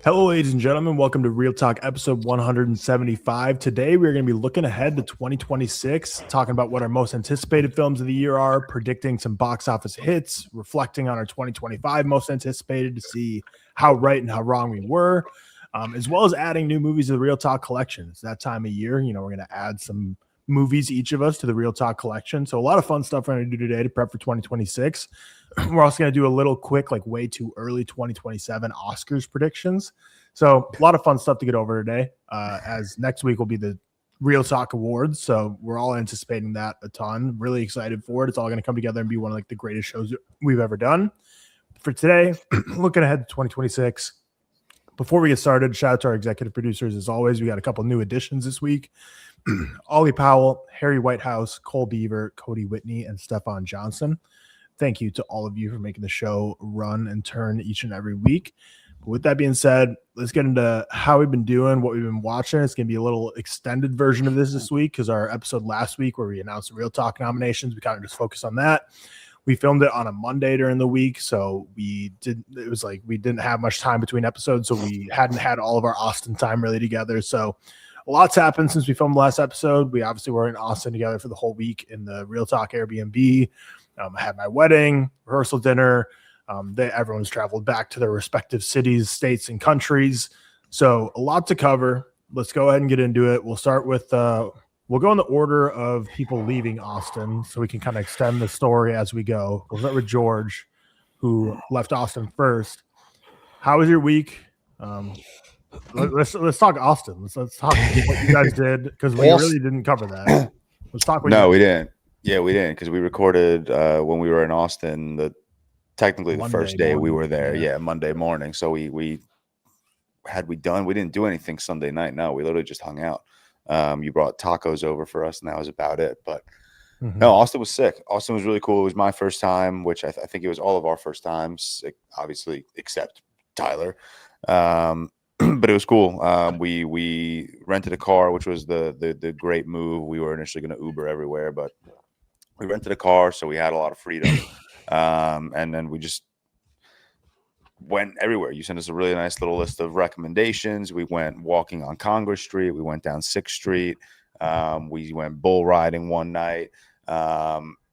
Hello, ladies and gentlemen. Welcome to ReelTok episode 175. Today, we're going to be looking ahead to 2026, talking about what our most anticipated films of the year are, predicting some box office hits, reflecting on our 2025 most anticipated to see how right and how wrong we were, as well as adding new movies to the ReelTok Collection. It's that time of year. We're going to add some movies, each of us, to the ReelTok Collection. So a lot of fun stuff we're going to do today to prep for 2026. We're also going to do a little quick, like way too early 2027 Oscars predictions. So a lot of fun stuff to get over today, as next week will be the ReelTok Awards. So we're all anticipating that a ton. Really excited for it. It's all going to come together and be one of the greatest shows we've ever done. For today, looking ahead to 2026. Before we get started, shout out to our executive producers. As always, we got a couple new additions this week. Ollie Powell, Harry Whitehouse, Cole Beaver, Cody Whitney, and Stefan Johnson. Thank you to all of you for making the show run and turn each and every week. But with that being said, let's get into how we've been doing, what we've been watching. It's going to be a little extended version of this week because our episode last week where we announced the ReelTok nominations, we kind of just focused on that. We filmed it on a Monday during the week, so it was like we didn't have much time between episodes, so we hadn't had all of our Austin time really together. So a lot's happened since we filmed the last episode. We obviously were in Austin together for the whole week in the ReelTok Airbnb. I had my wedding, rehearsal dinner. Everyone's traveled back to their respective cities, states, and countries. So a lot to cover. Let's go ahead and get into it. We'll start with, we'll go in the order of people leaving Austin so we can kind of extend the story as we go. We'll start with George, who left Austin first. How was your week? Let's talk Austin. Let's talk what you guys did because we really didn't cover that. Let's talk. No, we didn't. Yeah, we didn't because we recorded when we were in Austin. Technically the first day we were there. Yeah, Monday morning. So we didn't do anything Sunday night. No, we literally just hung out. You brought tacos over for us, and that was about it. But no, Austin was sick. Austin was really cool. It was my first time, which I think it was all of our first times, obviously except Tyler. But it was cool. We rented a car, which was the great move. We were initially going to Uber everywhere, but we rented a car, so we had a lot of freedom. And then we just went everywhere. You sent us a really nice little list of recommendations. We went walking on Congress Street. We went down 6th Street. We went bull riding one night.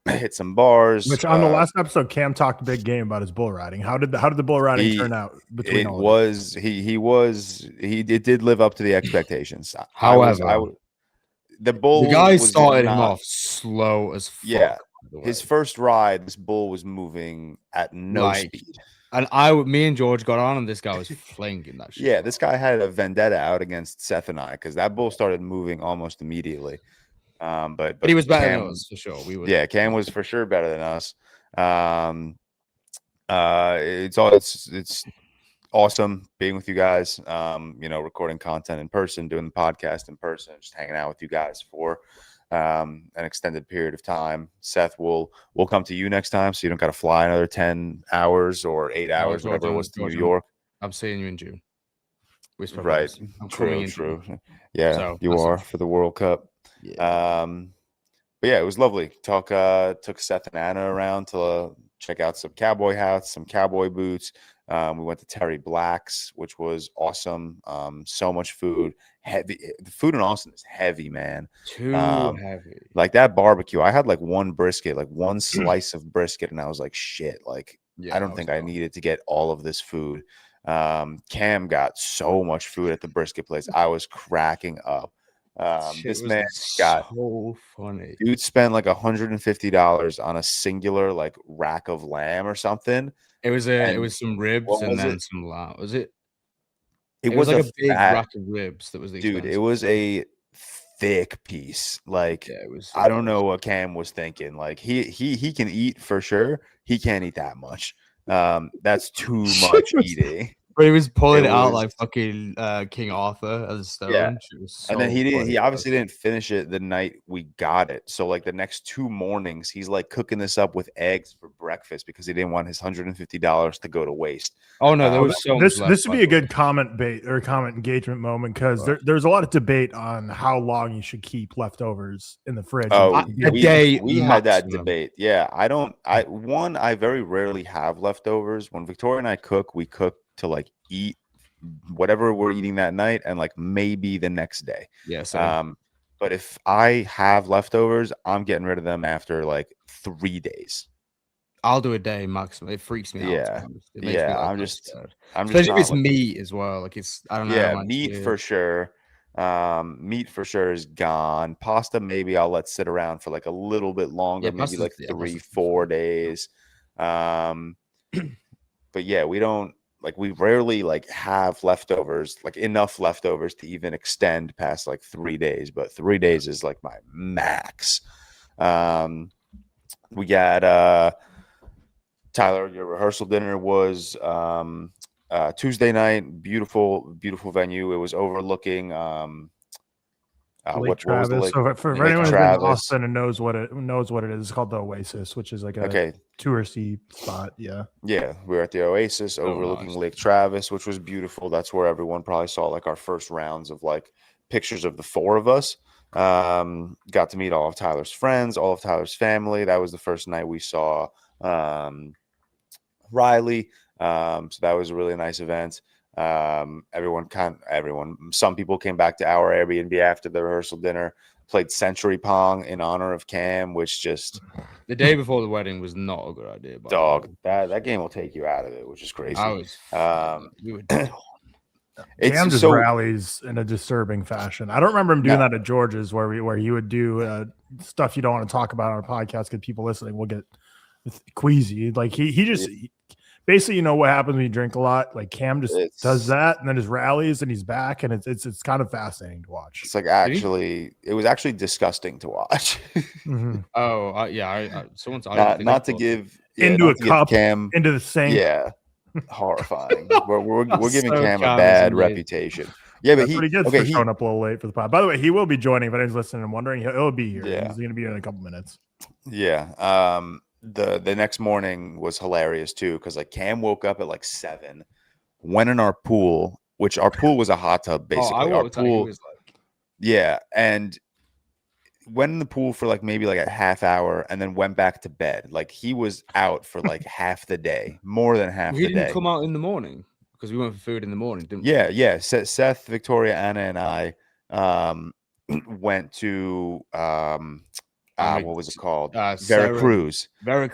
Hit some bars. Which on the last episode, Cam talked a big game about his bull riding. How did the bull riding turn out? It did live up to the expectations. However, the guy started him off slow as fuck. Yeah, his first ride, this bull was moving at no speed. And me and George got on, and this guy was flinging that shit. Yeah, this guy had a vendetta out against Seth and I because that bull started moving almost immediately. But he was better than us for sure. Cam was for sure better than us. It's awesome being with you guys. Recording content in person, doing the podcast in person, just hanging out with you guys for an extended period of time. Seth, we'll come to you next time, so you don't got to fly another 10 hours or 8 hours, whatever it was, to New York. I'm seeing you in June. Right. True. Yeah, so you are for the World Cup. Yeah. But yeah, it was lovely. Took Seth and Anna around to check out some cowboy hats, some cowboy boots. We went to Terry Black's, which was awesome. So much food. Heavy. The food in Austin is heavy, man. Too heavy. Like that barbecue. I had like one brisket, like one slice of brisket, and I was like, shit. Like, I don't think I needed to get all of this food. Cam got so much food at the brisket place. I was cracking up. This man got so funny. Dude spent like $150 on a singular like rack of lamb or something. It was some ribs and then some lamb. Was it? It was like a big rack of ribs that was the expensive. Dude, it was a thick piece. Like, it was. I don't know what Cam was thinking. Like he can eat for sure. He can't eat that much. That's too much eating. But he was pulling it out like fucking King Arthur as a stone. Yeah. And then he obviously didn't finish it the night we got it. So like the next 2 mornings, he's like cooking this up with eggs for breakfast because he didn't want his $150 to go to waste. Oh no, there was so much left. This would be a good comment engagement moment because there's a lot of debate on how long you should keep leftovers in the fridge. Oh, we had that debate. Yeah, I very rarely have leftovers. When Victoria and I cook, we cook to like eat whatever we're eating that night and like maybe the next day. Yeah. So but if I have leftovers, I'm getting rid of them after like 3 days. I'll do a day maximum. It freaks me out. Yeah. It makes me like I'm just scared. I'm just Especially if not it's like, meat as well. Like it's I don't know. yeah, I'm like, meat for sure. Meat for sure is gone. Pasta maybe I'll let sit around for like a little bit longer, maybe like 3-4 days. But yeah, we don't like, we rarely like have leftovers, like enough leftovers to even extend past like 3 days, but 3 days is like my max. We got Tyler, your rehearsal dinner was Tuesday night. Beautiful venue. It was overlooking Lake what was the Travis. lake? So for Lake anyone who's in Travis. Austin and knows what it is, it's called the Oasis, which is like a touristy spot. Yeah, we were at the Oasis overlooking Lake Travis, which was beautiful. That's where everyone probably saw like our first rounds of like pictures of the 4 of us. Got to meet all of Tyler's friends, all of Tyler's family. That was the first night we saw Riley. So that was a really nice event. Some people came back to our Airbnb after the rehearsal dinner, played Century Pong in honor of Cam, which just the day before the wedding was not a good idea. That game will take you out of it, which is crazy. We were done. Cam just rallies in a disturbing fashion. I don't remember him doing that at George's, where he would do stuff you don't want to talk about on a podcast because people listening will get queasy. Like he just basically, you know what happens when you drink a lot? Like Cam just does that and then just rallies and he's back, and it's kind of fascinating to watch. It's like it was actually disgusting to watch. Mm-hmm. Oh yeah, someone's not to give into a cup, Cam into the sink. Yeah, horrifying. We're giving Cam a bad reputation. Yeah, but he gets for showing up a little late for the pod. By the way, he will be joining. If anyone's listening and wondering, he'll be here. Yeah. He's going to be here in a couple minutes. Yeah. The next morning was hilarious too, because like Cam woke up at like 7, went in our pool, which our pool was a hot tub basically. Our pool, yeah, and went in the pool for like maybe like a half hour, and then went back to bed. Like he was out for like half the day, more than half the day. He didn't come out in the morning because we went for food in the morning, didn't we? Yeah. Seth, Victoria, Anna, and I went to what was it called? Veracruz. Yeah.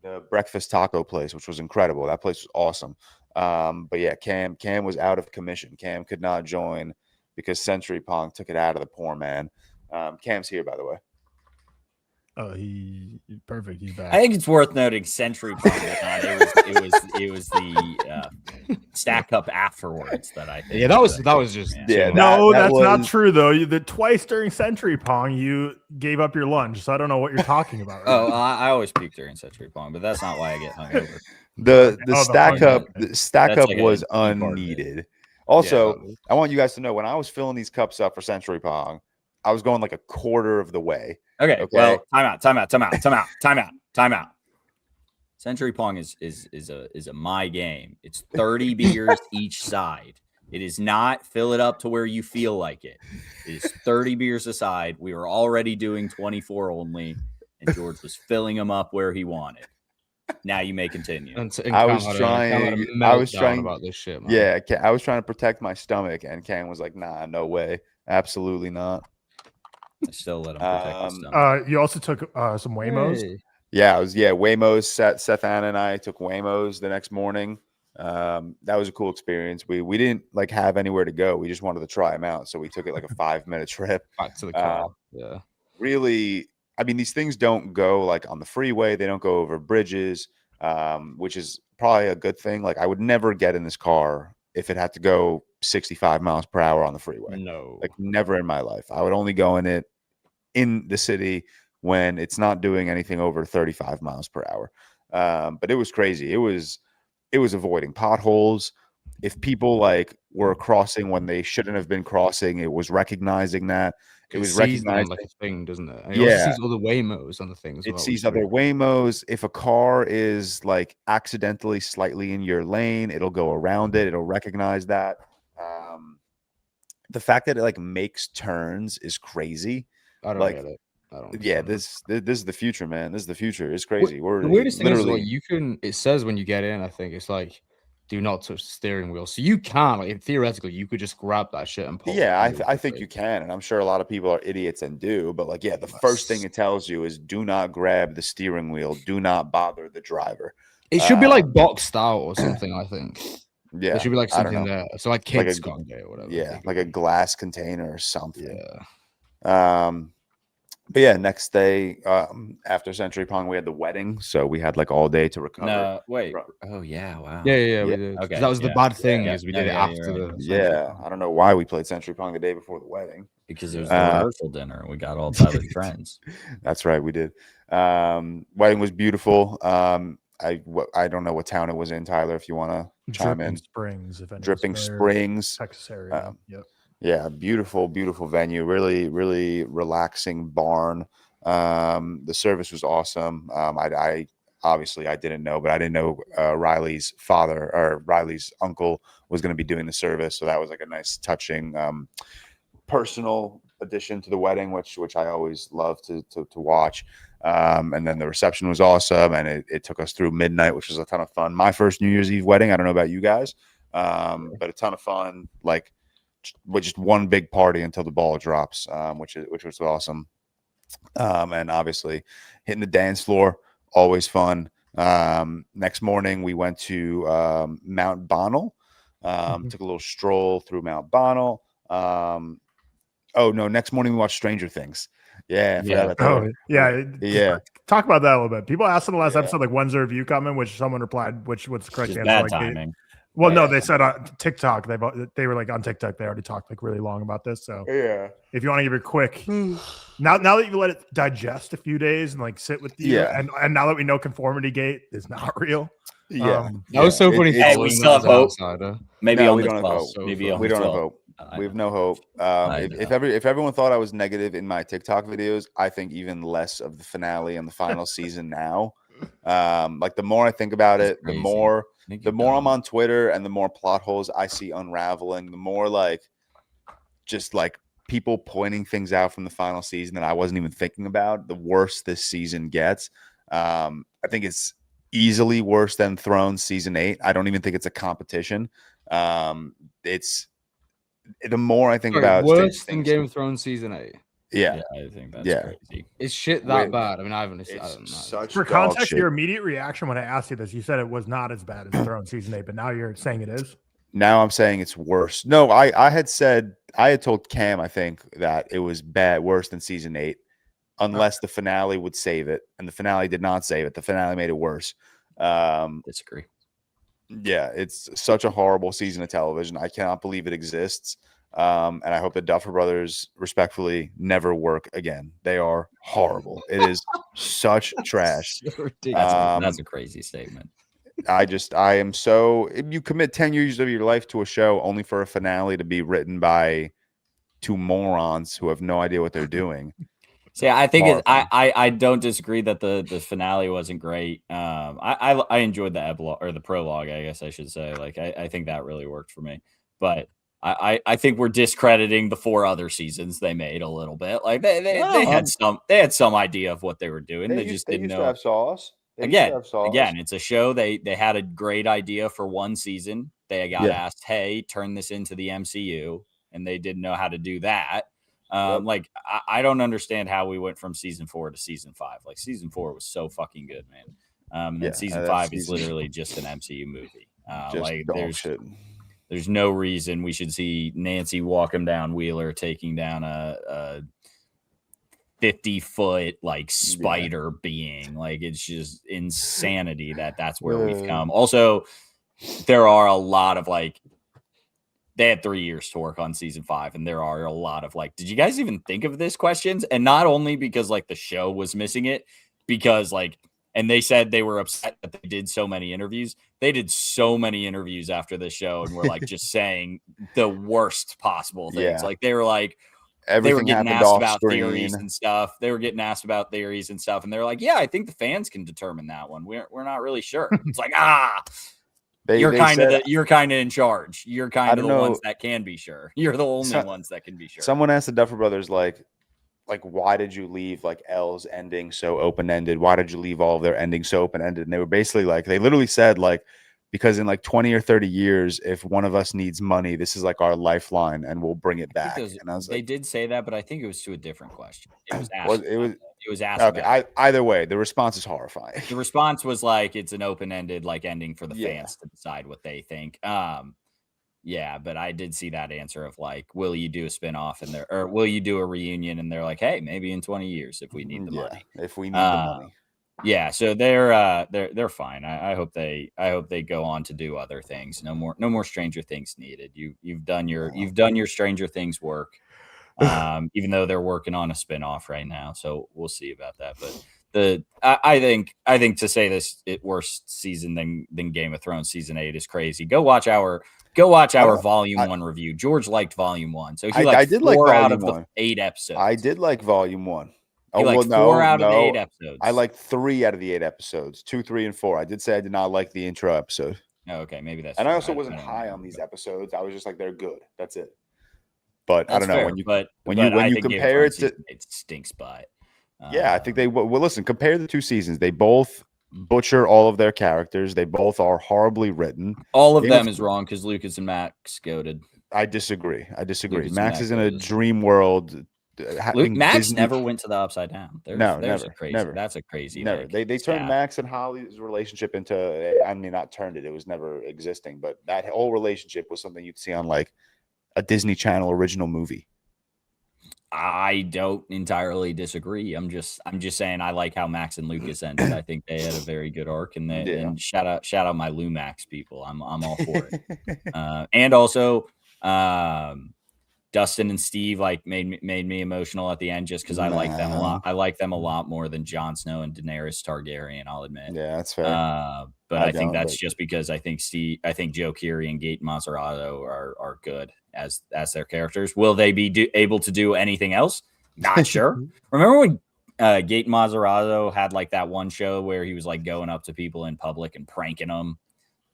The breakfast taco place, which was incredible. That place was awesome. But yeah, Cam was out of commission. Cam could not join because Century Pong took it out of the poor man. Cam's here, by the way. Oh, he perfect. He's back. I think it's worth noting Century Pong. It was the stack up afterwards that I think. Yeah, that was just yeah. That's not true though. Twice during Century Pong, you gave up your lunch, so I don't know what you're talking about. Right I always puke during Century Pong, but that's not why I get hungover. The stack up was unneeded. Also, I want you guys to know when I was filling these cups up for Century Pong, I was going like a quarter of the way. Okay. Well, time out. Century Pong is a my game. It's 30 beers each side. It is not fill it up to where you feel like it. It is 30 beers a side. We were already doing 24 only, and George was filling them up where he wanted. Now you may continue. I was trying about this shit, man. Yeah, I was trying to protect my stomach, and Cam was like, "Nah, no way, absolutely not." I still let him protect his stomach. You also took some Waymos. Hey. Yeah, Waymos. Seth, Anna, and I took Waymos the next morning. That was a cool experience. We didn't like have anywhere to go. We just wanted to try them out, so we took it like a 5-minute trip back to the car. Yeah, really. I mean, these things don't go like on the freeway. They don't go over bridges, which is probably a good thing. Like I would never get in this car if it had to go 65 miles per hour on the freeway. No, like never in my life. I would only go in it in the city when it's not doing anything over 35 miles per hour. But it was crazy. It was avoiding potholes. If people like were crossing when they shouldn't have been crossing, it was recognizing that. It was recognizing like a thing, doesn't it? And it also sees other Waymos on the things. It sees other Waymos. If a car is like accidentally slightly in your lane, it'll go around it. It'll recognize that. The fact that it like makes turns is crazy. I don't get it. This is the future, man. This is the future. It's crazy. The weirdest thing is like it says when you get in, I think it's like do not touch the steering wheel. So you can, like, theoretically, you could just grab that shit and pull. Yeah, I think you can, and I'm sure a lot of people are idiots and do. But like, yeah, the first thing it tells you is do not grab the steering wheel. Do not bother the driver. It should be like boxed out or something. I think. Yeah, there should be like something there. So like kids can't get or whatever. Yeah, like a glass container or something. Yeah. But yeah, next day after Century Pong, we had the wedding, so we had like all day to recover. No, wait. Oh yeah, wow. Yeah, we did. Okay, that was the bad thing is we did it after the. Yeah, I don't know why we played Century Pong the day before the wedding. Because it was the rehearsal dinner. We got all Tyler's friends. That's right, we did. Wedding was beautiful. I don't know what town it was in, Tyler. If you want to chime in, Springs, if Dripping Springs, Texas area. Yep. Yeah, beautiful venue. Really, really relaxing barn. The service was awesome. I obviously I didn't know, but I didn't know Riley's father or Riley's uncle was going to be doing the service. So that was like a nice, touching, personal addition to the wedding, which I always love to watch. And then the reception was awesome, and it took us through midnight, which was a ton of fun. My first New Year's Eve wedding. I don't know about you guys, but a ton of fun. Like, with just one big party until the ball drops, which was awesome. And obviously hitting the dance floor, always fun. Next morning we went to Mount Bonnell. Took a little stroll through Mount Bonnell. Next morning we watched Stranger Things. Yeah. Talk about that a little bit. People asked in the last episode, like, when's the review coming? Which someone replied, what's the correct answer? Bad like, timing. They said on TikTok. They were like on TikTok. They already talked like really long about this. So if you want to give it a quick, now that you've let it digest a few days and like sit with you, and now that we know Conformity Gate is not real. That was so funny. We still have hope. Maybe no, on we the don't 12th. have hope. Maybe we don't have hope. We have no hope. If everyone thought I was negative in my TikTok videos, I think even less of the finale and the final season now. Like, the more I think about it, the more I'm on Twitter and the more plot holes I see unraveling, the more like just like people pointing things out from the final season that I wasn't even thinking about, the worse this season gets. I think it's easily worse than Thrones season 8. I don't even think it's a competition. It's the more I think about worse than Game of Thrones season 8. Yeah, I think that's crazy. Is shit that bad? I mean, I haven't. I don't know. For context, your immediate reaction when I asked you this, you said it was not as bad as Thrones season 8, but now you're saying it is. Now I'm saying it's worse. No, I had told Cam, I think, that it was worse than season 8, unless the finale would save it, and the finale did not save it. The finale made it worse. Disagree. Yeah, it's such a horrible season of television. I cannot believe it exists. And I hope the Duffer Brothers respectfully never work again. They are horrible. It is such trash. That's a crazy statement. I am so, you commit 10 years of your life to a show only for a finale to be written by two morons who have no idea what they're doing. See, I think I don't disagree that the finale wasn't great. I enjoyed the epilogue or the prologue, I guess I should say. Like, I think that really worked for me. But I think we're discrediting the 4 other seasons they made a little bit. Like they had some idea of what they were doing. They just didn't know. To have sauce. Again, it's a show. They had a great idea for one season. They got asked, "Hey, turn this into the MCU," and they didn't know how to do that. Like, I don't understand how we went from season 4 to season 5. Like, season 4 was so fucking good, man. And then season 5 is literally just an MCU movie. Like, there's no reason we should see Nancy walk him down Wheeler, taking down a 50-foot like spider being. Like, it's just insanity that's where we've come. Also, there are a lot of like, they had 3 years to work on season 5, and there are a lot of like, did you guys even think of this questions? And not only because like the show was missing it, because like, and they said they were upset that they did so many interviews. They did so many interviews after the show and were like just saying the worst possible things. Like, they were like, they were getting asked about theories and stuff. They were getting asked about theories and stuff. And they're like, yeah, I think the fans can determine that one. We're not really sure. It's like, you're kind of in charge. You're kind of the ones that can be sure. You're the only ones that can be sure. Someone asked the Duffer Brothers, like, why did you leave like L's ending so open-ended? Why did you leave all of their endings so open-ended? And they were basically like, they literally said like, because in like 20 or 30 years, if one of us needs money, this is like our lifeline and we'll bring it back. And I was they like, did say that, but I think it was to a different question. It was asked. well, it was asked. okay. Either way, the response is horrifying. The response was like, it's an open-ended like ending for the fans to decide what they think. Yeah, but I did see that answer of like, will you do a spinoff or will you do a reunion? And they're like, hey, maybe in 20 years if we need the money. If we need the money. Yeah, so they're fine. I hope they go on to do other things. No more Stranger Things needed. You've done your Stranger Things work. Even though they're working on a spinoff right now, so we'll see about that. But I think to say this worse season than Game of Thrones season 8 is crazy. Go watch our Volume 1 review. George liked Volume 1, so he I did like 4 out Volume of 1. the 8 episodes. I did like Volume 1. He liked 4 out of the 8 episodes. I like 3 out of the 8 episodes. 2, 3, and 4. I did say I did not like the intro episode. Oh, okay, maybe that's. And true. I also wasn't high on these episodes. I was just like, they're good. That's it. But I don't know fair, when you compare it to it stinks by. Yeah, I think they well listen. Compare the 2 seasons. They both butcher all of their characters. They both are horribly written. All of them is wrong because Lucas and Max goaded. I disagree. Lucas Max is in a dream world. Max Disney never went to the Upside Down. There's a crazy. Never. That's a crazy. Never. Like, They turned Max and Holly's relationship into. I mean, not turned it. It was never existing. But that whole relationship was something you'd see on like a Disney Channel original movie. I don't entirely disagree. I'm just saying I like how Max and Lucas ended. I think they had a very good arc, and shout out my Lumax people. I'm all for it. And also, Dustin and Steve like made me emotional at the end just because I like them a lot. I like them a lot more than Jon Snow and Daenerys Targaryen. I'll admit. Yeah, that's fair. But I think that's just because I think Joe Keery and Gaten Mazzarato are good as their characters. Will they be able to do anything else? Not sure. Remember when Gaten Mazzarato had like that one show where he was like going up to people in public and pranking them?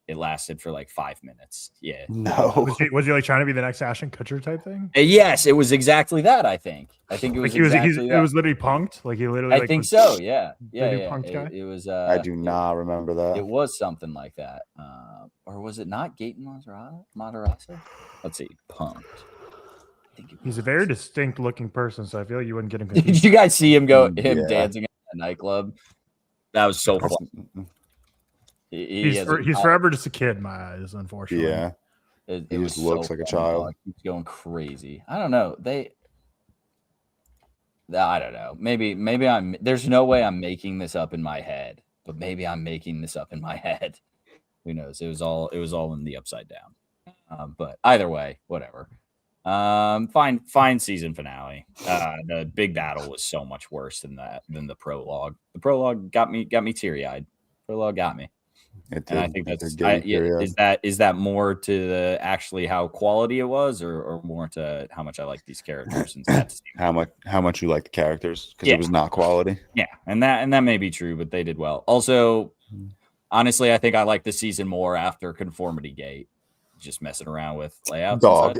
It lasted for like 5 minutes. Yeah. No. Was he like trying to be the next Ashton Kutcher type thing? Yes, it was exactly that. I think it was. Like it was literally punked. Like he literally. I think so. Yeah. Punked guy? It was. I do not remember that. It was something like that, or was it not Gaten Mazzarato? Let's see. Punked. He's a very distinct looking person, so I feel like you wouldn't get him confused. Did you guys see him dancing at the nightclub? That was so fun. He's forever just a kid in my eyes, unfortunately. Yeah, he just looks like a child. He's going crazy. I don't know. I don't know. Maybe I'm. There's no way I'm making this up in my head, but maybe I'm making this up in my head. Who knows? It was all in the Upside Down. But either way, whatever. Fine season finale. The big battle was so much worse than the prologue. The prologue got me teary eyed. Prologue got me. And I think is that more to the actually how quality it was, or more to how much I like these characters and how much you like the characters because it was not quality. Yeah, and that may be true, but they did well. Also, honestly, I think I like the season more after Conformity Gate, just messing around with layouts. Dog.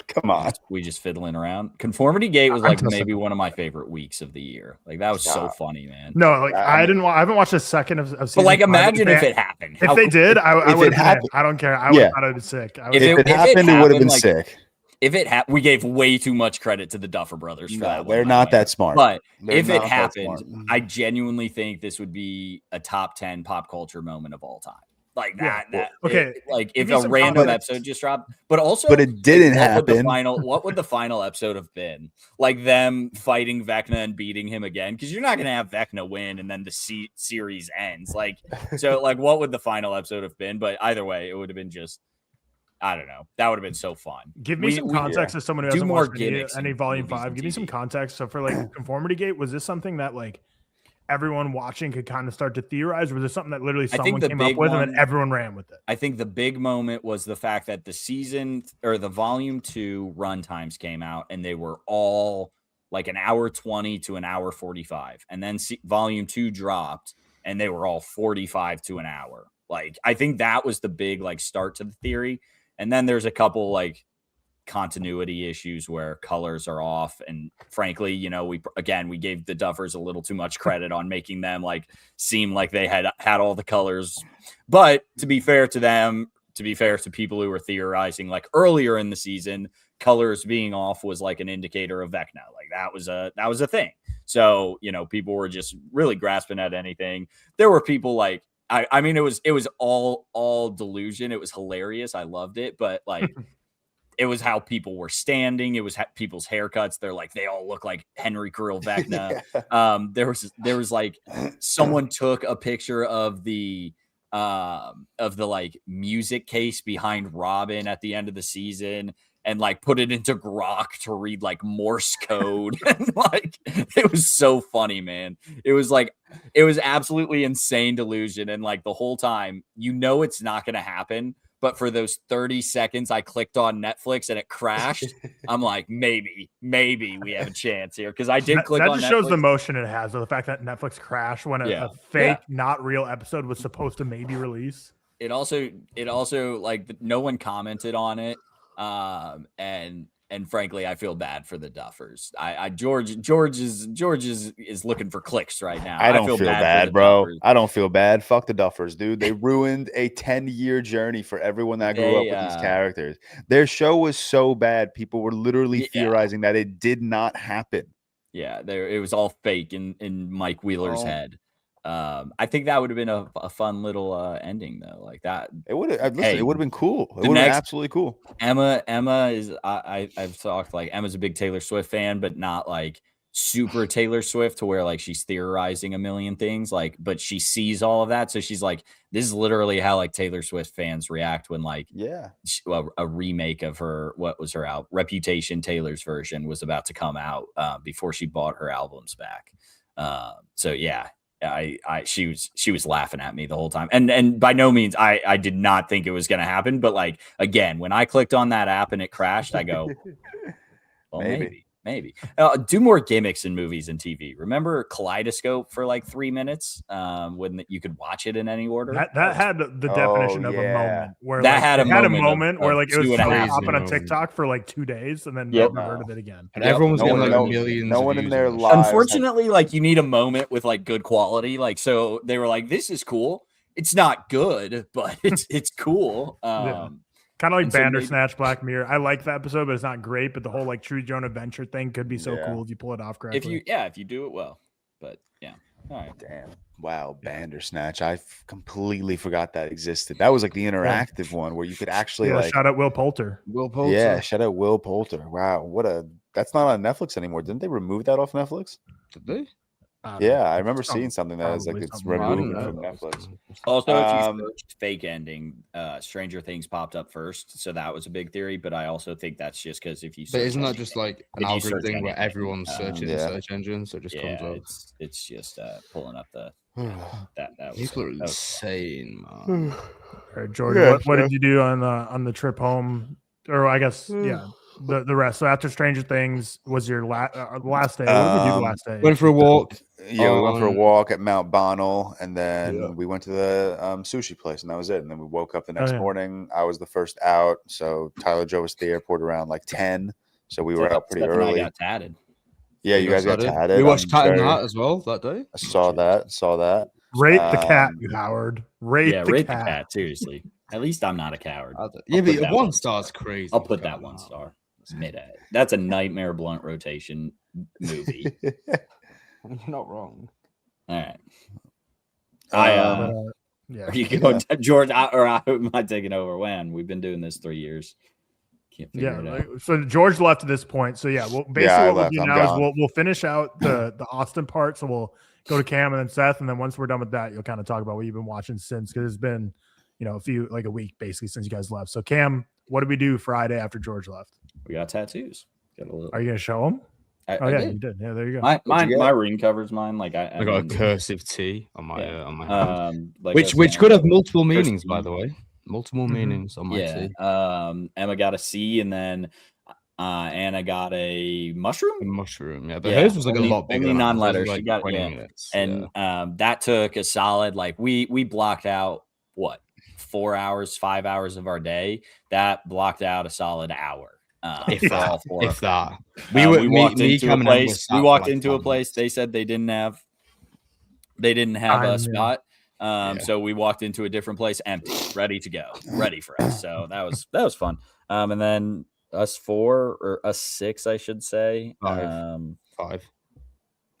Come on. We just fiddling around. Conformity Gate was like maybe one of my favorite weeks of the year. Like that was so funny, man. No, like I haven't watched a second of season. But like imagine if it happened. If they did, I would have been. I don't care. I would have thought it was sick. If it happened, it would have been sick. If it happened, we gave way too much credit to the Duffer Brothers for that. They're not that smart. But if it happened, I genuinely think this would be a top 10 pop culture moment of all time. Like that. Okay. Like if a random episode just dropped, but it didn't happen. What would the final episode have been? Like them fighting Vecna and beating him again? Because you're not going to have Vecna win and then the series ends. Like, so like what would the final episode have been? But either way, it would have been just, I don't know. That would have been so fun. Give me some context as someone who hasn't watched any Volume 5. Give me some context. So for like Conformity Gate, was this something that like everyone watching could kind of start to theorize? Was this something that literally someone came up with and then everyone ran with it? I think the big moment was the fact that the season or the Volume 2 run times came out and they were all like an hour 20 to an hour 45. And then Volume 2 dropped and they were all 45 to an hour. Like, I think that was the big like start to the theory. And then there's a couple like continuity issues where colors are off. And frankly, you know, we gave the Duffers a little too much credit on making them like seem like they had all the colors. But to be fair to them, to be fair to people who were theorizing like earlier in the season, colors being off was like an indicator of Vecna. Like that was a thing. So, you know, people were just really grasping at anything. There were people like, I mean, it was all delusion. It was hilarious. I loved it. But like, it was how people were standing. It was people's haircuts. They're like, they all look like Henry Cavill Vecna. Yeah. There was like someone took a picture of the like music case behind Robin at the end of the season and like put it into Grok to read like Morse code. And like, it was so funny, man. It was absolutely insane delusion. And like the whole time, you know, it's not going to happen. But for those 30 seconds, I clicked on Netflix and it crashed. I'm like, maybe we have a chance here. Cause I did click on Netflix. That just shows the motion it has. The fact that Netflix crashed when a fake, not real episode was supposed to maybe release. It also like no one commented on it. And frankly, I feel bad for the Duffers. George is looking for clicks right now. I don't feel bad, bro. Duffers. I don't feel bad. Fuck the Duffers, dude. They ruined a 10-year journey for everyone that grew up with these characters. Their show was so bad, people were literally theorizing that it did not happen. Yeah, it was all fake in Mike Wheeler's head. I think that would have been a fun little ending though, like that. It would have. It would have been cool. It would have been absolutely cool. Emma is. I've talked like Emma's a big Taylor Swift fan, but not like super Taylor Swift to where like she's theorizing a million things. Like, but she sees all of that, so she's like, this is literally how like Taylor Swift fans react when like a remake of her Reputation Taylor's version was about to come out before she bought her albums back. So yeah. She was laughing at me the whole time, and by no means I did not think it was going to happen. But like again, when I clicked on that app and it crashed, I go, well, maybe. Do more gimmicks in movies and TV. Remember Kaleidoscope for like 3 minutes when you could watch it in any order? That had the definition of a moment where that like, had a moment where like it was popping on TikTok for like 2 days and then never heard of it again. And everyone was getting like millions. No one in their lives. Unfortunately, like you need a moment with like good quality. Like so they were like, this is cool. It's not good, but it's cool. Kind of like Bandersnatch, Black Mirror. I like that episode, but it's not great. But the whole like Choose Your Own Adventure thing could be so cool if you pull it off correctly. If you do it well. But yeah. All right. Damn. Wow, Bandersnatch. I completely forgot that existed. That was like the interactive one where you could actually like shout out Will Poulter. Yeah, shout out Will Poulter. Wow, that's not on Netflix anymore. Didn't they remove that off Netflix? Did they? I remember seeing something that is like it's removed from Netflix. Also, if you searched fake ending, Stranger Things popped up first, so that was a big theory. But I also think that's just because if you but isn't that just like an algorithm where everyone's searching in search engines, so it just comes up? It's just pulling up the that was people are insane, man. All right, Jordan, what did you do on the trip home? Or I guess the rest. So after Stranger Things was your last day. What did you do last day? Went for a walk. Yeah, we went for a walk at Mount Bonnell, and then we went to the sushi place, and that was it. And then we woke up the next morning. I was the first out, so Tyler drove us to the airport around like 10. So we were out pretty early. I got tatted. Yeah, you guys got tatted. We watched Cat in the Hat as well that day. I saw that. Rate the cat, you Howard. Rate the cat. Seriously. At least I'm not a coward. Yeah, but 1 star is crazy. I'll put that 1 star. That's a nightmare blunt rotation movie. You're not wrong. All right. Are you going, George? Am I taking over? When we've been doing this 3 years. Can't figure it out. So George left at this point. So well, basically what we'll do now is we'll finish out the Austin part. So we'll go to Cam and then Seth, and then once we're done with that, you'll kind of talk about what you've been watching since, because it's been a week basically since you guys left. So Cam, what did we do Friday after George left? We got tattoos. Are you gonna show them? I did. You did. Yeah, there you go. My ring covers mine. Like I got a cursive T on my hand, like which could have multiple meanings, by the way. Multiple meanings on my T. Emma got a C, and then Anna got a mushroom. But hers was like a lot bigger. Only non-letters. She got and that took a solid we blocked out 4 hours, 5 hours of our day. That blocked out a solid hour. If for all four. if that. We walked into a place. We walked into a place. They said they didn't have a spot. So we walked into a different place, empty, ready to go, ready for us. So that was fun. And then us 4 or us 6, I should say. 5.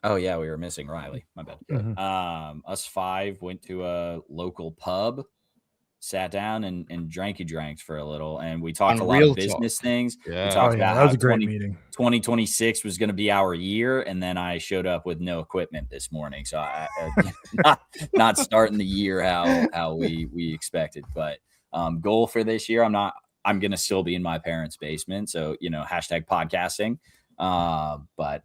Oh yeah, we were missing Riley. My bad. Mhm. Us 5 went to a local pub, sat down and dranks for a little, and we talked a lot of business things. Yeah. We talked about that was how a great meeting. 2026 was going to be our year, and then I showed up with no equipment this morning, so I not starting the year how we expected. But goal for this year, I'm going to still be in my parents' basement, so hashtag podcasting. But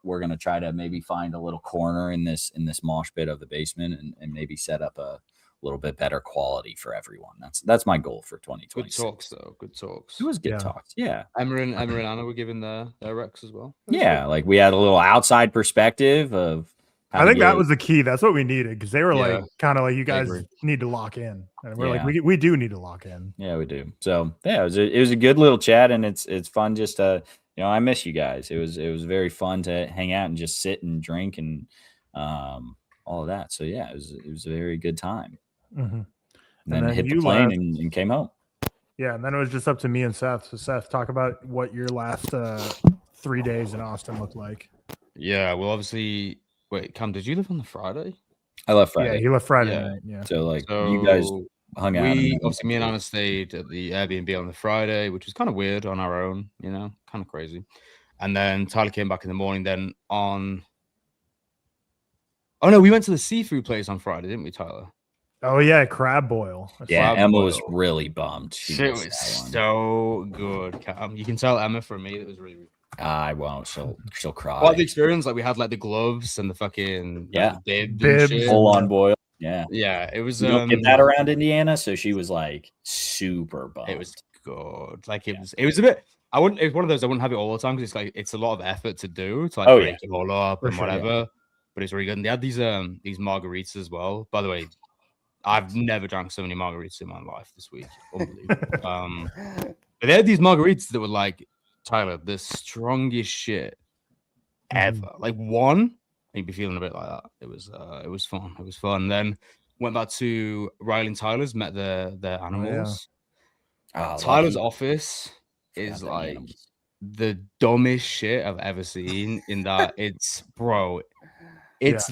we're going to try to maybe find a little corner in this mosh pit of the basement and maybe set up a little bit better quality for everyone. That's my goal for 2026. Good talks though. Good talks. It was good talks. Yeah. Emma and Anna were giving their recs as well. Yeah, like we had a little outside perspective of. I think that was the key. That's what we needed, because they were like kind of like, you guys agree. need to lock in, and we're like, we do need to lock in. Yeah, we do. So yeah, it was a good little chat, and it's fun just to I miss you guys. It was very fun to hang out and just sit and drink and all of that. So yeah, it was a very good time. Mm-hmm. And then hit the plane and came home. Yeah, and then it was just up to me and Seth. So Seth, talk about what your last 3 days in Austin looked like. Yeah, well, obviously, wait, Cam, did you live on the Friday? I left Friday. Yeah, he left Friday night. Yeah. So you guys hung out. Obviously, me and Anna stayed at the Airbnb on the Friday, which was kind of weird on our own, kind of crazy. And then Tyler came back in the morning. Then oh no, we went to the seafood place on Friday, didn't we, Tyler? Oh yeah, crab boil. Yeah, Emma was really bummed. Shit was so good. You can tell Emma from me that was really. I won't. She'll cry. Well, the experience, like we had like the gloves and the fucking bibs, full on boil. Yeah, it was. You don't get that around Indiana, so she was like super bummed. It was good. Like it was a bit. It's one of those I wouldn't have it all the time, because it's a lot of effort to do to break it all up and whatever. Yeah. But it's really good. And they had these margaritas as well. By the way, I've never drank so many margaritas in my life this week. Unbelievable. But they had these margaritas that were like, Tyler, the strongest shit ever. Like one, you'd be feeling a bit like that. It was fun. It was fun. Then went back to Riley and Tyler's, met their animals. Tyler's office is like the dumbest shit I've ever seen. In that it's now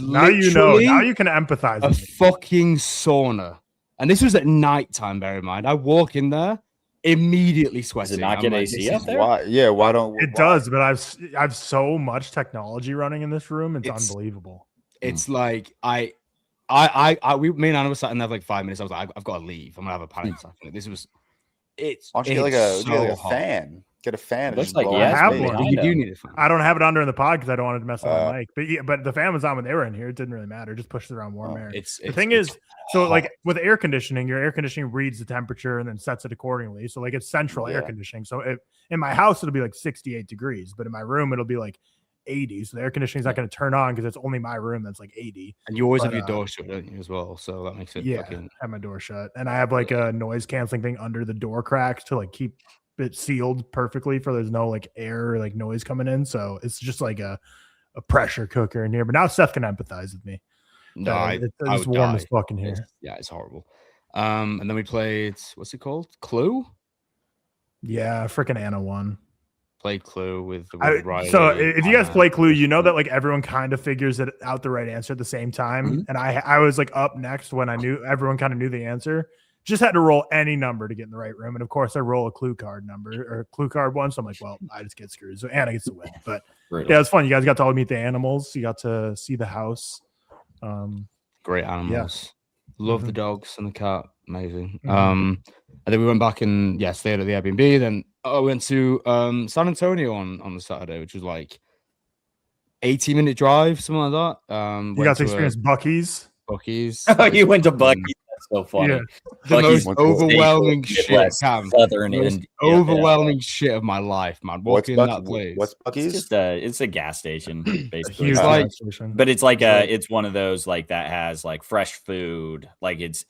now you can empathize. A fucking sauna, and this was at night time. Bear in mind, I walk in there immediately sweating. Does it not get AC up there? Why don't it does? But I've so much technology running in this room. It's unbelievable. It's like me and Anna were sat in there for like 5 minutes. I was like, I've got to leave. I'm gonna have a panic attack. This was. Why don't you get a fan? Get a fan. Looks like I have one. You do need a fan. I don't have it on during the pod because I don't want it to mess with my mic. But the fan was on when they were in here. It didn't really matter. Just pushed around warm air. The thing is, like with air conditioning, your air conditioning reads the temperature and then sets it accordingly. So like it's central air conditioning. So in my house it'll be like 68 degrees, but in my room it'll be like 80. So the air conditioning is not going to turn on because it's only my room that's like 80. And you always have your door shut, don't you, as well? So that makes it I have my door shut, and I have like a noise canceling thing under the door cracks to like keep it sealed perfectly for there's no like air or like noise coming in. So it's just like a pressure cooker in here. But now Seth can empathize with me. No, it's warm as fuck in here. It's horrible. And then we played, what's it called? Clue? Yeah, freaking Anna won. Played Clue with Riley. So if you guys play Clue, you know that like everyone kind of figures it out the right answer at the same time. Mm-hmm. And I was like up next when I knew everyone kind of knew the answer. Just had to roll any number to get in the right room. And of course I roll a clue card number or a clue card one. So I'm like, well, I just get screwed. So Anna gets to win. But yeah, it's fun. You guys got to all meet the animals. You got to see the house. Great animals. Love the dogs and the cat. Amazing. And then we went back and stayed at the Airbnb. Then I went to San Antonio on the Saturday, which was like 80-minute drive, something like that. You got to experience Buc-ee's. Oh, you went to Buc-ee's. That's so funny. Yeah. The most overwhelming shit, Cam. Overwhelming shit of my life, man. Walking in that place. What's Buc-ee's? It's a gas station, basically. But it's like it's one of those like that has like fresh food. Like it's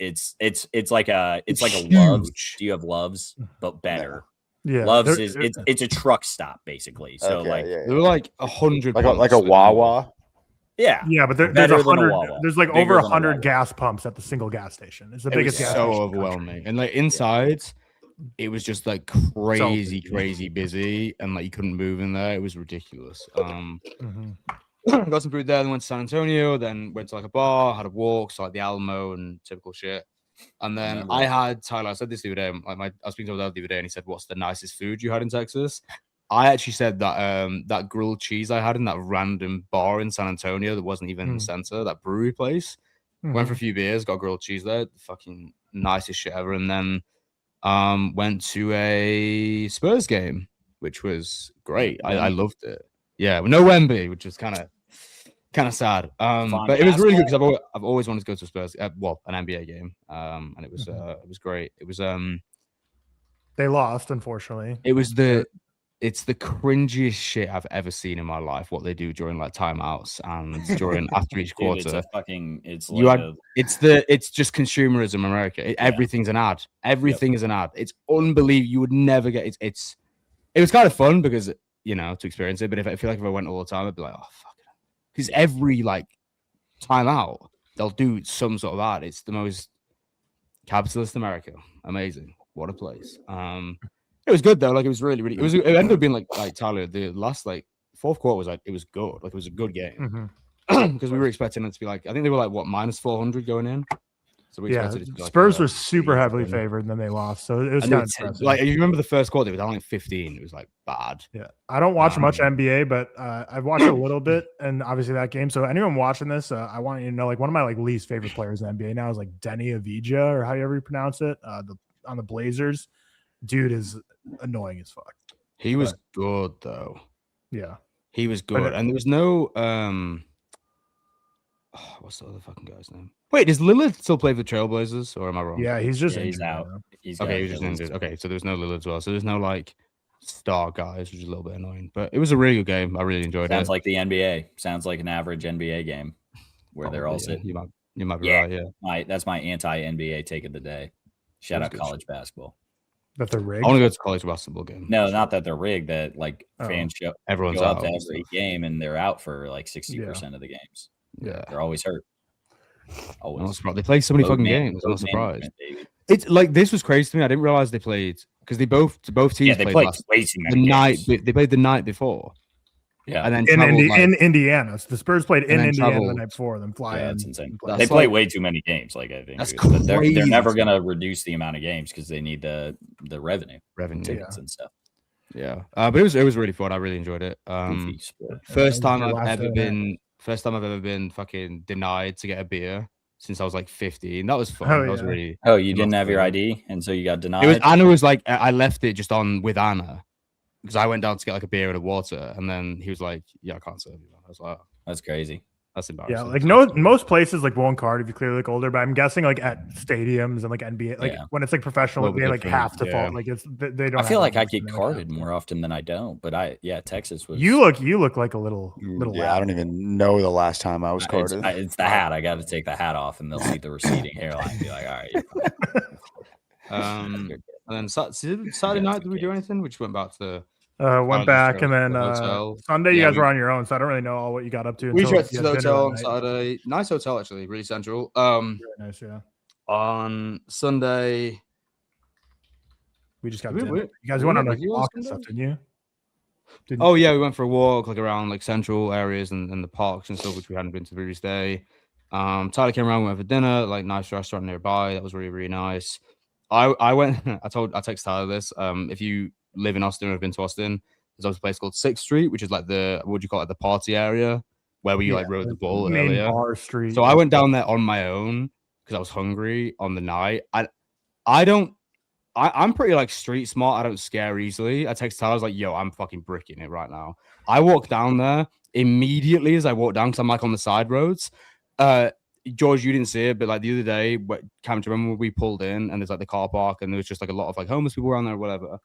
like a Love's. Do you have Love's? But better. Yeah, Loves his. It's a truck stop basically. So Okay, like yeah, They were like 100, like a Wawa. yeah, but there's better than a 100. Wawa. There's like Bigger over than a 100 Wawa. gas pumps at the single gas station. It's the It biggest was gas so station in the country. overwhelming, and like inside, it was just like crazy busy, and like you couldn't move in there. It was ridiculous. Got some food there, then went to San Antonio, then went to like a bar, had a walk, so like the Alamo and typical shit. And then I had Tyler. I said this the other day. I was speaking to my dad the other day, and he said, "What's the nicest food you had in Texas?" I actually said that that grilled cheese I had in that random bar in San Antonio that wasn't even in the center, that brewery place. Went for a few beers, got grilled cheese there, fucking nicest shit ever. And then went to a Spurs game, which was great. I loved it. Yeah, no Wemby, which was kind of sad. But it was really good because I've always wanted to go to a Spurs, an NBA game. And it was great. It was they lost, unfortunately. It's the cringiest shit I've ever seen in my life. What they do during like timeouts and during after each quarter. It's just consumerism in America. Everything's an ad. Everything is an ad. It's unbelievable. You would never get it. It was kind of fun because to experience it. But I feel like if I went all the time, I'd be like, oh fuck it, because every like timeout they'll do some sort of ad. It's the most capitalist America. Amazing. What a place. It was good though. Like it was really. It ended up being like Tyler. The last like fourth quarter was like it was good. Like it was a good game because we were expecting it to be like I think they were like minus 400 going in. So we expected it to be like, Spurs were super heavily favored, and then they lost. So it was kind of impressive. Like you remember the first quarter, it was down like 15. It was like bad. Yeah, I don't watch much NBA, but I've watched a little bit, and obviously that game. So anyone watching this, I want you to know, like one of my like least favorite players in the NBA now is like Denny Avdija, or however you pronounce it, on the Blazers. Dude is annoying as fuck. He was good though. Yeah, he was good, and there was no what's the other fucking guy's name? Wait, does Lillard still play for the Trailblazers, or am I wrong? Yeah, he's just he's out. He's just injured. Okay, so there's no Lillard as well. So there's no like star guys, which is a little bit annoying. But it was a really good game. I really enjoyed it. Sounds like the NBA. Sounds like an average NBA game where they're all sitting. You might be right. Yeah, that's my anti-NBA take of the day. Shout out college basketball. That they're rigged. I want to go to college basketball game. No, not that they're rigged. That like fans everyone's go out up to every game and they're out for like 60% of the games. Yeah, they're always hurt. Always. They play so many fucking games. I'm not surprised. It's like this was crazy to me. I didn't realize they played because they both teams played way too many games. They played the night before. Yeah, and then in Indiana, so the Spurs played in Indiana the night before. Then fly in. That's insane. They play way too many games. Like I think that's crazy. They're never gonna reduce the amount of games because they need the revenue tickets and stuff. Yeah, but it was really fun. I really enjoyed it. First time I've ever been fucking denied to get a beer since I was like 15. That was fun. That was really. Oh, you didn't have your ID, and so you got denied. It was Anna was like I left it just on with Anna. Because I went down to get like a beer and a water, and then he was like, "Yeah, I can't serve you." I was like, oh, "That's crazy. That's embarrassing." Yeah, like most places like won't card if you clearly look older, but I'm guessing like at stadiums and like NBA, like when it's like professional, they like have to fault. Like they don't. I feel like I get carded more often than I don't, but Texas was. You look like a little. Yeah, I don't even know the last time I was carded. It's the hat. I got to take the hat off, and they'll see the receding hairline and be like, "All right." You're fine. And then Saturday night, did we do anything? We just went back to went back, and then Sunday you guys were on your own, so I don't really know all what you got up to. We went to the hotel on Saturday. Nice hotel, actually, really central. Very nice, yeah. On Sunday, we just got dinner. You guys went on a walk and stuff, didn't you? Oh yeah, we went for a walk like around like central areas and the parks and stuff, which we hadn't been to the previous day. Tyler came around, we went for dinner, like nice restaurant nearby. That was really, really nice. I went. I texted Tyler this. If you live in Austin or have been to Austin, there's also a place called 6th Street, which is like what would you call it, the party area where we like rode the bull earlier. Bar street. So I went down there on my own because I was hungry on the night. I'm pretty like street smart. I don't scare easily. I texted Tyler, I was like, "Yo, I'm fucking bricking it right now." I walked down there immediately as I walked down because I'm like on the side roads. George, you didn't see it, but like the other day, Cam, do you remember when we pulled in and there's like the car park and there was just like a lot of like homeless people around there or whatever.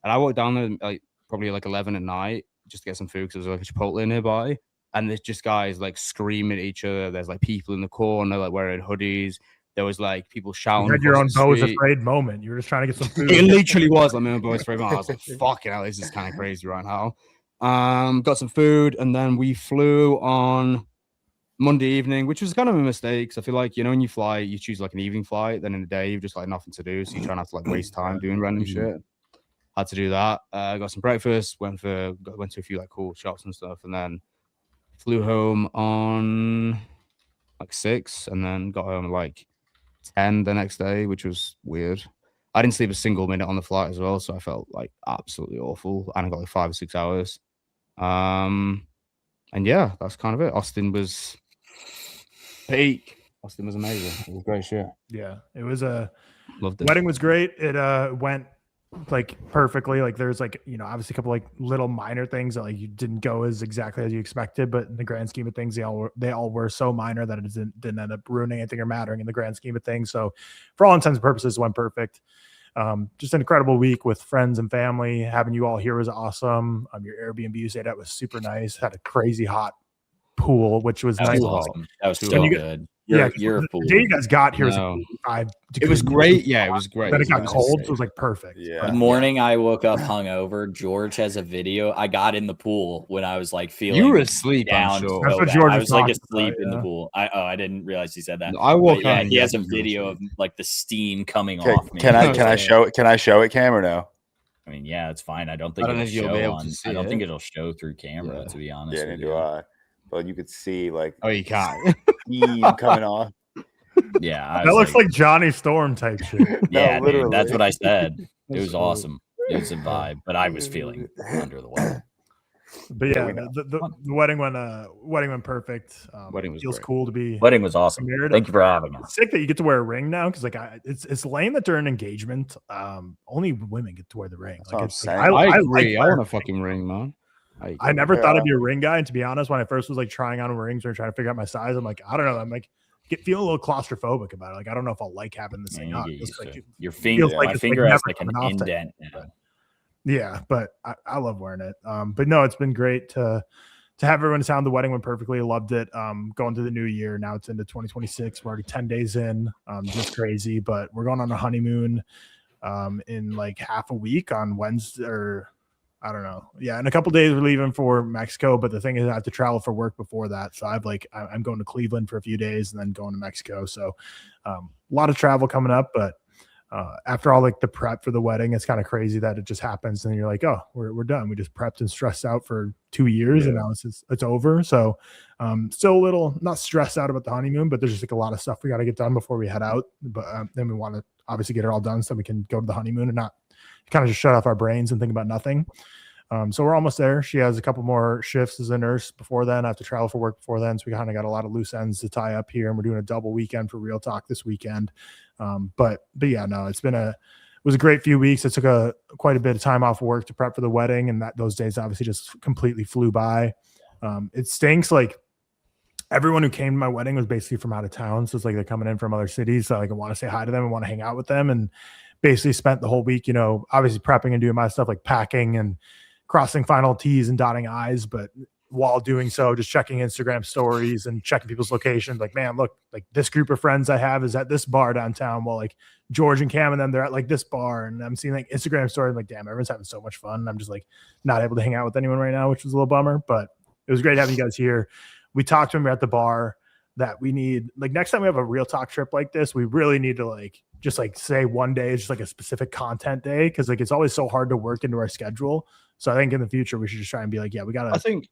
And I walked down there like probably like 11 at night just to get some food because there was like a Chipotle nearby. And there's just guys like screaming at each other. There's like people in the corner like wearing hoodies. There was like people shouting. You had your own Bo is afraid moment. You were just trying to get some food. It literally was like my own Bo is afraid moment. I was like, fucking hell, this is kind of crazy right now. Got some food, and then we flew on Monday evening, which was kind of a mistake. So I feel like, you know, when you fly, you choose like an evening flight, then in the day you've just like nothing to do, so you try not to like waste time doing random shit. Had to do that. Got some breakfast, went to a few like cool shops and stuff, and then flew home on like 6, and then got home at like 10 the next day, which was weird. I didn't sleep a single minute on the flight as well, so I felt like absolutely awful, and I got like 5 or 6 hours. And yeah, that's kind of it. Austin was peak. Austin was amazing. It was great shit. Yeah, it was a loved it. Wedding was great. It went like perfectly. Like there's like, you know, obviously a couple like little minor things that like you didn't go as exactly as you expected, but in the grand scheme of things, they all were so minor that it didn't end up ruining anything or mattering in the grand scheme of things. So for all intents and purposes, it went perfect. Just an incredible week with friends and family. Having you all here was awesome. Your Airbnb you stayed at was super nice. Had a crazy hot pool, which was nice. Awesome. That was so good. You're a fool. The day you guys got here was No. 5 It was great. Yeah, it was great. Then it got was cold, insane. so it was like perfect. Yeah. The morning I woke up hungover, George has a video. I got in the pool when I was like feeling You were asleep, down. I'm sure. That's so what bad. George I was was like talking asleep about, in the yeah. pool. I didn't realize he said that. I woke But yeah, up. he has a and you were video asleep. of like the steam coming Okay, off me. can I show it? Can I show it, Cam, or no? I mean, yeah, it's fine. I don't think I don't know it'll if you'll show be able on. to see I don't it. think it'll show through camera. Yeah. To be honest, Yeah, with neither you. do I. But you could see like Oh, you can't. steam coming off. Yeah, I That was looks like Johnny Storm type shit. yeah, No, dude, that's literally. what I said. It That's was cool. awesome. It was a vibe, but I was feeling under the weather. But Yeah, yeah, we know. the wedding went perfect. Wedding was feels great. cool to be Wedding was awesome. married. Thank you for having us. It's sick that you get to wear a ring now because like it's lame that during engagement, only women get to wear the ring. That's Like what it's I'm like, saying. I like agree. I wearing want a fucking ring, man. I never thought Yeah. I'd be a ring guy, and to be honest, when I first was like trying on rings or trying to figure out my size, I'm like, I don't know. I'm like feeling a little claustrophobic about it. Like I don't know if I'll like having this thing on. It's like, Your finger, feels like my it's, finger like, has never like an coming off indent. technically, yeah, but I love wearing it. But no, it's been great to have everyone in town. The wedding went perfectly. Loved it. Going to the new year. Now it's into 2026. We're already 10 days in. Just crazy. But we're going on a honeymoon in like half a week on Wednesday, or I don't know. Yeah, in a couple days we're leaving for Mexico. But the thing is, I have to travel for work before that. So I'm going to Cleveland for a few days and then going to Mexico. So a lot of travel coming up, but after all like the prep for the wedding, it's kind of crazy that it just happens and you're like, oh, we're done. We just prepped and stressed out for 2 years and now it's over. So still a little not stressed out about the honeymoon, but there's just like a lot of stuff we got to get done before we head out. But then we want to obviously get it all done so we can go to the honeymoon and not kind of just shut off our brains and think about nothing. So we're almost there. She has a couple more shifts as a nurse before then. I have to travel for work before then. So we kind of got a lot of loose ends to tie up here. And we're doing a double weekend for ReelTok this weekend. But yeah, no, it was a great few weeks. It took quite a bit of time off work to prep for the wedding. And those days obviously just completely flew by. It stinks. Like everyone who came to my wedding was basically from out of town. So it's like they're coming in from other cities. So like I want to say hi to them and want to hang out with them. And basically spent the whole week, obviously prepping and doing my stuff like packing and crossing final T's and dotting I's, but while doing so, just checking Instagram stories and checking people's locations. Like, man, look, like this group of friends I have is at this bar downtown. While like George and Cam and them, they're at like this bar, and I'm seeing like Instagram stories. I'm like, damn, everyone's having so much fun. And I'm just like not able to hang out with anyone right now, which was a little bummer. But it was great having you guys here. We talked to him at the bar that we need, like next time we have a ReelTok trip like this, we really need to like just like say one day is just like a specific content day, because like it's always so hard to work into our schedule. So I think in the future we should just try and be like, yeah, we gotta. I think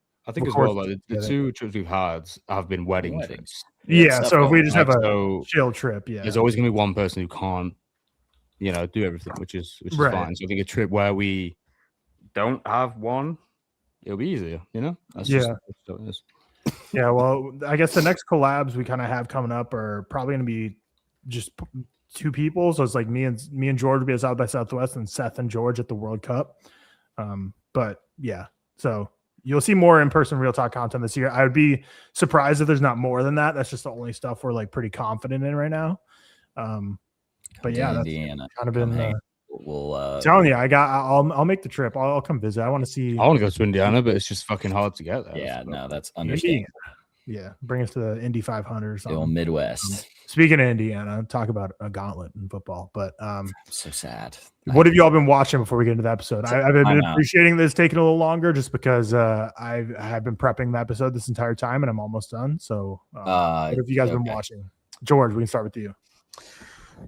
as well, like the two trips we've had have been wedding trips. Yeah, so if we just have a so chill trip, yeah, there's always gonna be one person who can't, do everything, which is Right. fine. So I think a trip where we don't have one, it'll be easier, That's Yeah. just what it is. Yeah, well, I guess the next collabs we kind of have coming up are probably going to be just two people. So it's like me and George will be at South by Southwest, and Seth and George at the World Cup. But yeah, so you'll see more in-person ReelTok content this year. I would be surprised if there's not more than that. That's just the only stuff we're like pretty confident in right now. But yeah, that's Indiana. kind of been. We'll telling you, I'll make the trip. I'll come visit. I want to see. I want to go to Indiana, but it's just fucking hard to get there. yeah, no, that's Indy. understandable. Yeah, bring us to the Indy 500 or The something. old Midwest. Speaking of Indiana, talk about a gauntlet in football. But so sad. What have y'all been watching before we get into the episode? I've been appreciating this taking a little longer just because I have been prepping the episode this entire time and I'm almost done. So what have you guys been watching? George, we can start with you.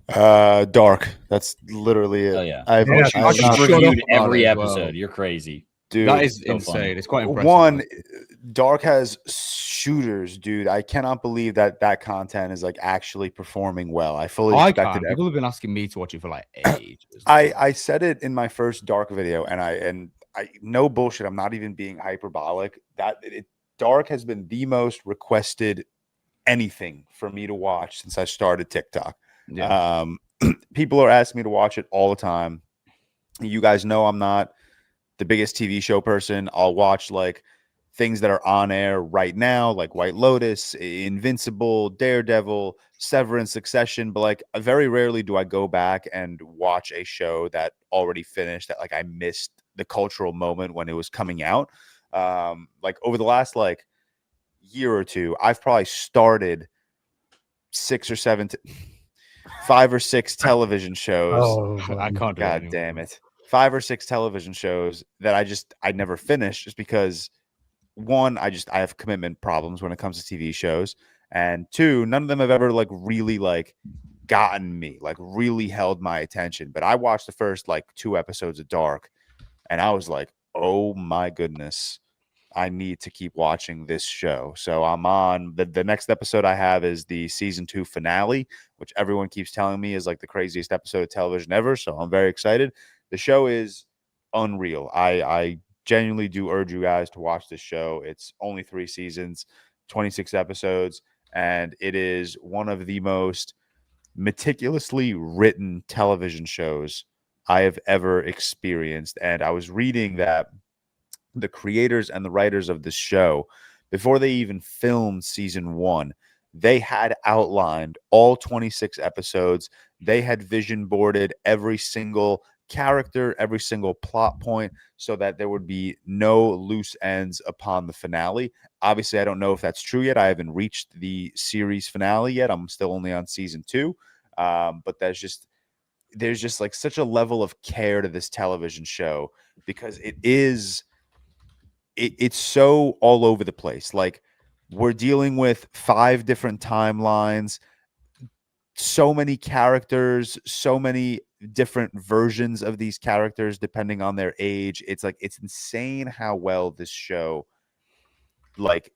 Dark. That's literally it. Oh yeah. I've reviewed every episode. You're crazy. Dude, that is so insane. Funny. It's quite impressive. One, Dark has shooters, dude. I cannot believe that content is like actually performing well. I fully expected it. People have been asking me to watch it for like ages. I said it in my first Dark video, and I no bullshit. I'm not even being hyperbolic. Dark has been the most requested anything for me to watch since I started TikTok. Yeah. People are asking me to watch it all the time. You guys know I'm not the biggest TV show person. I'll watch like things that are on air right now, like White Lotus, Invincible, Daredevil, Severance, Succession. But like very rarely do I go back and watch a show that already finished that like I missed the cultural moment when it was coming out. Like over the last like year or two, I've probably started 5 or 6 television shows. Oh, I can't. God damn it. 5 or 6 television shows that I never finished just because one, I have commitment problems when it comes to TV shows, and two, none of them have ever like really like gotten me, like really held my attention. But I watched the first like 2 episodes of Dark and I was like, oh my goodness, I need to keep watching this show. So I'm on the next episode I have is the season 2 finale, which everyone keeps telling me is like the craziest episode of television ever. So I'm very excited. The show is unreal. I genuinely do urge you guys to watch this show. It's only 3 seasons, 26 episodes, and it is one of the most meticulously written television shows I have ever experienced. And I was reading that the creators and the writers of this show, before they even filmed season 1, they had outlined all 26 episodes. They had vision boarded every single character, every single plot point, so that there would be no loose ends upon the finale. Obviously, I don't know if that's true yet. I haven't reached the series finale yet. I'm still only on season 2. But there's just like such a level of care to this television show because it's so all over the place. Like we're dealing with 5 different timelines, so many characters, so many different versions of these characters depending on their age. It's like it's insane how well this show like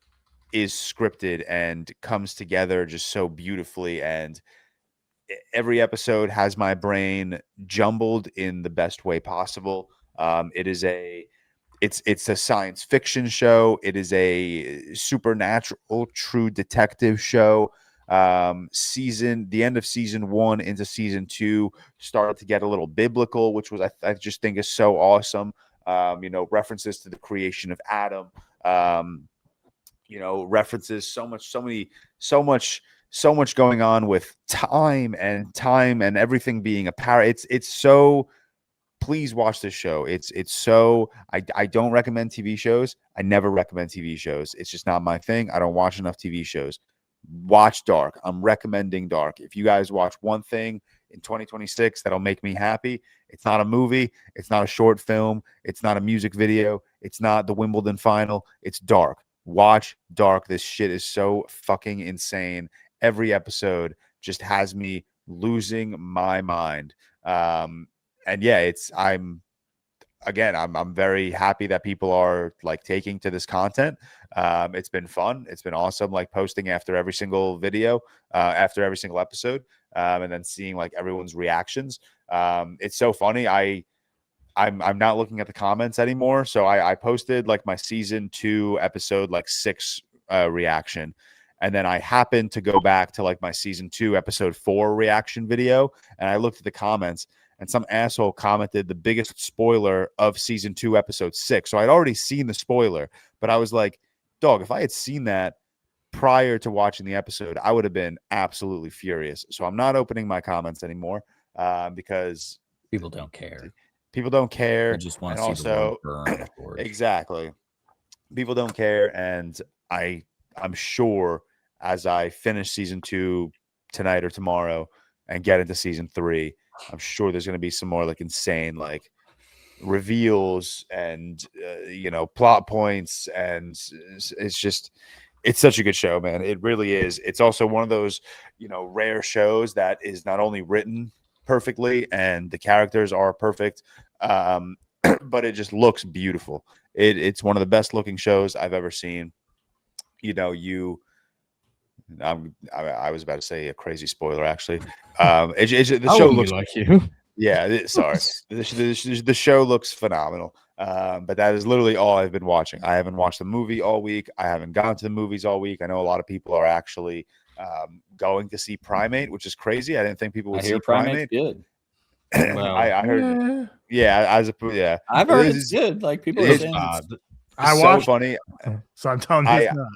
is scripted and comes together just so beautifully, and every episode has my brain jumbled in the best way possible. It's a science fiction show. It is a supernatural true detective show. The end of season 1 into season 2 started to get a little biblical, which was I just think is so awesome. References to the creation of Adam, references so much going on with time and everything being a power. It's so, please watch this show. It's so, I don't recommend TV shows. I never recommend TV shows. It's just not my thing. I don't watch enough TV shows. Watch Dark. I'm recommending Dark. If you guys watch one thing in 2026 that'll make me happy, it's not a movie, it's not a short film, it's not a music video, it's not the Wimbledon final, it's Dark. Watch Dark. This shit is so fucking insane. Every episode just has me losing my mind. And yeah, I'm very happy that people are like taking to this content. It's been fun. It's been awesome. Like posting after every single video, after every single episode, and then seeing like everyone's reactions. It's so funny. I'm not looking at the comments anymore. So I posted like my season 2 episode, like 6 reaction. And then I happened to go back to like my season 2 episode 4 reaction video. And I looked at the comments and some asshole commented the biggest spoiler of season 2 episode 6. So I'd already seen the spoiler, but I was like, dog, if I had seen that prior to watching the episode, I would have been absolutely furious. So I'm not opening my comments anymore because people don't care. People don't care. They just want to see the world burn. Exactly. People don't care. And I'm sure as I finish season 2 tonight or tomorrow and get into season 3, I'm sure there's going to be some more like insane like reveals and plot points, and it's such a good show, man. It really is. It's also one of those rare shows that is not only written perfectly and the characters are perfect, but it just looks beautiful. It's one of the best looking shows I've ever seen. I was about to say a crazy spoiler, actually. The show looks like you. Yeah, sorry. The show looks phenomenal. But that is literally all I've been watching. I haven't watched the movie all week. I haven't gone to the movies all week. I know a lot of people are actually going to see Primate, which is crazy. I didn't think people would see Primate. Good. Well, I heard, I've heard it's good. Like people are saying, I watched. Funny. So I'm telling you, it's not.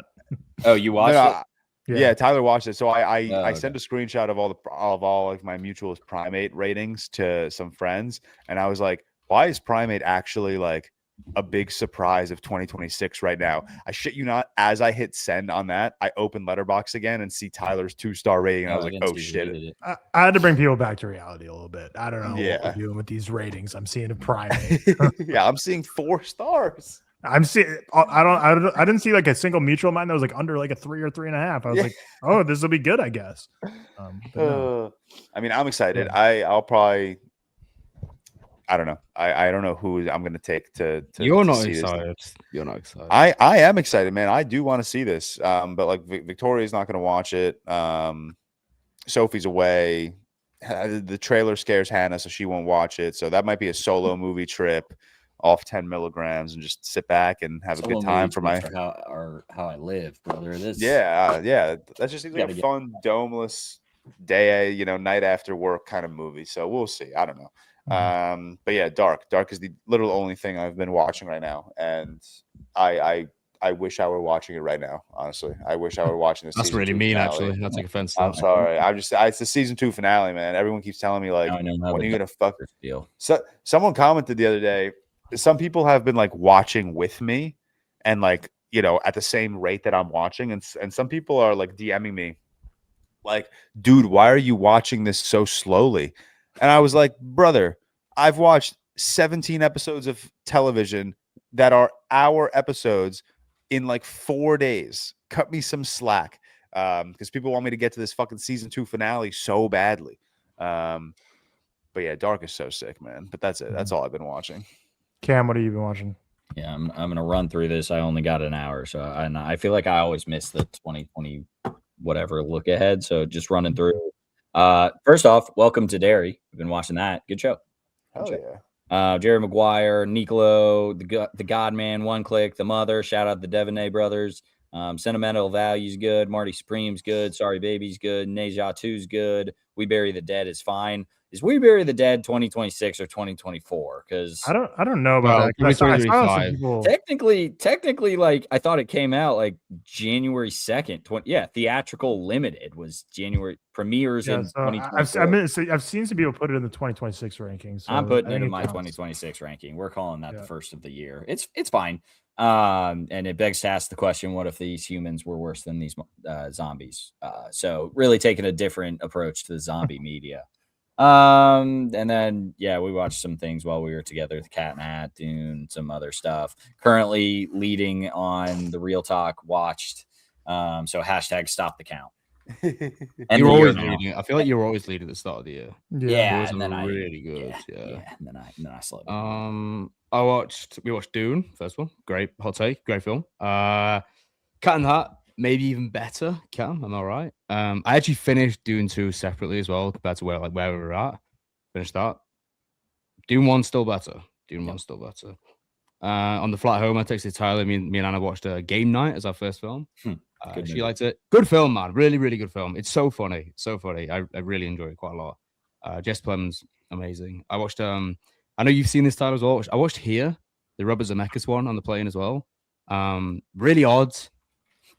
Oh, you watched it? Yeah, Tyler watched it. So I sent a screenshot of all like my mutual Primate ratings to some friends, and I was like, why is Primate actually like a big surprise of 2026 right now? I shit you not, as I hit send on that, I opened Letterboxd again and see Tyler's 2-star rating, and I was like, oh shit. I had to bring people back to reality a little bit. I don't know what we're doing with these ratings. I'm seeing a Primate. Yeah, I'm seeing 4 stars. I'm seeing. I didn't see like a single mutual of mine that was like under like a 3 or 3.5. I was like, oh, this will be good, I guess. No. I mean, I'm excited. I'll probably. I don't know. I don't know who I'm going to take to. You're not excited. You're not excited. I am excited, man. I do want to see this. But like Victoria's not going to watch it. Sophie's away. The trailer scares Hannah, so she won't watch it. So that might be a solo movie trip off 10 milligrams and just sit back and have a good time for how I live, brother. That just seems like a fun domeless day, night after work kind of movie. So we'll see. I don't know. But yeah, Dark is the literal only thing I've been watching right now, and I wish I were watching it right now. Honestly, I wish I were watching this. That's really mean, finale. Actually. That's like offensive. I'm sorry. It's the season 2 finale, man. Everyone keeps telling me like, when are you gonna fuck? Deal. So someone commented the other day. Some people have been like watching with me, and like at the same rate that I'm watching, and some people are like DMing me, like, dude, why are you watching this so slowly? And I was like, brother, I've watched 17 episodes of television that are hour episodes in like 4 days. Cut me some slack, because people want me to get to this fucking season 2 finale so badly. But yeah, Dark is so sick, man. But that's it. That's all I've been watching. Cam, what have you been watching? Yeah, I'm gonna run through this. I only got an hour, so I feel like I always miss the 2020 whatever look ahead. So just running through. First off, welcome to Derry. We've been watching that. Good show. Hell yeah. Jerry Maguire, Nicolo, the Godman, One Click, The Mother. Shout out the Devaney brothers. Sentimental Value's good. Marty Supreme's good. Sorry Baby's good. Neja 2's good. We Bury the Dead is fine. Is We Bury the Dead 2026 or 2024? Because I don't know about that. I saw people... Technically, like I thought it came out like January 2nd. Theatrical limited was January premieres in 2024. I've seen some people put it in the 2026 rankings. So I'm putting it in my 2026 ranking. We're calling that the first of the year. It's fine. And it begs to ask the question: what if these humans were worse than these zombies? So really taking a different approach to the zombie media. And then we watched some things while we were together, the Cat and Hat, Dune, some other stuff. Currently leading on the ReelTok watched. So hashtag stop the count. And you're always leading. I feel like you're always leading at the start of the year. Yeah, and then really good. Yeah, and then I slowed. We watched Dune, first one. Great hot take, great film. Cat and Hat, maybe even better. Cam, am I right? I actually finished Dune 2 separately as well, compared to where we were at. Finished that. Dune 1 still better. One's still better. On the flight home, I texted Tyler. Me and Anna watched Game Night as our first film. She liked it. Good film, man. Really, really good film. It's so funny. I really enjoy it quite a lot. Jess Plemons, amazing. I watched. I know you've seen this, Tyler, as well. I watched Here, the Robert Zemeckis one on the plane as well. Really odd.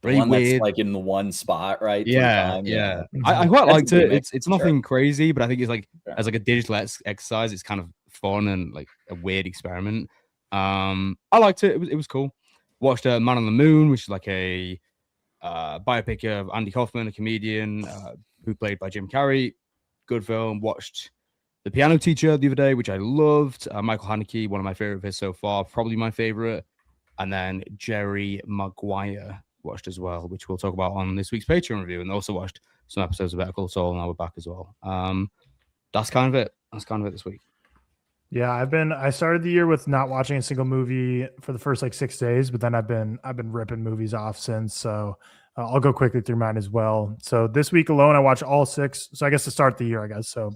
Really weird. That's like in the one spot, right? Yeah. I quite liked it. It's nothing crazy, but I think it's like as like a digital exercise, it's kind of fun and like a weird experiment. I liked it. It was cool. Watched Man on the Moon, which is like a biopic of Andy Kaufman, a comedian. who played by Jim Carrey. Good film. Watched The Piano Teacher the other day, which I loved. Michael Haneke, one of my favorite of his so far, probably my favorite. And then Jerry Maguire watched as well, which we'll talk about on this week's Patreon review. And also watched some episodes of Better Call Saul, and now we're back as well. That's kind of it. That's kind of it this week. Yeah, I started the year with not watching a single movie for the first like 6 days, but then I've been ripping movies off since. So I'll go quickly through mine as well. So this week alone, I watched all 6. So I guess to start the year, So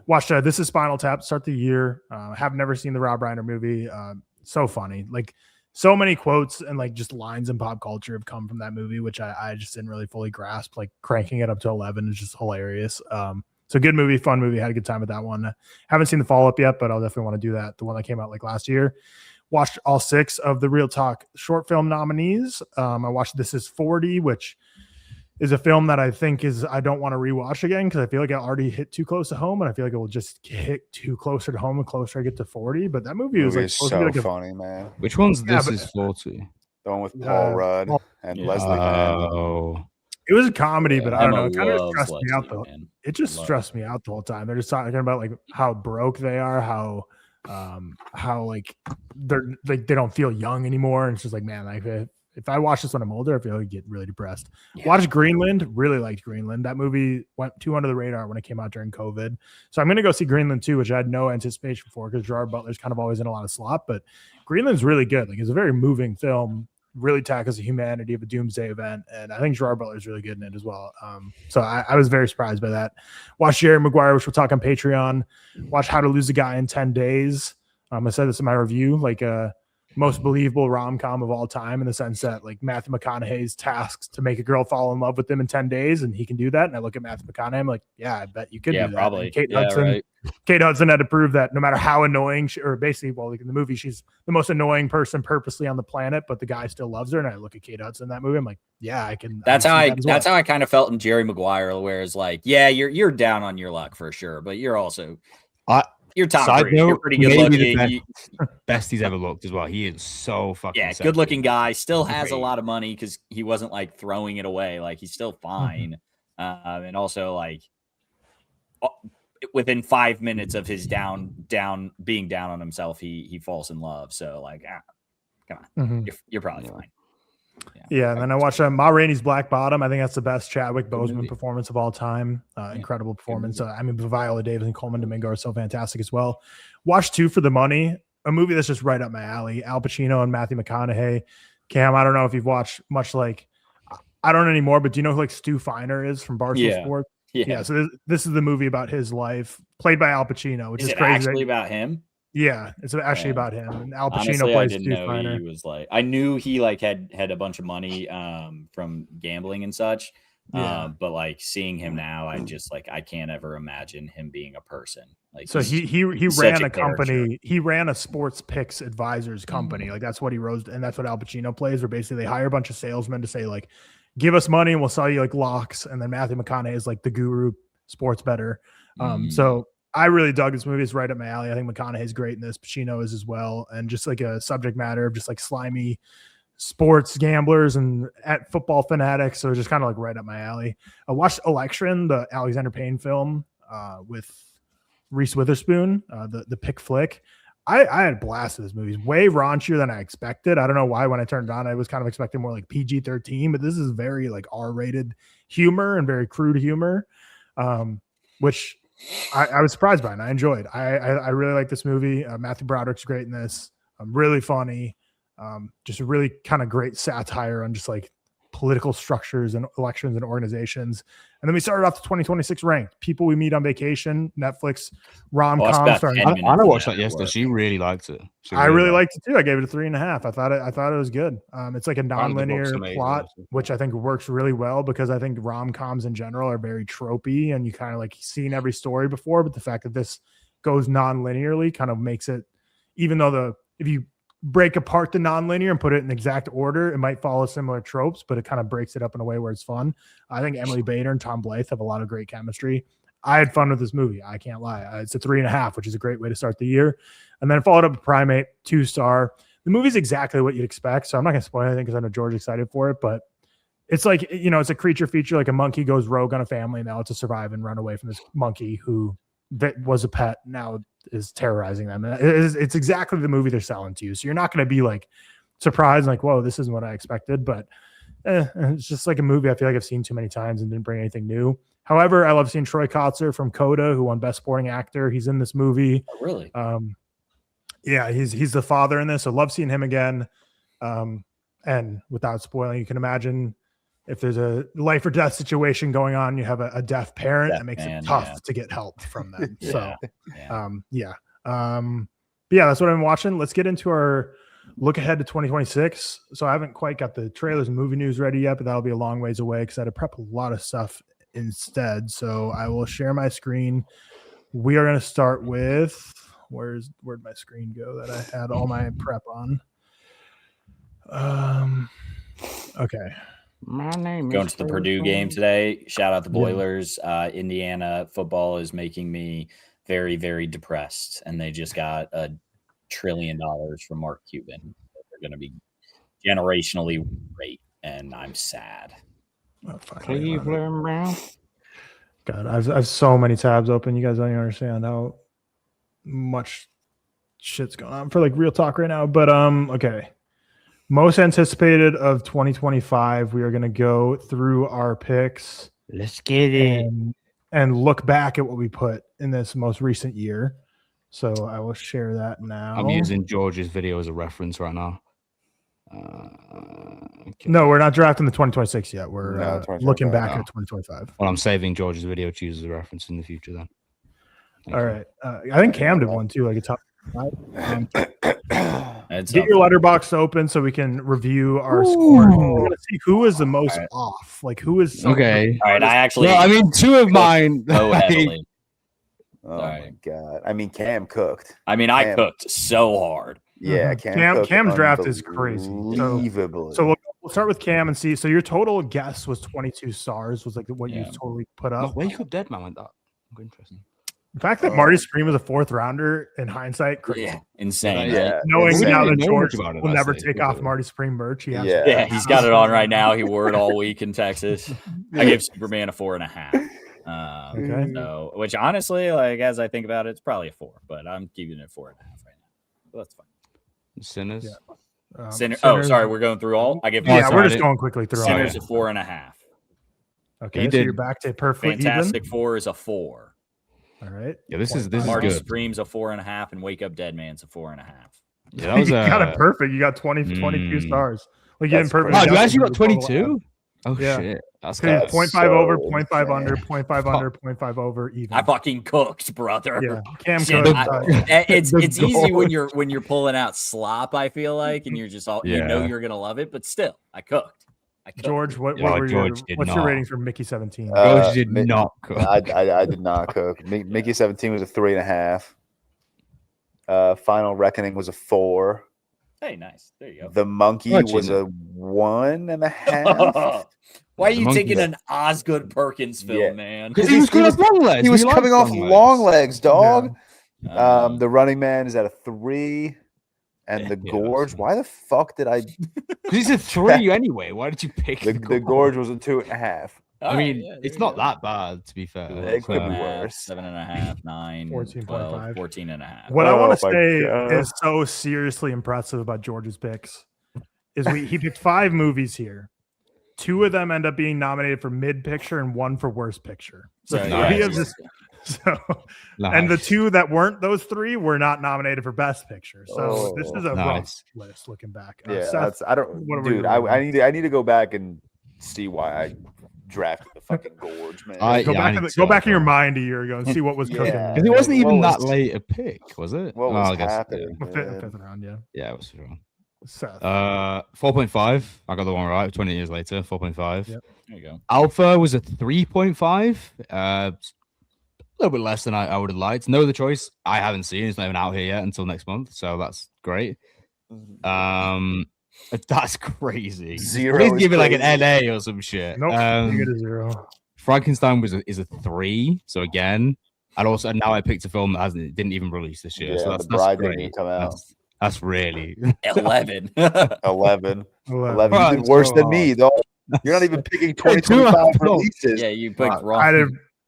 watched This Is Spinal Tap to start the year. Have never seen the Rob Reiner movie. So funny. Like so many quotes and like just lines in pop culture have come from that movie, which I just didn't really fully grasp. Like cranking it up to 11 is just hilarious. So good movie, fun movie. Had a good time with that one. Haven't seen the follow-up yet, but I'll definitely want to do that. The one that came out like last year. Watched all 6 of the ReelTok short film nominees. I watched This Is 40, which is a film that I think I don't want to rewatch again because I feel like it already hit too close to home, and I feel like it will just hit too closer to home and closer I get to 40. But that movie was like so like funny, man. Which one's This Is 40? The one with Paul Rudd and Leslie Mann. It was a comedy, but I don't know. It kind of stressed Leslie me out though. It just stressed me out the whole time. They're just talking about like how broke they are, how like they're like they don't feel young anymore. And it's just like, man, like if I watch this when I'm older, I feel like I get really depressed. Yeah. Watched Greenland, really liked Greenland. That movie went too under the radar when it came out during COVID. So I'm gonna go see Greenland too, which I had no anticipation for because Gerard Butler's kind of always in a lot of slop, but Greenland's really good. Like it's a very moving film. Really tackles the humanity of a doomsday event, and I think Gerard Butler is really good in it as well. So I was very surprised by that. Watch Jerry Maguire, which we'll talk on Patreon. Watch How to Lose a Guy in 10 Days. I said this in my review, like most believable rom-com of all time in the sense that like Matthew McConaughey's tasked to make a girl fall in love with him in 10 days, and he can do that. And I look at Matthew McConaughey, I'm like, yeah, I bet you could do that. Probably. Kate Hudson had to prove that no matter how annoying or basically, well, like in the movie, she's the most annoying person purposely on the planet, but the guy still loves her. And I look at Kate Hudson in that movie, I'm like, yeah, I can. That's how I kind of felt in Jerry Maguire, where it's like, yeah, you're down on your luck for sure, but you're also you're top three. You're pretty good looking. Best he's ever looked as well. He is so fucking good looking guy. Still has a lot of money because he wasn't like throwing it away. Like he's still fine. And also like within 5 minutes of his being down on himself, he falls in love. So like, come on, you're probably fine. Yeah, and then I watched Ma Rainey's Black Bottom. I think that's the best Chadwick Boseman performance of all time. Incredible performance. I mean, Viola Davis and Coleman Domingo are so fantastic as well. Watched Two for the Money, a movie that's just right up my alley. Al Pacino and Matthew McConaughey. Cam, I don't know if you've watched much like, I don't anymore, but do you know who like Stu Feiner is from Barstool Sports? Yeah. So this is the movie about his life, played by Al Pacino, which is crazy. Actually about him? Yeah, it's actually about him. And Al Pacino plays Stu Feiner. He was like, I knew he like had a bunch of money from gambling and such. But like seeing him now, I can't ever imagine him being a person. Like so he ran a company. He ran a sports picks advisors company. Like that's what he rose, and that's what Al Pacino plays. Where basically they hire a bunch of salesmen to say like, give us money and we'll sell you like locks. And then Matthew McConaughey is like the guru sports bettor. So I really dug this movie. It's right up my alley. I think McConaughey's great in this. Pacino is as well. And just like a subject matter of just like slimy sports gamblers and at football fanatics. So just kind of like right up my alley. I watched Election, the Alexander Payne film with Reese Witherspoon, the pick flick. I had a blast with this movie. It's way raunchier than I expected. I don't know why when I turned it on, I was kind of expecting more like PG-13, but this is very like R-rated humor and very crude humor, which I was surprised by and I enjoyed. I really like this movie. Matthew Broderick's great in this. Really funny. Just a really kind of great satire on just like political structures and elections and organizations. And then we started off the 2026 ranked People We Meet on Vacation, Netflix rom-com. Anna watched that yesterday. She really liked it. I really liked it too. I gave it a 3.5. I thought it was good. It's like a non-linear plot, which I think works really well because I think rom-coms in general are very tropey and you kind of like seen every story before, but the fact that this goes non-linearly kind of makes it, even though if you break apart the non-linear and put it in exact order, it might follow similar tropes, but it kind of breaks it up in a way where it's fun. I think Emily Bader and Tom Blythe have a lot of great chemistry. I had fun with this movie. I can't lie. It's a 3.5, which is a great way to start the year. And then followed up with Primate, 2-star. The movie's exactly what you'd expect. So I'm not going to spoil anything because I know George's excited for it, but it's like, it's a creature feature, like a monkey goes rogue on a family now to survive and run away from this monkey who was a pet, now is terrorizing them. It's exactly the movie they're selling to you. So you're not going to be like surprised, like, whoa, this isn't what I expected. But it's just like a movie I feel like I've seen too many times and didn't bring anything new. However, I love seeing Troy Kotzer from Coda, who won Best Supporting Actor. He's in this movie. Oh, really? Yeah, he's the father in this. So love seeing him again. And without spoiling, you can imagine if there's a life or death situation going on, you have a deaf parent, that makes it tough to get help from them. So, but yeah, that's what I'm watching. Let's get into our look ahead to 2026. So I haven't quite got the trailers and movie news ready yet, but that'll be a long ways away because I had to prep a lot of stuff instead. So I will share my screen. We are going to start with where'd my screen go that I had all my prep on? Okay. My name Going to the Purdue game today. Shout out the Boilers. Indiana football is making me very, very depressed, and they just got $1 trillion from Mark Cuban. They're going to be generationally great, and I'm sad. Cleveland Brown. God, I have so many tabs open. You guys don't even understand how much shit's going on for like Real Talk right now. But okay. Most anticipated of 2025. We are going to go through our picks. Let's get it. And look back at what we put in this most recent year. So I will share that now. I'm using George's video as a reference right now. Okay. No, we're not drafting the 2026 yet. We're looking back at 2025. Well, I'm saving George's video to use as a reference in the future then. All right. I think Cam did one too, like a top 5. Get your letterbox open so we can review our score. I want to see who is the most off. Like who is okay. All right, I mean, two of mine. Heavily. Oh my God. I mean, Cam cooked. I cooked so hard. Yeah, Cam's draft is crazy. Unbelievable. So we'll start with Cam and see. So your total guess was 22 stars. Was like what you totally put up. Wake Up Dead Man went up. Interesting. The fact that Marty Scream was a 4th rounder in hindsight, crazy. Yeah, insane. Yeah. Knowing now that George will never take off Marty Scream merch. He's got it on right now. He wore it all week in Texas. I gave Superman a 4.5. Okay. So, which honestly, like as I think about it, it's probably a 4, but I'm keeping it 4.5 right now. So that's fine. Sinners. Yeah. Sinners. Oh, sorry, we're going through all. I give. We're just going quickly through. Sinners a 4.5. Okay, so you're back to perfectly Fantastic even. Four is a 4. All right. Yeah, this is Marty good. Scream's a 4.5, and Wake Up Dead Man's a 4.5. Yeah, that was, you got it perfect. You got 22 stars. Like you didn't perfect. Oh, you actually got 22? Oh yeah. Shit. That's 0.5 over, 0.5 under, 0.5 under, 0.5 over, even. I fucking cooked, brother. Yeah. Cam cooked. It's easy when you're pulling out slop, I feel like, and you're just you know you're gonna love it, but still, I cooked. George, what's your rating for Mickey 17? George did not cook. I did not cook. Mickey 17 was a 3.5. Final Reckoning was a 4. Hey, nice. There you go. The Monkey was a 1.5. Why are you taking an Osgood Perkins film, man? Because he was long legs. He was coming off long legs, dog. Yeah. The Running Man is at a 3. And the Gorge, why the fuck did I? Because he's a 3 anyway. Why did you pick the Gorge? Was a 2.5. I mean, it's not that bad, to be fair. It could be worse. 7.5, 9, 12, 14.5. What I want to say is so seriously impressive about George's picks is he picked 5 movies here. 2 of them end up being nominated for mid picture and 1 for worst picture. So and the 2 that weren't those 3 were not nominated for best picture. So this is a rough list looking back. Seth, I need to go back and see why I drafted the fucking Gorge, man. Go back in your mind a year ago and see what was cooking. Because it wasn't even that late a pick, was it? What was happening? Fifth round, yeah. Yeah, it was wrong. Seth. 4.5. I got the one right. 20 years later, 4.5. Yep. There you go. Alpha was a 3.5. A little bit less than I would have liked. No Other Choice, I haven't seen. It's not even out here yet until next month, so that's great. That's crazy. 0. Please give it like an NA or some shit. Nope. You get a 0. Frankenstein is a 3. So again, and now I picked a film that didn't even release this year. Yeah, so that's Bride great. didn't come out. That's really 11. 11. Well, You did worse than me, though. You're not even picking 2025 releases. Yeah, you picked wrong.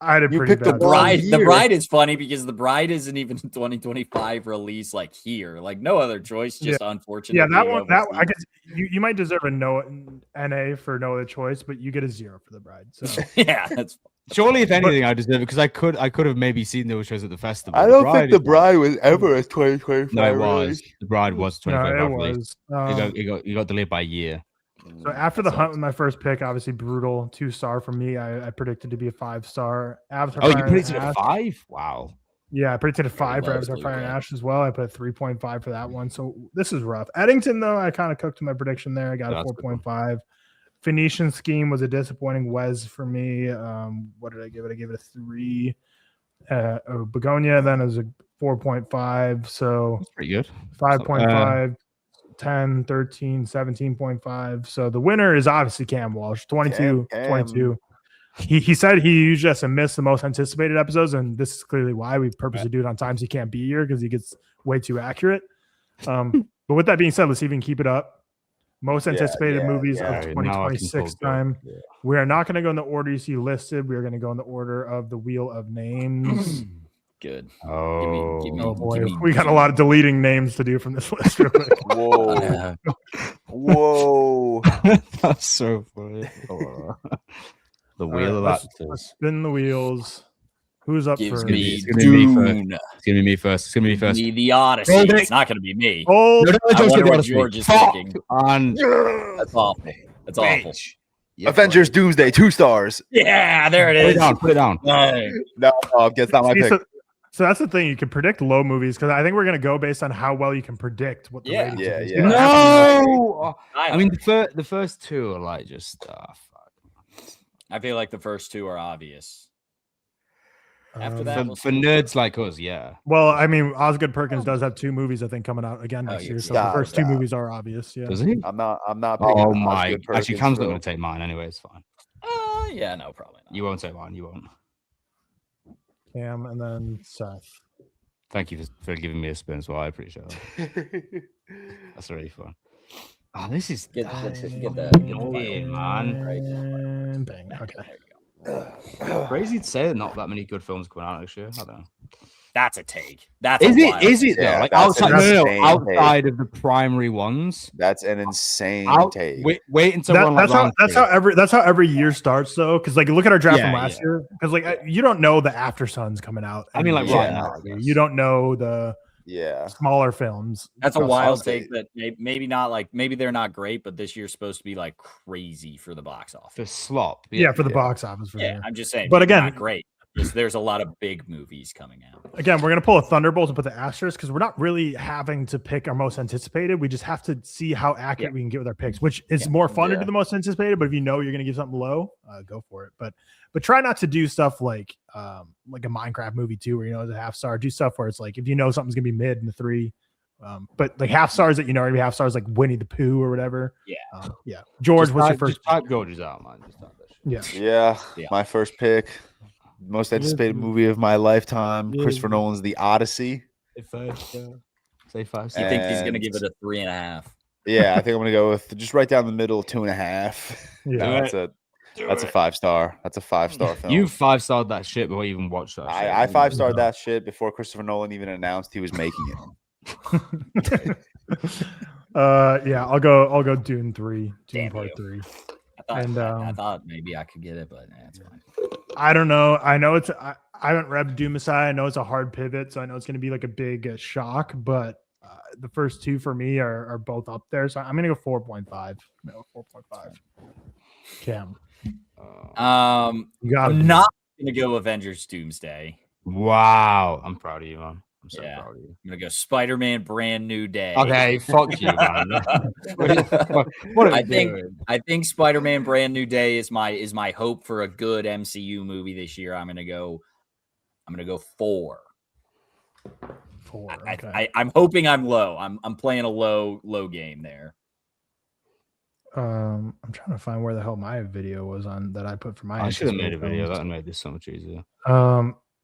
I did You pretty picked the bad. bride. The Bride is funny because the Bride isn't even 2025 release like here. Like no other choice, just unfortunate. Yeah, that one I guess you might deserve a NA for no other choice, but you get a 0 for the Bride. So yeah, that's surely if anything, I deserve it because I could have maybe seen those shows at the festival. I don't think the Bride was ever a 2025. No, it was. release. The Bride was 2025 no, it release. was. It got delayed by a year. So after the hunt with my first pick, obviously brutal 2-star for me. I predicted to be a 5-star. Avatar. Oh, Fire you and predicted a Ash. 5? Wow. Yeah, I predicted a 5 for loves Avatar Fire and Luca. Ash as well. I put a 3.5 for that one. So this is rough. Eddington, though, I kind of cooked my prediction there. I got a That's a good one. 4.5. Phoenician Scheme was a disappointing Wes for me. What did I give it? I gave it a 3. Begonia then is a 4.5. So That's pretty good. 5.5. 10, 13, 17.5. So the winner is obviously Cam Walsh, 22. Cam. 22. He said he usually has to miss the most anticipated episodes, and this is clearly why we purposely do it on times he can't be here because he gets way too accurate. But with that being said, let's see if we can keep it up. Most anticipated movies of 2026 time. Yeah. We are not going to go in the order you see listed. We are going to go in the order of the Wheel of Names. good. Oh, Oh boy, we got a lot of deleting names to do from this list. Real quick. Whoa. Whoa. That's so funny. The wheel of let's actors. spin the wheels. Who's up Gives first? me It's gonna be me first. Dune. It's gonna be me first. It's gonna be me first. Me the Odyssey. Hold it. It's not going to be me. Oh, I wonder what George is thinking. On That's awful. That's awful. Avengers Doomsday, 2 stars. Yeah, there it Put it is. down. Put it down. Hey. No, that's not my See, pick. so that's the thing. You can predict low movies because I think we're going to go based on how well you can predict what the Yeah. ratings Yeah, is. yeah. No. I mean, the first two are like just. Fuck. I feel like the first two are obvious. After that, For nerds like us, yeah. Well, I mean, Osgood Perkins does have 2 movies I think coming out again next year. So the Stop, first 2 stop. movies are obvious. Yeah. Does he? I'm not picking Oh Osgood my! Actually, Perkins, Cam's not bro. going to take mine anyway. It's fine. yeah, no, probably not. You won't take mine. You won't. Cam and then Seth. Thank you for giving me a spin as well. I appreciate it. That's really fun. Oh, this is Get the annoying, man. And bang. Okay. Crazy to say not that many good films coming out next year. I don't know. That's a take. That's Is a it? wild Is take. it though? Yeah, Like that's outside, an no, insane outside of the primary ones. That's an insane take. Wait until we're on like That's how every year starts though. Because like look at our draft from Yeah, last yeah. year. Because like you don't know the After Sun's coming out. I mean, like right now. I guess. You don't know the Yeah. smaller films. That's a Because wild I'll say- take that maybe not like maybe they're not great, but this year's supposed to be like crazy for the box office. The slop. Yeah, for the box office. For Yeah, sure. I'm just saying. But maybe again- not great. There's a lot of big movies coming out. Again, we're gonna pull a Thunderbolt and put the asterisk because we're not really having to pick our most anticipated. We just have to see how accurate we can get with our picks, which is more fun to do the most anticipated. But if you know you're gonna give something low, go for it. But try not to do stuff like a Minecraft movie too, where you know it's a half star. Do stuff where it's like if you know something's gonna be mid in the 3. But like half stars that you know are gonna be half stars like Winnie the Pooh or whatever. Yeah. Yeah. George, what's your first? Just type George's out, man. Just type that shit. Yeah. Yeah. My first pick. Most anticipated movie of my lifetime. Christopher Nolan's The Odyssey. Say 5. You think he's gonna And- give it a 3.5? Yeah, I think I'm gonna go with just right down the middle, 2.5. Yeah. That's a 5-star. That's a 5-star film. You 5-starred that shit before you even watched that. shit. I 5-starred that shit before Christopher Nolan even announced he was making it. Yeah, I'll go Dune 3. Dune Damn Part you. 3. I thought maybe I could get it, but that's fine. I don't know. I know I haven't read Doom Messiah. I know it's a hard pivot, so I know it's going to be like a big shock. But the first 2 for me are both up there, so I'm going to go 4.5. No, 4.5. Cam, you got I'm not gonna go Avengers Doomsday. Wow, I'm proud of you, man. I'm so Yeah. proud of you. I'm gonna go Spider-Man Brand New Day. Okay, fuck you, man. What are I we think doing? I think Spider-Man Brand New Day is my hope for a good MCU movie this year. I'm gonna go 4. 4. Okay. I'm hoping I'm low. I'm playing a low game there. I'm trying to find where the hell my video was on that I put for my. I should have made a anticipated video. films. That made this so much easier.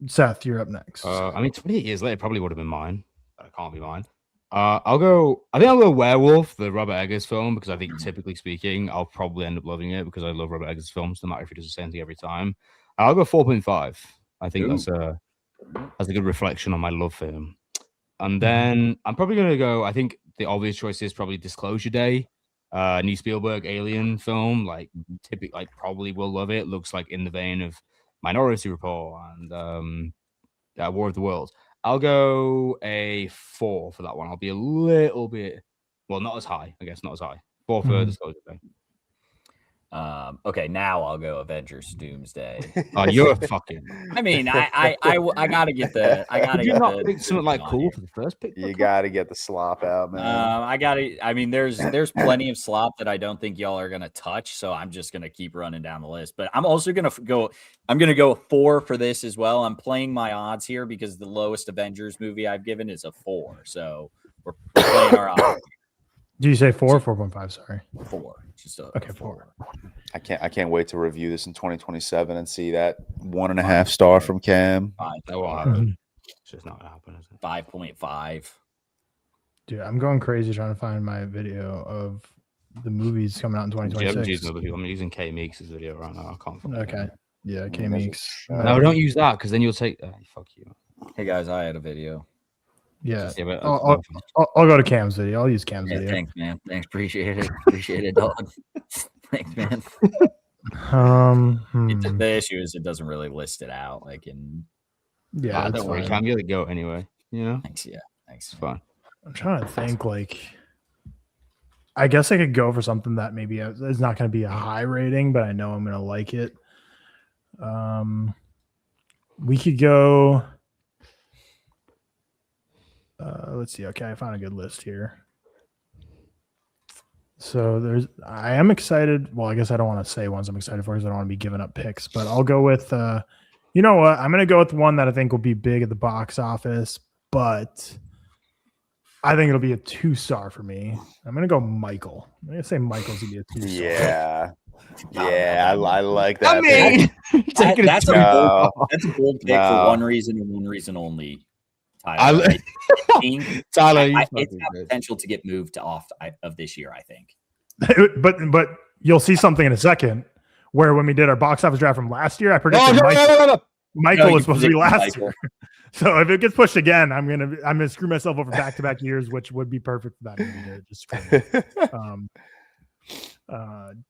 Seth, you're up next. I mean, 28 years later, probably would have been mine. That can't be mine. I'll go. I think I'll go Werewolf, the Robert Eggers film, because I think typically speaking, I'll probably end up loving it because I love Robert Eggers films, no matter if he does the same thing every time. I'll go 4.5. I think that's a good reflection on my love for him. And then I'm probably gonna go. I think the obvious choice is probably Disclosure Day, new Spielberg alien film. Like typically, like probably will love it. Looks like in the vein of Minority Report and War of the Worlds. I'll go a 4 for that one. I'll be a little bit, well, not as high. I guess not as high. 4 for Disclosure Day. Okay, now I'll go Avengers Doomsday. Oh, you're fucking. I mean, I gotta get the. Did you not pick something like cool for the first pick? You gotta get the slop out, man. I mean, there's plenty of slop that I don't think y'all are gonna touch, so I'm just gonna keep running down the list. But I'm also gonna go. I'm gonna go 4 for this as well. I'm playing my odds here because the lowest Avengers movie I've given is a 4. So we're playing our odds. Do you say 4 or 4.5? Sorry, 4. Just okay, 4. I can't wait to review this in 2027 and see that 1.5 star from Cam. That won't happen. It's just not gonna happen, is it? 5.5. Dude, I'm going crazy trying to find my video of the movies coming out in 2026. I'm using K Meeks' video right now. I can't find it. Okay, yeah, K Meeks. No, don't use that because then you'll take. Fuck you. Hey guys, I had a video. Yeah, Yeah, but I'll go to Cam's video. I'll use Cam's Yeah, video. thanks, man. Thanks, appreciate it, dog. Thanks, man. The issue is it doesn't really list it out, like in. Yeah, don't worry, Cam. You let go anyway. You know. Thanks, yeah, thanks. It's fine. I'm trying to think. Like, I guess I could go for something that maybe is not going to be a high rating, but I know I'm going to like it. We could go. Let's see. Okay, I found a good list here. So I am excited. Well, I guess I don't want to say ones I'm excited for because I don't want to be giving up picks, but I'll go with, you know what? I'm going to go with one that I think will be big at the box office, but I think it'll be a 2-star for me. I'm going to go Michael. I'm going to say Michael's going to be a 2-star. Yeah, I like that. I mean, that's a bold pick for one reason and one reason only. Tyler, Tyler, it's got potential to get moved to off of this year, I think. but you'll see something in a second where when we did our box office draft from last year, I predicted Michael was supposed to be last year. So if it gets pushed again, I'm gonna screw myself over back-to-back years, which would be perfect for that movie to just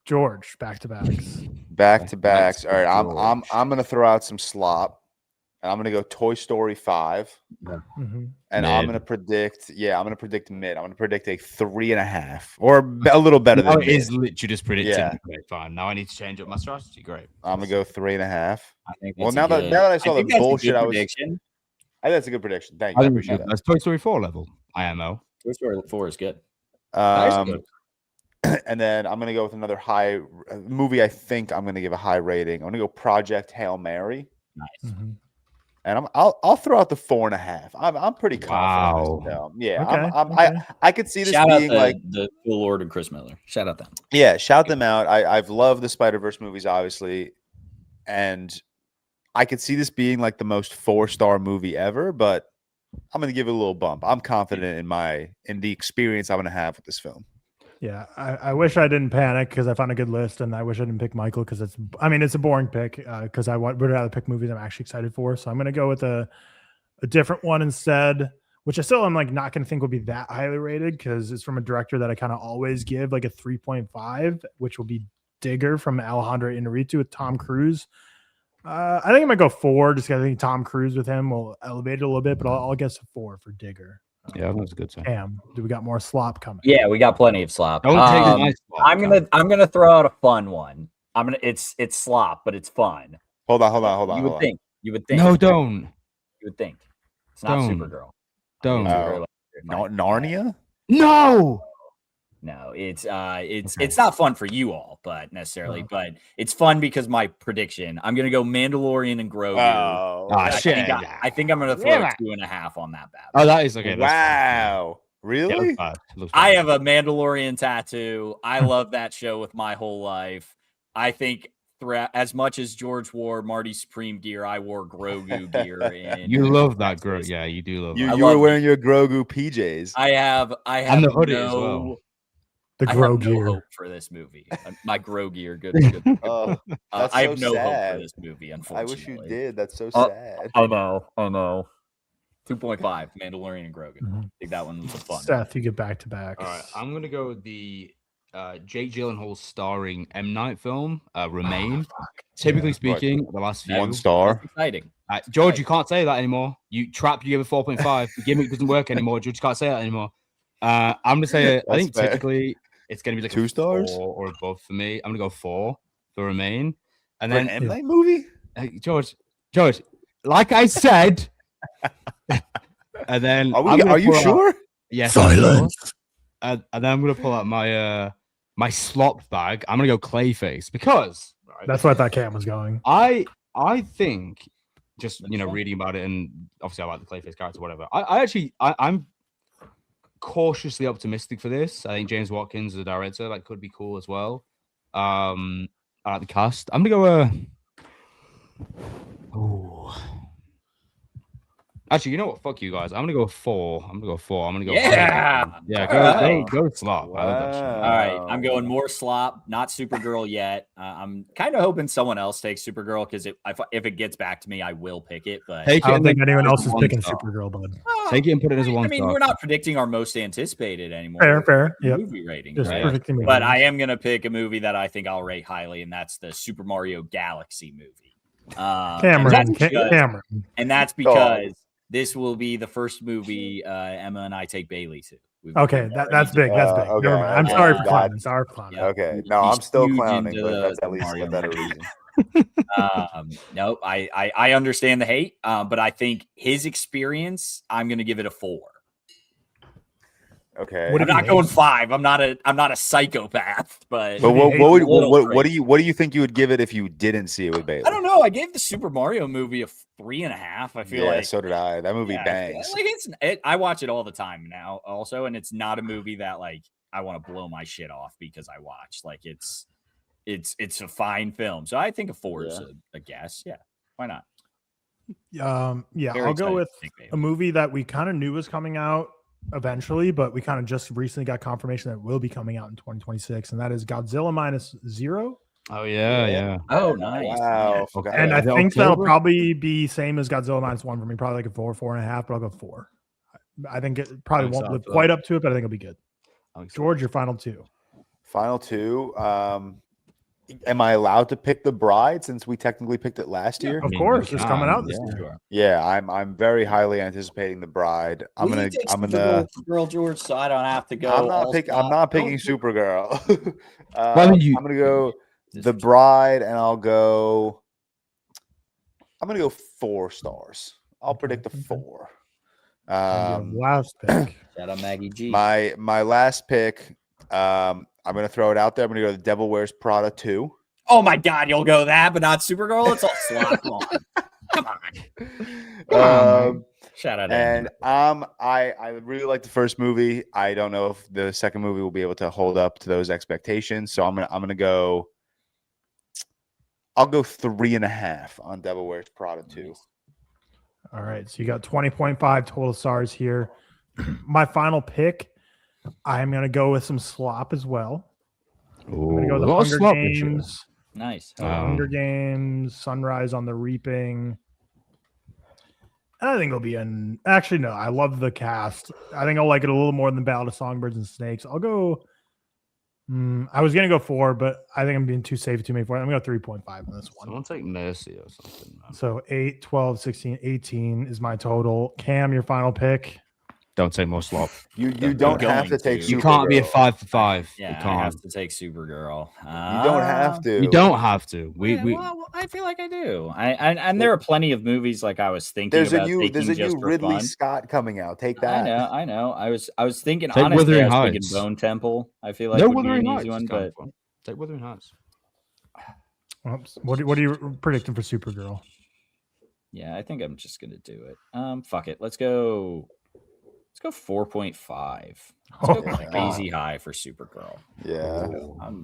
George, back-to-backs. All right, I'm gonna throw out some slop. And I'm gonna go Toy Story 5, and I'm gonna predict mid. I'm gonna predict a 3.5 or a little better than it is literally just predicting. Yeah. Okay, fine. Now I need to change up my strategy. Great. I'm gonna go 3.5. I think. Well, now that I saw the bullshit, I think that's a good prediction. Thank you. I appreciate that. That's Toy Story 4 level. IMO. Toy Story 4 is good. And then I'm gonna go with another high movie. I think I'm gonna give a high rating. I'm gonna go Project Hail Mary. Nice. And I'll throw out the 4.5. I'm pretty confident. Wow. Yeah. Okay. I could see this Shout being out like the Phil Lord and Chris Miller. Shout out them. Yeah, shout them out. I've loved the Spider-Verse movies, obviously, and I could see this being like the most 4-star movie ever. But I'm gonna give it a little bump. I'm confident in the experience I'm gonna have with this film. Yeah, I wish I didn't panic because I found a good list, and I wish I didn't pick Michael because it's a boring pick because I would rather pick movies I'm actually excited for. So I'm going to go with a different one instead, which I still am like not going to think will be that highly rated because it's from a director that I kind of always give like a 3.5, which will be Digger from Alejandro Inarritu with Tom Cruise. I think I might go 4 just because I think Tom Cruise with him will elevate it a little bit, but I'll guess a 4 for Digger. Yeah, that's a good sign. Cam, do we got more slop coming? Yeah, we got plenty of slop. Don't take my slop. I'm gonna throw out a fun one. It's slop, but it's fun. Hold on. You would think. No, don't. You would think. It's not Don't. Supergirl. Don't. Narnia? No. No, it's not fun for you all, but necessarily, but it's fun because my prediction. I'm gonna go Mandalorian and Grogu. Shit! I think I'm gonna throw 2.5 on that bad. Oh, that is okay. Wow, really? I have a Mandalorian tattoo. I love that show with my whole life. I think as much as George wore Marty Supreme gear, I wore Grogu gear. You love that, Grogu. Yeah, you do love that. You were wearing your Grogu PJs. I have and the hoodie as well. The I Grow have no gear. hope for this movie. My Grow gear, good. That's I have so no hope sad. for this movie. I Unfortunately, wish you did. That's so sad. I know. 2.5 Mandalorian and Grogu. Mhm. I think that one was a fun. Seth, you get back to back. All right, I'm gonna go with the Jake Gyllenhaal starring M. Night film, Remain. Typically speaking, the last few. 1 star. That's exciting. George, you can't say that anymore. You give a 4.5. The gimmick doesn't work anymore. George can't say that anymore. I'm gonna say I think fair. typically it's gonna be like 2 stars 4 or above for me. I'm gonna go 4 for Remain, and for an then M Night movie. George, like I said, and then Are you sure? Yes. Silence. And then I'm gonna pull out my my slop bag. I'm gonna go Clayface because That's where I thought Cam was going. I think just reading about it, and obviously I like the Clayface character, whatever. I'm cautiously optimistic for this. I think James Watkins, the director, could be cool as well. I like the cast. I'm gonna go. Actually, you know what? Fuck you guys. I'm gonna go 4. I'm gonna go. Yeah. Go slop. Wow. I love that shit. All right, I'm going more slop, not Supergirl yet. I'm kind of hoping someone else takes Supergirl because if it gets back to me, I will pick it. But I don't think anyone else is picking Supergirl, bud. Take it and put it as a 1 I mean, star. we're not predicting our most anticipated anymore. Fair. Yeah. Movie rating, Just right? predicting movies. But I am gonna pick a movie that I think I'll rate highly, and that's the Super Mario Galaxy movie. Cameron. And that's because this will be the first movie Emma and I take Bailey to. Okay, that's big. That's big. Okay, Never mind. I'm sorry for clowning. Sorry for clowning. Yeah. Okay. No, He's I'm still huge clowning, into but that's the at least Mario a better movie. reason. Nope. I understand the hate, but I think his experience, I'm gonna give it a 4. Okay. I'm not going 5. I'm not a psychopath, but what do you think you would give it if you didn't see it with Bailey? I don't know. I gave the Super Mario movie a 3.5. I feel like so did I. That movie bangs. I watch it all the time now, also, and it's not a movie that I want to blow my shit off because I watch. It's a fine film, so I think a 4 is a guess. Yeah, why not? I'll go with a movie that we kind of knew was coming out eventually, but we kind of just recently got confirmation that it will be coming out in 2026, and that is Godzilla Minus Zero. Oh yeah. Oh, nice. Wow. And I think that'll probably be same as Godzilla Minus One for me, probably like a 4.5, but I'll go 4. I think it probably won't live quite up to it, but I think it'll be good. George, your final 2. Final 2. Am I allowed to pick The Bride since we technically picked it last year? Of course, it's coming out this year. Yeah, I'm very highly anticipating The Bride. I'm gonna Girl George, so I don't have to go. I'm not picking Supergirl. I'm gonna go The Bride, and I'm gonna go 4 stars. I'll predict a 4. Last pick. Shout out Maggie G. My last pick. I'm going to throw it out there. I'm going to go to The Devil Wears Prada 2. Oh, my God. You'll go that, but not Supergirl? It's all slap on. Come on. Shout out. And I really like the first movie. I don't know if the second movie will be able to hold up to those expectations. So I'm gonna go. I'll go 3.5 on Devil Wears Prada 2. All right. So you got 20.5 total stars here. My final pick. I'm going to go with some slop as well. I'm going to go with the Hunger Games. Nice. Hunger Games, Sunrise on the Reaping. And I think it'll be actually, no, I love the cast. I think I'll like it a little more than Ballad of Songbirds and Snakes. I'll go, I was going to go 4, but I think I'm being too safe to make 4. I'm going to go 3.5 on this one. Someone take Mercy or something. So 8, 12, 16, 18 is my total. Cam, your final pick. Don't take more slop. You don't have to take. You can't be a 5 for 5. Yeah, you can't. I have to take Supergirl. You don't have to. You don't have to. Well, I feel like I do. And there are plenty of movies like I was thinking. There's about a new Ridley Scott coming out. Take that. I know. I was thinking. Take honestly, Wuthering I was thinking Heights. Bone Temple. I feel like No, would be Wuthering an Heights. easy one, but take Wuthering Heights. What are you predicting for Supergirl? Yeah, I think I'm just gonna do it. Fuck it. Let's go. Let's go 4.5. Let's Oh go my crazy high for Supergirl. Yeah.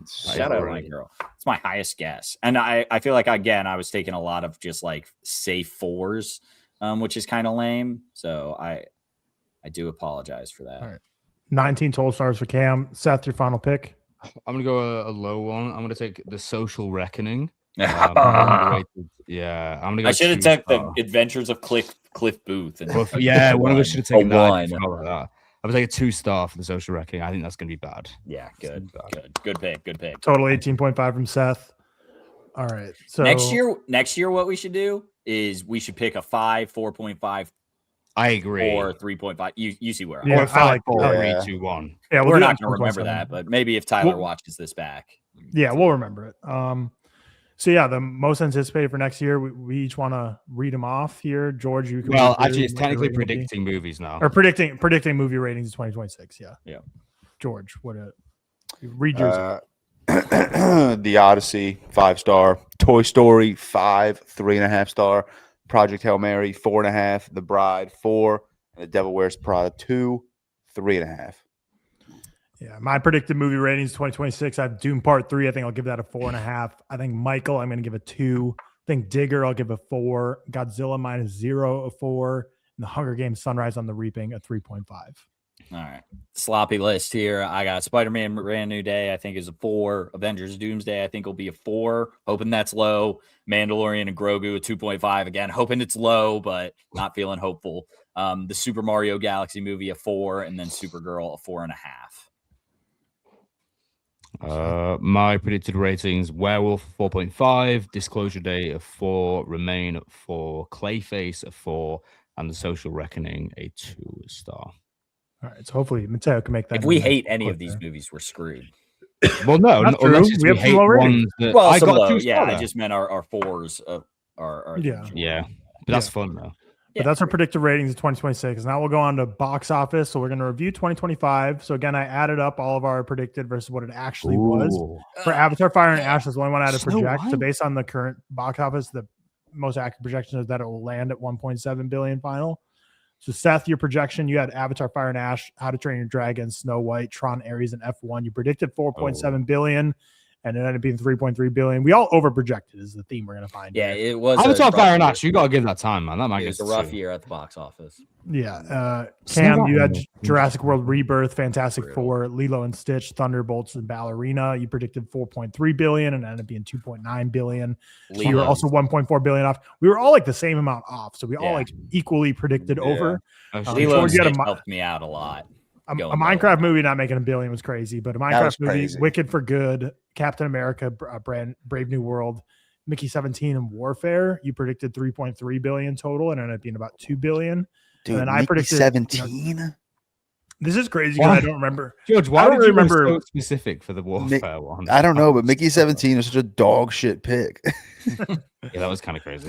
Shout out my girl. It's my highest guess. And I feel like, again, I was taking a lot of just like safe fours, which is kind of lame. So I do apologize for that. All right. 19 total stars for Cam. Seth, your final pick. I'm gonna go a low one. I'm gonna take The Social Reckoning. Yeah, I'm gonna go. I should have took The Adventures of Cliff Booth. And one of us should have taken that. One. I would take a 2-star for The Social Reckoning. I think that's gonna be bad. Yeah, good pick. Total 18.5 from Seth. All right. So next year, what we should do is we should pick a 5, 4.5. I agree. Or 3.5. You see where I'm Yeah, or 5, 4, yeah. 3, 2, 1. Yeah, we're not going to remember that, but maybe if Tyler watches this back. Yeah, we'll remember it. So yeah, the most anticipated for next year, we each want to read them off here. George, you can. Well, actually, it's technically predicting movies now. Or predicting movie ratings in 2026. Yeah. George, read yours. The Odyssey, 5-star. Toy Story, 5, 3.5 star. Project Hail Mary, 4.5. The Bride, 4. And The Devil Wears Prada, 2, 3.5. Yeah, my predicted movie ratings 2026. I have Doom Part 3. I think I'll give that a 4.5. I think Michael, I'm going to give a 2. I think Digger, I'll give a 4. Godzilla -0, a 4. And The Hunger Games Sunrise on the Reaping, a 3.5. All right. Sloppy list here. I got Spider-Man Brand New Day, I think is a 4. Avengers Doomsday, I think will be a 4. Hoping that's low. Mandalorian and Grogu, a 2.5. Again, hoping it's low, but not feeling hopeful. The Super Mario Galaxy movie, a 4. And then Supergirl, a 4.5. My predicted ratings: Werewolf 4.5, Disclosure Day a 4, Remain at 4, Clayface a 4, and The Social Reckoning a 2-star. All right, so hopefully Mateo can make that. If we hate any of these movies, we're screwed. Well, no, unless we have hate some already. ones that Well, I some got low. 2-star Yeah, there. I just meant our 4s. Yeah, but that's fun though. But that's our predicted ratings in 2026. Now we'll go on to box office. So we're going to review 2025. So again, I added up all of our predicted versus what it actually was. For Avatar, Fire and Ash, that's the only one I had to project. So based on the current box office, the most accurate projection is that it will land at 1.7 billion final. So Seth, your projection, you had Avatar, Fire and Ash, How to Train Your Dragon, Snow White, Tron, Ares, and F1. You predicted 4.7 billion. And it ended up being 3.3 billion. We all overprojected is the theme we're going to find. Yeah, here. it was. Avatar, Fire and Ash. You got to give that time, man. That might It was a rough year at the box office. Yeah. Cam, you had Jurassic World Rebirth, Fantastic Four, Lilo and Stitch, Thunderbolts, and Ballerina. You predicted 4.3 billion and it ended up being 2.9 billion. So you were also 1.4 billion off. We were all like the same amount off. So we all like equally predicted over. Lilo and Stitch helped me out a lot. A Minecraft movie not making $1 billion was crazy, but a Minecraft movie, crazy. Wicked for Good, Captain America, Brave New World, Mickey 17, and Warfare. You predicted 3.3 billion total, and it ended up being about 2 billion. Dude, and then Mickey I predicted 17. This is crazy because I don't remember. George, why I don't did really you remember so specific for the Warfare one? I don't know, but Mickey 17 is such a dog shit pick. Yeah, that was kind of crazy.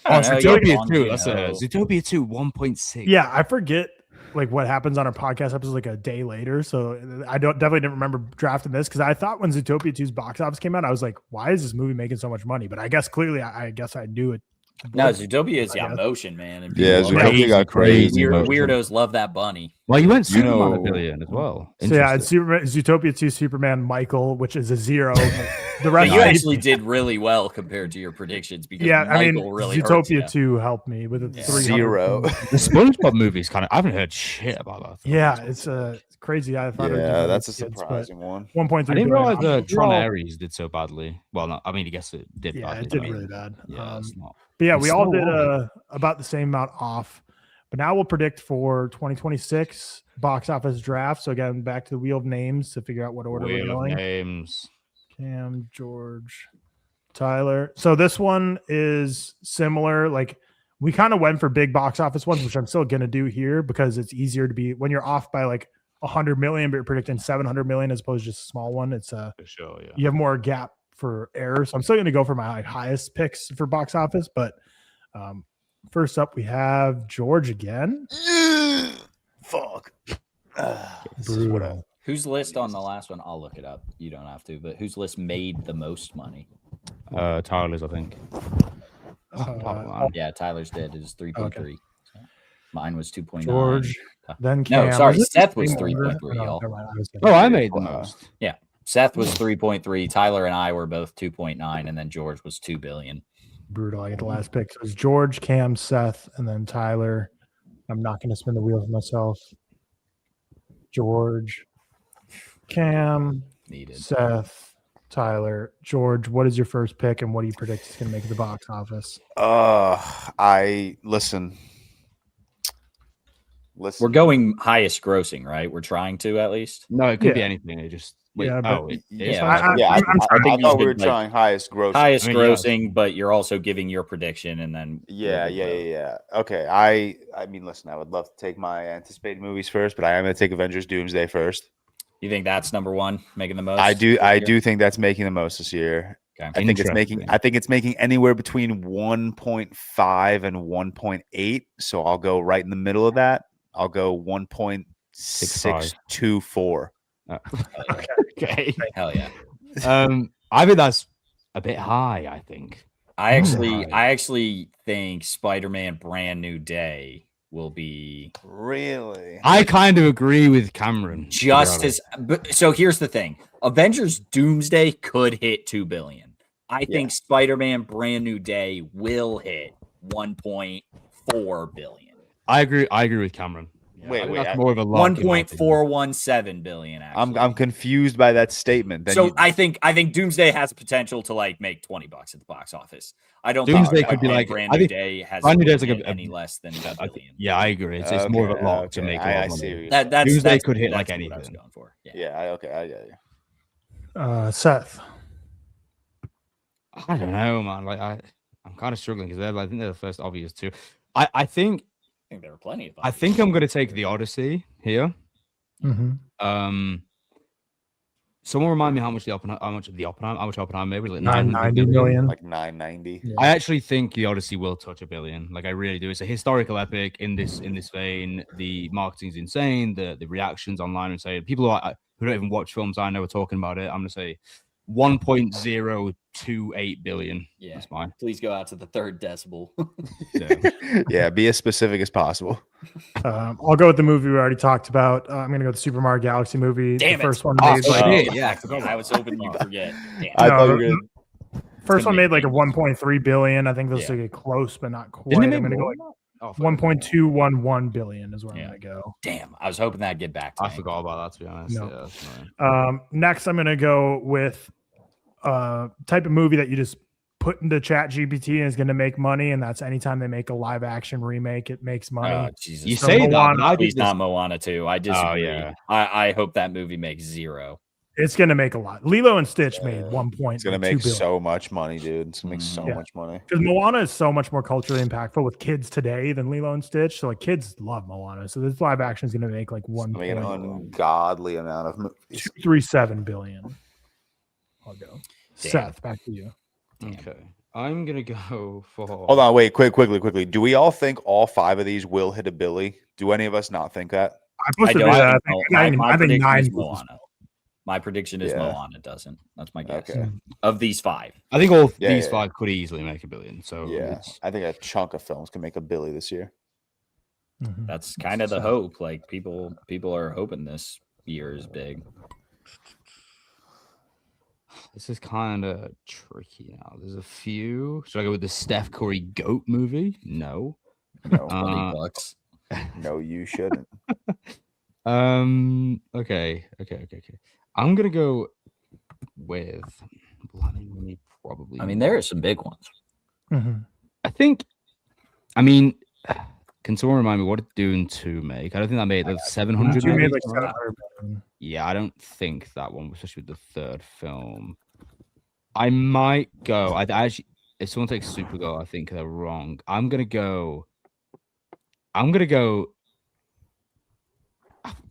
Zootopia 2. That's Zootopia 2, 1.6. Yeah, I forget like what happens on our podcast episode like a day later. So I definitely didn't remember drafting this because I thought when Zootopia 2's box office came out, I was like, why is this movie making so much money? But I guess clearly I guess I knew it. No, Zootopia is motion, man. And yeah, Zootopia got crazy. Weirdos love that bunny. Well, you went Superman $1 billion as well. So yeah, it's Zootopia 2, Superman, Michael, which is a 0. The rest you actually did really well compared to your predictions because Michael really Zootopia 2 helped me with a 0. The SpongeBob movie's kind of. I haven't heard shit about that. Yeah, it's crazy. I thought that's a surprising one. 1.3. I didn't realize that Tron Ares did so badly. Well, no, I mean, I guess it did. Yeah, badly, it did really bad. Yeah, it's not. But yeah, we all did about the same amount off. But now we'll predict for 2026 box office draft. So again, back to the wheel of names to figure out what order we're going. Names. Cam, George, Tyler. So this one is similar. Like we kind of went for big box office ones, which I'm still going to do here because it's easier to be when you're off by like 100 million, but you're predicting 700 million as opposed to just a small one. It's For sure, yeah. you have more gap for error. So I'm still going to go for my highest picks for box office. But first up, we have George again. Fuck. Brutal. Whose list on the last one? I'll look it up. You don't have to. But whose list made the most money? Tyler's, I think. Yeah, Tyler's did. It is 3.3. Okay. So mine was 2.9. George, Then Cam. No, sorry, Was it Seth the was same order? 3.3, No, y'all. never mind, I was Oh, I thinking- made the most. Yeah. Seth was 3.3. Tyler and I were both 2.9, and then George was 2 billion. Brutal. I get the last pick. So it was George, Cam, Seth, and then Tyler. I'm not going to spin the wheel for myself. George, Cam, Needed. Seth, Tyler, George. What is your first pick, and what do you predict is going to make it to the box office? Listen. We're going highest grossing, right? We're trying to at least. No, it could be Yeah. anything. It just wait. Yeah, Oh, but- it is. Yeah, highest I- I I'm trying- thought we were should, like, trying highest gross. Highest I mean, yeah. grossing, but you're also giving your prediction, and then Yeah. Okay. I mean, listen, I would love to take my anticipated movies first, but I am going to take Avengers Doomsday first. You think that's number one, making the most? I do this think that's making the most this year. Okay. I think it's making anywhere between 1.5 and 1.8. So I'll go right in the middle of that. I'll go 1.624. Okay. Hell yeah! I think that's a bit high. I think. I Right. actually think Spider-Man: Brand New Day will be Really? I kind of agree with Cameron. to be just honest. as. But, so here's the thing: Avengers: Doomsday could hit 2 billion. I think Spider-Man: Brand New Day will hit 1.4 billion. I agree with Cameron. Yeah, Wait, I think wait, that's more of a lock, in my opinion. 1.417 billion. Actually. I'm confused by that statement. Then So you- I think Doomsday has potential to like make $20 at the box office. I don't Doomsday think could be like- Brand I New think Day has Brand New Day's like any less than $1 billion. Yeah, I agree. It's more of a lock to okay. make a lot I of see money. what you're That's Doomsday that's- could hit that's like what I was anything. going for. Yeah. Yeah, I get you. Seth. I don't know, man. Like I'm kind of struggling because I think they're the first obvious two. I think I think there were plenty of. I'm going to take the Odyssey here. Mm-hmm. Someone remind me how much Oppenheimer made? Was it like 990 million. Like 990. Yeah. I actually think the Odyssey will touch $1 billion. Like I really do. It's a historical epic in this vein. The marketing's insane. The reactions online are insane. People who don't even watch films I know are talking about it. I'm gonna say 1.028 billion. Yeah. That's mine. Please go out to the third decibel. Yeah. Yeah, be as specific as possible. I'll go with the movie we already talked about. I'm going to go with the Super Mario Galaxy movie. Damn the it. first one Oh, made shit. like, Yeah, I forgot. I was hoping you'd forget. Damn. I No, thought you were gonna- first one gonna made make like a 1.3 billion. I think they'll Yeah. still get close, but not quite. Didn't I'm it going make to go more like than that? Oh, fuck. 1.211 billion is where Yeah. I'm going to go. Damn. I was hoping that'd get back to I me. forgot about that, to be honest. No. Yeah, that's annoying. Next, I'm going to go with type of movie that you just put into Chat GPT and is going to make money, and that's anytime they make a live action remake, it makes money. Oh, Jesus. You So say that, Moana, but I Please think this, not Moana 2. I disagree. yeah. I hope that movie makes zero. It's going to make a lot. Lilo and Stitch made 1.2 It's gonna make billion. so much money, dude. It's gonna make so Yeah. much money. Because Moana is so much more culturally impactful with kids today than Lilo and Stitch. So like kids love Moana. So this live action is going to make like I mean, an 1.237 ungodly amount of movies. billion. I'll go. Damn. Seth, back to you. Okay. I'm gonna go for Hold on, wait, quickly. Do we all think all 5 of these will hit a Billy? Do any of us not think that? I'm supposed to do don't that. I think think, my I think prediction 9 is movies. Moana. My prediction is Yeah. Moana doesn't. That's my guess. Okay. Of these 5. I think all Yeah, these yeah. 5 could easily make $1 billion. So Yeah, it's- I think a chunk of films can make a Billy this year. Mhm. That's kind of the hope. Like people are hoping this year is big. this is kind of tricky now. There's a few. Should I go with the Steph Curry GOAT movie? No. No, $20. no, you shouldn't. Okay. I'm gonna go with Bloody Money, probably. I mean, there are some big ones. Mhm. I think. I mean, can someone remind me what did Dune 2 make? I don't think that made like 700. You made maybe? like 700 million. Yeah, I don't think that one, especially with the third film. I might go. I actually, if someone takes Supergirl, I think they're wrong. I'm gonna go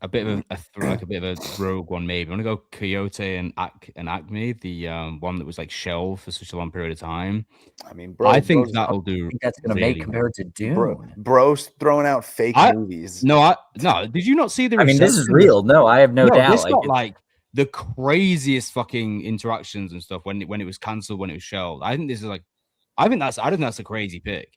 a bit of a bit of a rogue one, maybe. I'm gonna go Coyote and Acme, the one that was like shelved for such a long period of time. I mean, bro, I think bro's- that'll do. That's gonna make compared to Dune. bro's throwing out fake I- movies. No. Did you not see the? I mean, this is reception? real. No, I have no doubt. This Like, got like the craziest fucking interactions and stuff when it was cancelled, when it was shelved. I think this is like, I think that's a crazy pick.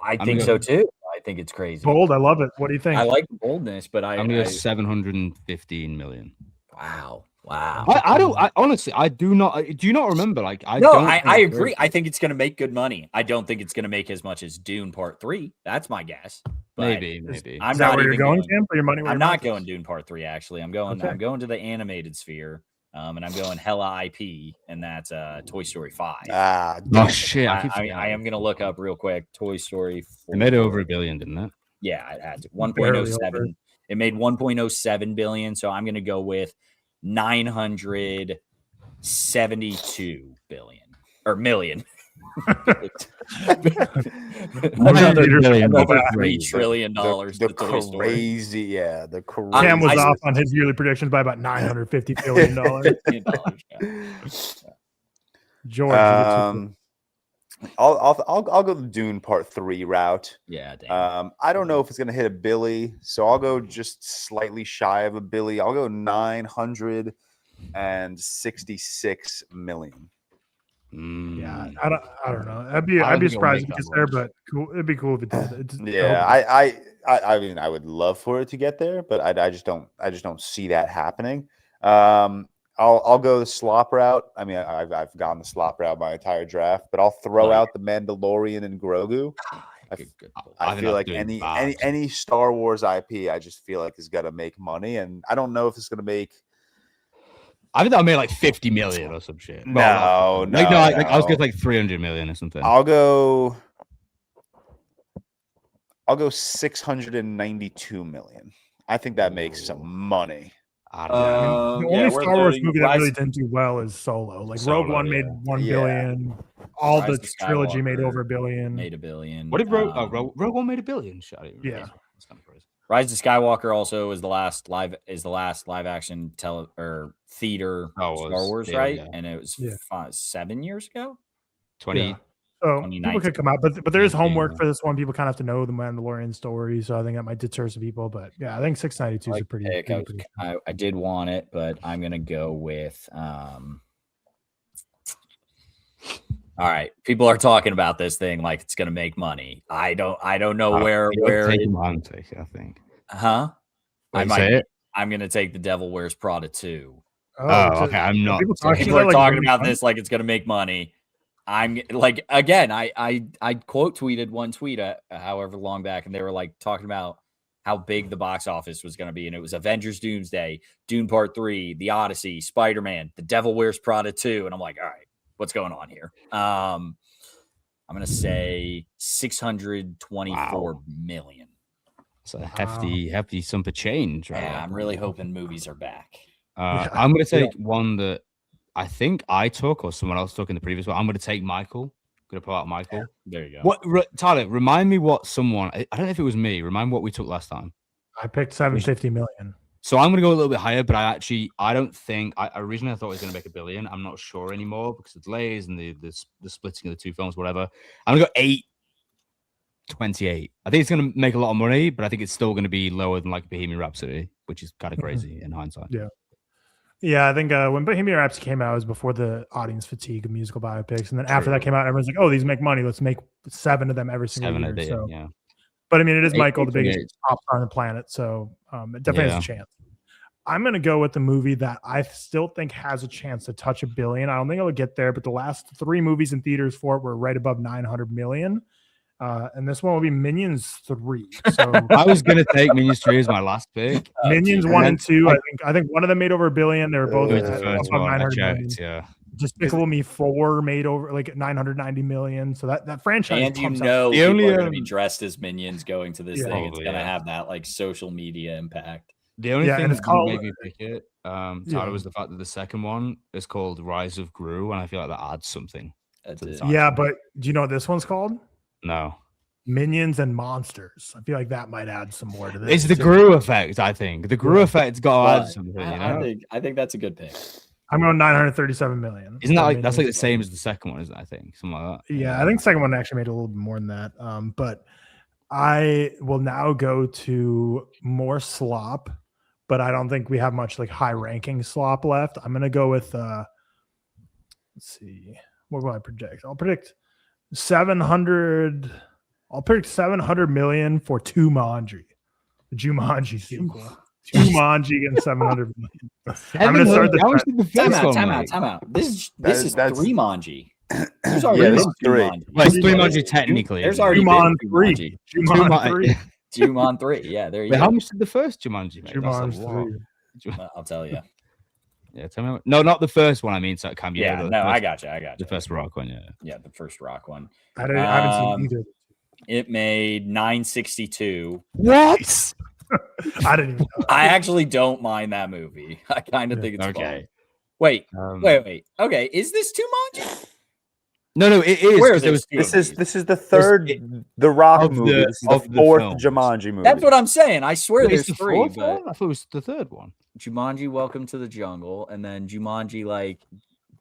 I I'm think gonna- so too. think it's crazy. Bold. I love it. What do you think? I like the boldness, but I'm gonna go 715 million. Wow. I honestly, I do not. Do you not remember? Like, I agree. I think it's going to make good money. I don't think it's going to make as much as Dune Part 3. That's my guess. Maybe. I'm Is that not where you're even going, Tim? For your money? I'm not going Dune Part 3. Actually, I'm going to the animated sphere. And I'm going hella IP, and that's Toy Story 5. Oh shit! I am going to look up real quick. Toy Story 4. It made over $1 billion, didn't it? Yeah, it had to. 1.07. It made 1.07 billion. So I'm going to go with 972 billion or million. $3 trillion. The crazy, yeah. The crazy. Cam was off on his yearly predictions by about $950 billion. George, I'll go the Dune Part 3 route. Yeah, damn. I don't know if it's gonna hit $1 billion, so I'll go just slightly shy of $1 billion. I'll go 966 million. Yeah, I don't know. I'd be surprised if it gets there, but cool. It'd be cool if it did. I mean, I would love for it to get there, but I just don't see that happening. I'll go the slop route. I mean, I've gone the slop route my entire draft, but I'll throw out the Mandalorian and Grogu. I feel like any Star Wars IP, I just feel like is gonna make money, and I don't know if it's gonna make. I think that'll make like 50 million or some shit. No. I was getting like 300 million or something. I'll go 692 million. I think that makes some money. I don't know. The only Star Wars movie that really didn't do well is Solo. Like Rogue One made $1 billion. All the trilogy made over $1 billion. Made $1 billion. What did Rogue One made $1 billion? Yeah. That's kind of crazy. Rise of Skywalker also is the last live action theater Star Wars, right? Yeah. And it was 7 years ago. 20. Yeah. So people could come out, but there is homework for this one. People kind of have to know the Mandalorian story, so I think that might deter some people. But yeah, I think 692 is a pretty. I did want it, but I'm gonna go with. All right, people are talking about this thing like it's gonna make money. I don't know where. I think. Huh? I'm gonna take The Devil Wears Prada 2. Okay. I'm not. People are talking about this like it's gonna make money. I'm like, again, I quote tweeted one tweet however long back, and they were like talking about how big the box office was going to be. And it was Avengers Doomsday, Dune Part 3, The Odyssey, Spider-Man, The Devil Wears Prada 2. And I'm like, all right, what's going on here? I'm going to say 624 million. It's a hefty sum of change, right? Yeah, I'm really hoping movies are back. I'm going to take one that I think I took or someone else took in the previous one. I'm going to take Michael. I'm going to pull out Michael. Yeah, there you go. Tyler, remind me what someone, I don't know if it was me. Remind me what we took last time. I picked 750 million. So I'm going to go a little bit higher, but I don't think, originally I thought it was going to make $1 billion. I'm not sure anymore because of the delays and the splitting of the two films, whatever. I'm going to go 828. I think it's going to make a lot of money, but I think it's still going to be lower than like Bohemian Rhapsody, which is kind of crazy in hindsight. Yeah. Yeah, I think when Bohemian Rhapsody came out, it was before the audience fatigue of musical biopics. And then after that came out, everyone's like, oh, these make money. Let's make 7 of them every single year. So, yeah. But I mean, it is Michael, the biggest pop star on the planet. So it definitely has a chance. I'm going to go with the movie that I still think has a chance to touch $1 billion. I don't think it'll get there, but the last 3 movies in theaters for it were right above 900 million. And this one will be Minions 3. So I was going to take Minions 3 as my last pick. Minions 1 and 2. I think one of them made over $1 billion. They were both above 900 million. Yeah. Despicable Me 4 made over like 990 million. So that franchise. And people are going to be dressed as minions going to this thing. It's going to have that like social media impact. The only thing that made me pick it, Tyler, was the fact that the second one is called Rise of Gru, and I feel like that adds something. Yeah, but do you know what this one's called? No. Minions and Monsters. I feel like that might add some more to this. It's the Gru effect, I think. The Gru effect's got to add something, you know? I think that's a good pick. I'm going 937 million. Isn't that like that's like the same as the second one, isn't it? I think something like that. Yeah, I think the second one actually made a little bit more than that. But I will now go to more slop, but I don't think we have much like high ranking slop left. I'm gonna go with let's see, what will I predict? I'll predict 700. I'll pick 700 million for Jumanji. The Jumanji sequel. Jumanji and 700 million. I'm going to start the time out. This is three Manji. There's Yeah, already this is three. Well, it's three Manji technically. There's isn't it? already Juman been 3. Juman 3. Juman 3. Yeah, there you Wait, go. how much did the first Jumanji make? Juman That's a lot. 3. I'll tell you. Yeah, tell me. No, not the first one. I mean, so Cam, Yeah, the no, first, I got you. the first rock one. Yeah. Yeah, the first rock one. I haven't seen either. It made 962. What? I didn't even know. I actually don't mind that movie. I kind of think it's Okay. fun. Wait. Okay, is this Jumanji? No, it is. Where 'cause there was- This is the third The Rock of movie. the- This is the of the fourth films. Jumanji movie. That's what I'm saying. I swear Wait, there's it's the three, fourth but one? I thought it was the third one. Jumanji Welcome to the Jungle, and then Jumanji, like,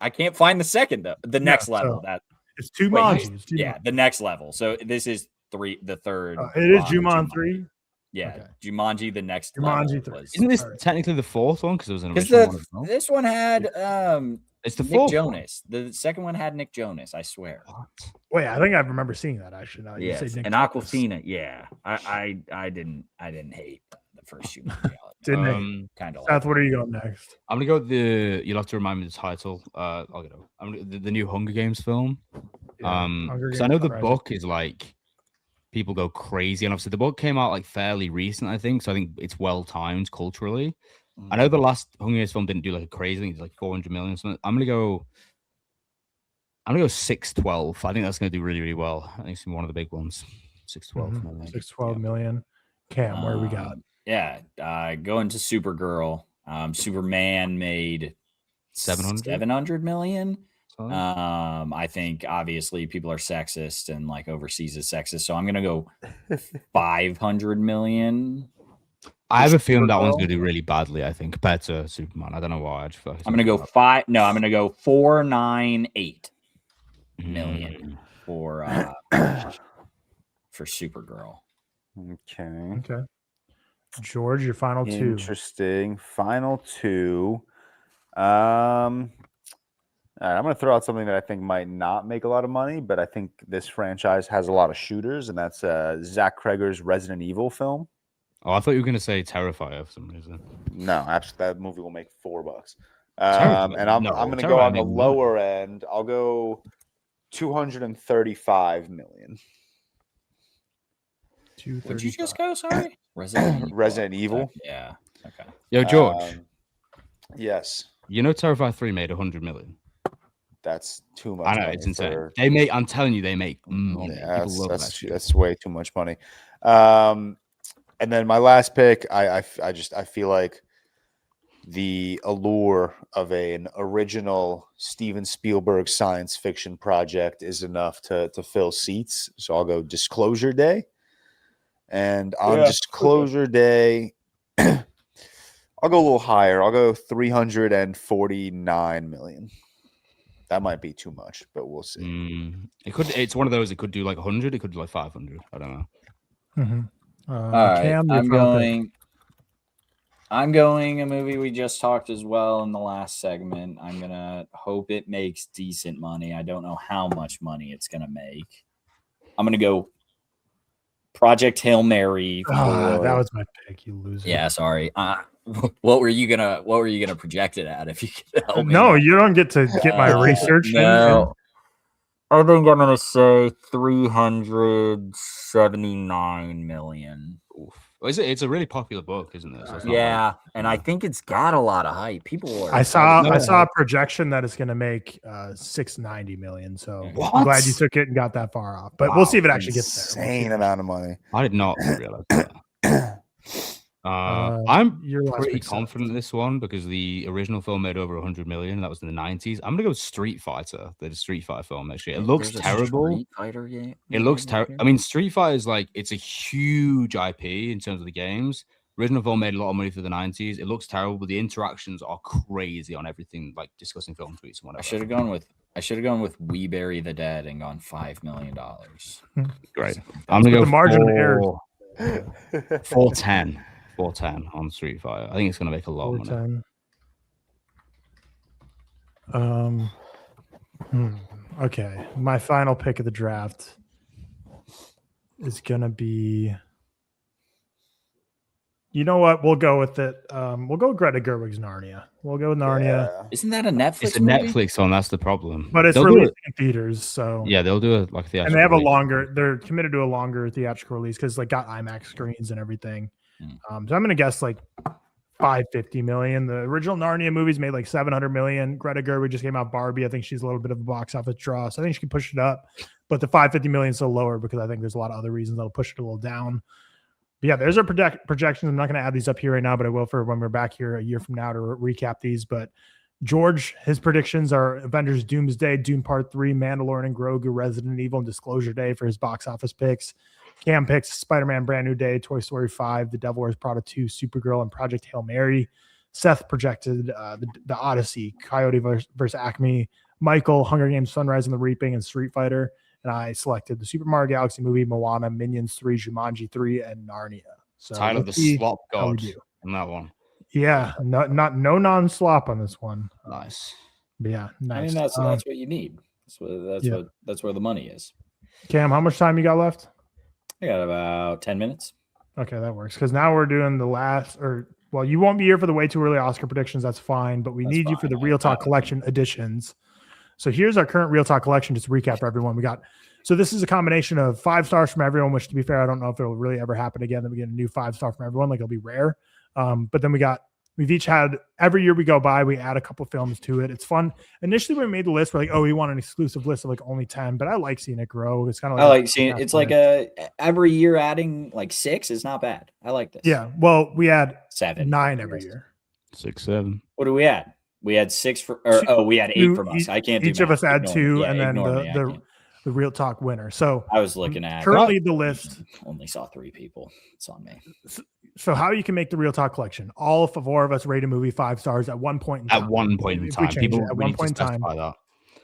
I can't find the second though. The next level. so That It's Jumanji. It's yeah, the next level. So this is the third. It is Juman 3. Yeah, Okay. Jumanji, the next Jumanji level 3. was- Isn't this Alright. technically the fourth one? Because there was an Because original one as well. this one had It's the Nick fourth Jonas. The second one had Nick Jonas, I swear. One. Wait, I think I remember seeing that actually. Now you Yes, say Nick and Jonas. Aquafina. Yeah, I didn't hate the first Jumanji. Didn't hate. Kind of. Seth, what are you going next? I'm gonna go with the. You'll have to remind me the title. I'll go. I'm gonna, the new Hunger Games film. Hunger Because I know Games the Uprising. book is like people go crazy, and obviously the book came out like fairly recent, I think. So I think it's well timed culturally. I know the last Hunger Games film didn't do like a crazy thing; it's like 400 million or something. I'm gonna go 612. I think that's gonna do really, really well. I think it's one of the big ones. 612 million. 612 million. Cam, where we got? Yeah, going to Supergirl. Superman made 700 million. I think obviously people are sexist and like overseas is sexist, so I'm gonna go 500 million. I have a feeling that one's gonna do really badly. I think compared to Superman. I don't know why. I just feel like I'm gonna go 498 million for Supergirl. Okay. George, your final two. Interesting. Final two. All right, I'm going to throw out something that I think might not make a lot of money, but I think this franchise has a lot of shooters, and that's Zach Kreger's Resident Evil film. Oh, I thought you were going to say Terrifier for some reason. No, actually, that movie will make $4. Terrifier? And I'm No, going to Terrifier go on the made lower end. I'll go 235 million. Would you just go? Sorry, Resident Evil. Yeah. Okay. Yo, George. Yes, You know, Terrifier 3 made 100 million. that's too much. I know money it's insane. for- They make. I'm telling you, they make money. Yeah, People love that shit. that's way too much money. And then my last pick, I feel like the allure of an original Steven Spielberg science fiction project is enough to fill seats. So I'll go Disclosure Day. And on Disclosure Day, I'll go a little higher. I'll go 349 million. That might be too much, but we'll see. It could. It's one of those. It could do like 100. It could do like 500. I don't know. All right. Cam, your I'm final pick. going a movie we just talked as well in the last segment. I'm gonna hope it makes decent money. I don't know how much money it's gonna make. I'm gonna go Project Hail Mary. That was my pick. You loser. Yeah, sorry. What were you gonna project it at if you could help me? No, you don't get to get my research. No. I think I'm gonna say 379 million. Oof. Well, it's a really popular book, isn't it? So it's not Yeah, and I think it's got a lot of hype. People are. I saw a projection that it's going to make 690 million. So I'm glad you took it and got that far off. But we'll see if it actually gets there. Insane amount of money. I did not realize that. I'm your last pretty pick, Seth. confident in this one because the original film made over 100 million. That was in the 90s. I'm gonna go Street Fighter, the Street Fighter film. Actually, it looks There's a terrible. Street Fighter game. It looks terrible. I mean, Street Fighter is like it's a huge IP in terms of the games. Original film made a lot of money through the 90s. It looks terrible, but the interactions are crazy on everything, like discussing film tweets and whatever. I should have gone with We Bury the Dead and gone $5 million. Great. I'm gonna go the margin of error. 410. 410 on Street Fighter. I think it's gonna make a lot of money. 410. Okay, my final pick of the draft is gonna be. You know what? We'll go with it. We'll go with Greta Gerwig's Narnia. We'll go with Narnia. Yeah. Isn't that a Netflix? It's a movie? Netflix one. That's the problem. But it's They'll do releasing in theaters, so Yeah, they'll do it like and they have a longer. They're committed to a longer theatrical release because like got IMAX screens and everything. So I'm gonna guess like 550 million. The original Narnia movies made like 700 million. Greta Gerwig just came out Barbie. I think she's a little bit of a box office draw, so I think she can push it up. But the 550 million is so lower because I think there's a lot of other reasons that'll push it a little down. But yeah, there's our projections. I'm not going to add these up here right now, but I will for when we're back here a year from now to recap these. But George, his predictions are Avengers Doomsday, Dune Part 3, Mandalorian and Grogu, Resident Evil, and Disclosure Day for his box office picks. Cam picks Spider-Man Brand New Day, Toy Story 5, The Devil Wears Prada 2, Supergirl, and Project Hail Mary. Seth projected the Odyssey, Coyote versus Acme, Michael, Hunger Games, Sunrise and the Reaping, and Street Fighter. And I selected the Super Mario Galaxy movie, Moana, Minions 3, Jumanji 3, and Narnia. So Tyler the Slop God on that one. Yeah, no non-slop on this one. Nice. But yeah, nice. I mean, that's what you need. That's where the money is. Cam, how much time you got left? I got about 10 minutes. Okay, that works. Because now we're doing the last, well, you won't be here for the way too early Oscar predictions. That's fine. But we need you for the ReelTok Collection editions. So here's our current ReelTok Collection. Just to recap for everyone. So this is a combination of 5 stars from everyone, which to be fair, I don't know if it'll really ever happen again. That we get a new 5-star from everyone. Like it'll be rare. But then we've each had, every year we go by, we add a couple films to it. It's fun. Initially when we made the list, we're like, oh, we want an exclusive list of like only 10, but I like seeing it grow. It's kind of like, I like seeing it's like every year adding like 6 is not bad. I like this. Yeah. Well, we add 7, 9 every year. 6, 7. What do we add? We had 6 we had 8 from us. I can't do each of us add 2 yeah, and then the ReelTok winner. So I was looking at currently the list. Only saw 3 people. It's on me. So how you can make the ReelTok Collection? All 4 of us rate a movie 5 stars at one point in time. At one point in time. People at one point in time. That.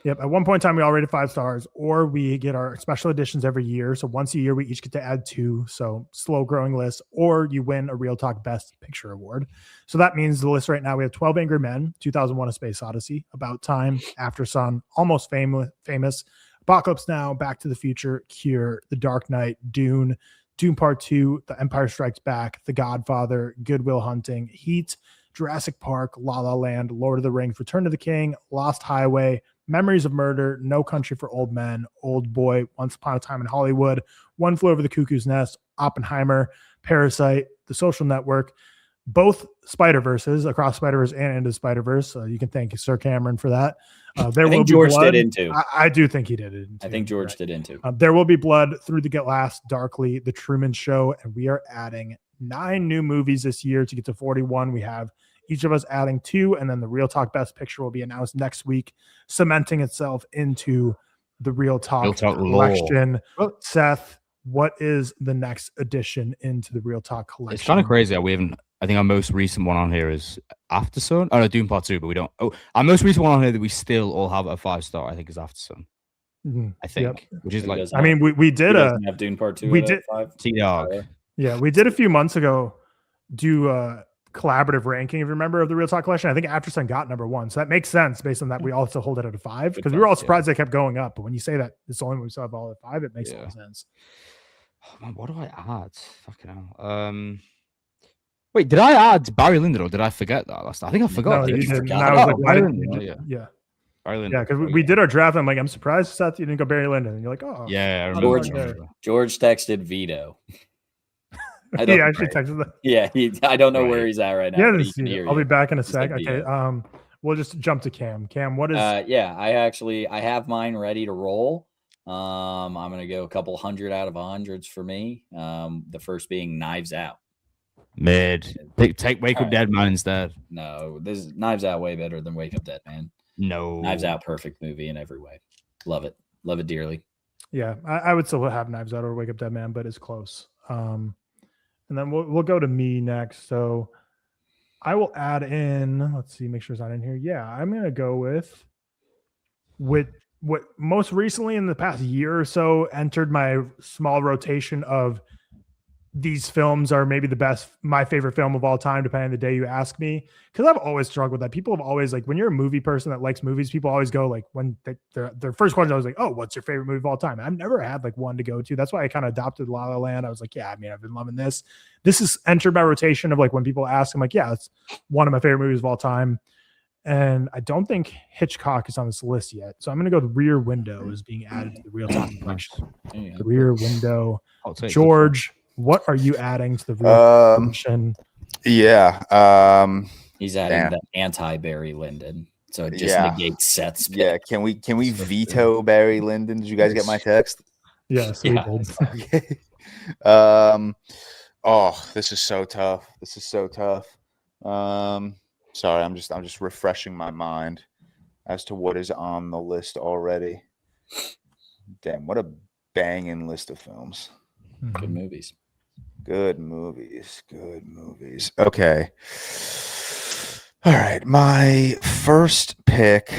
Yep. At one point in time, we all rated 5 stars, or we get our special editions every year. So once a year, we each get to add 2. So slow growing list, or you win a ReelTok Best Picture Award. So that means the list right now, we have 12 Angry Men, 2001: A Space Odyssey, About Time, After Sun, Almost Famous, Apocalypse Now, Back to the Future, Cure, The Dark Knight, Dune Part 2, The Empire Strikes Back, The Godfather, Good Will Hunting, Heat, Jurassic Park, La La Land, Lord of the Rings, Return to the King, Lost Highway, Memories of Murder, No Country for Old Men, Old Boy, Once Upon a Time in Hollywood, One Flew Over the Cuckoo's Nest, Oppenheimer, Parasite, The Social Network, both Spider-Verses, Across Spider-Verse and Into Spider-Verse. You can thank Sir Cameron for that. I think George did into. I do think he did it. I think George did into. There Will Be Blood, Through the Glass, Darkly, The Truman Show, and we are adding 9 new movies this year to get to 41. We have each of us adding 2, and then the ReelTok Best Picture will be announced next week, cementing itself into the ReelTok Collection. Seth, what is the next addition into the ReelTok Collection? It's kind of crazy that we haven't. I think our most recent one on here is After Sun. Oh no, Doom Part 2, but we don't. Oh, our most recent one on here that we still all have a 5-star, I think, is After Sun. I think, which is like. I mean, we did have Doom Part 2. We did 5. T-Dog. Yeah, we did a few months ago do a collaborative ranking, if you remember, of the ReelTok Collection. I think After Sun got number 1, so that makes sense based on that. We also hold it at a 5 because we were all surprised they kept going up. But when you say that it's only when we still have all at 5, it makes a lot of sense. Oh, man, what do I add? Fucking hell. Wait, did I add Barry Lyndon or did I forget that last time? I think I forgot. No, you didn't. Barry Lyndon. Yeah. Barry Lyndon. Yeah, because we did our draft. And I'm like, I'm surprised, Seth, you didn't go Barry Lyndon. And you're like, oh. Yeah, I remember. George texted Veto. He actually texted them. Yeah, I don't know where he's at right now. Yeah, I'll be back in a sec. Okay, we'll just jump to Cam. Cam, what is? Yeah, I have mine ready to roll. I'm gonna go a couple 100 out of 100s for me. The first being Knives Out. Mid. Take Wake Up Dead Man instead. No, this Knives Out way better than Wake Up Dead Man. No. Knives Out, perfect movie in every way. Love it dearly. Yeah, I would still have Knives Out or Wake Up Dead Man, but it's close. And then we'll go to me next. So I will add in. Let's see, make sure it's not in here. Yeah, I'm gonna go with what most recently in the past year or so entered my small rotation of these films are maybe my favorite film of all time, depending on the day you ask me. Because I've always struggled with that. People have always like, when you're a movie person that likes movies, people always go like, when their first question, I was like, oh, what's your favorite movie of all time? I've never had like one to go to. That's why I kind of adopted La La Land. I was like, yeah, I mean, I've been loving this. This is entered my rotation of like, when people ask, I'm like, yeah, it's one of my favorite movies of all time. And I don't think Hitchcock is on this list yet. So I'm going to go with Rear Window is being added to the ReelTok Collection. The Rear Window. George, what are you adding to the ReelTok Collection? Yeah. He's adding the anti-Barry Lyndon. So it just negates Seth's pick. Yeah. Can we veto Barry Lyndon? Did you guys get my text? Yes, we did. Okay. Oh, this is so tough. Sorry, I'm just refreshing my mind as to what is on the list already. Damn, what a banging list of films. Good movies. Okay. All right, my first pick,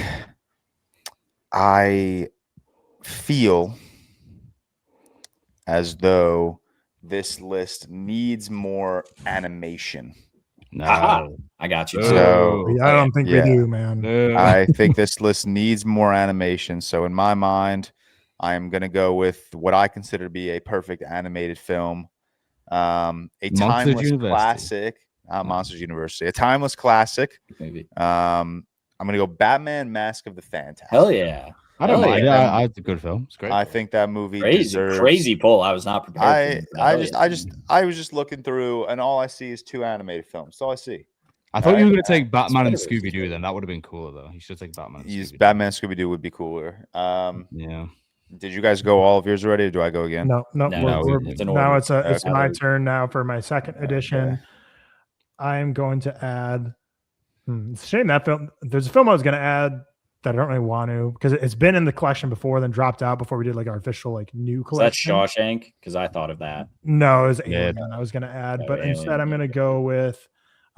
I feel as though this list needs more animation. No, I got you. So I don't think we do, man. I think this list needs more animation. So in my mind, I am going to go with what I consider to be a perfect animated film, a timeless classic. Monsters University, a timeless classic. Maybe. I'm going to go Batman: Mask of the Phantasm. Hell yeah. I don't mind. Yeah, it's a good film. It's great. I think that movie crazy pull. I was not prepared. I was just looking through, and all I see is 2 animated films. That's all I see. I thought you were going to take Batman and Scooby Doo. Then that would have been cooler, though. You should take Batman. Batman and Scooby Doo would be cooler. Yeah. Did you guys go all of yours already, or do I go again? No. Now it's my turn now for my second edition. Okay. I'm going to add. It's a shame that film. There's a film I was going to add that I don't really want to, because it's been in the collection before, then dropped out before we did like our official like new collection. That's Shawshank, because I thought of that. No, it was Alien I was going to add, but instead I'm going to go with.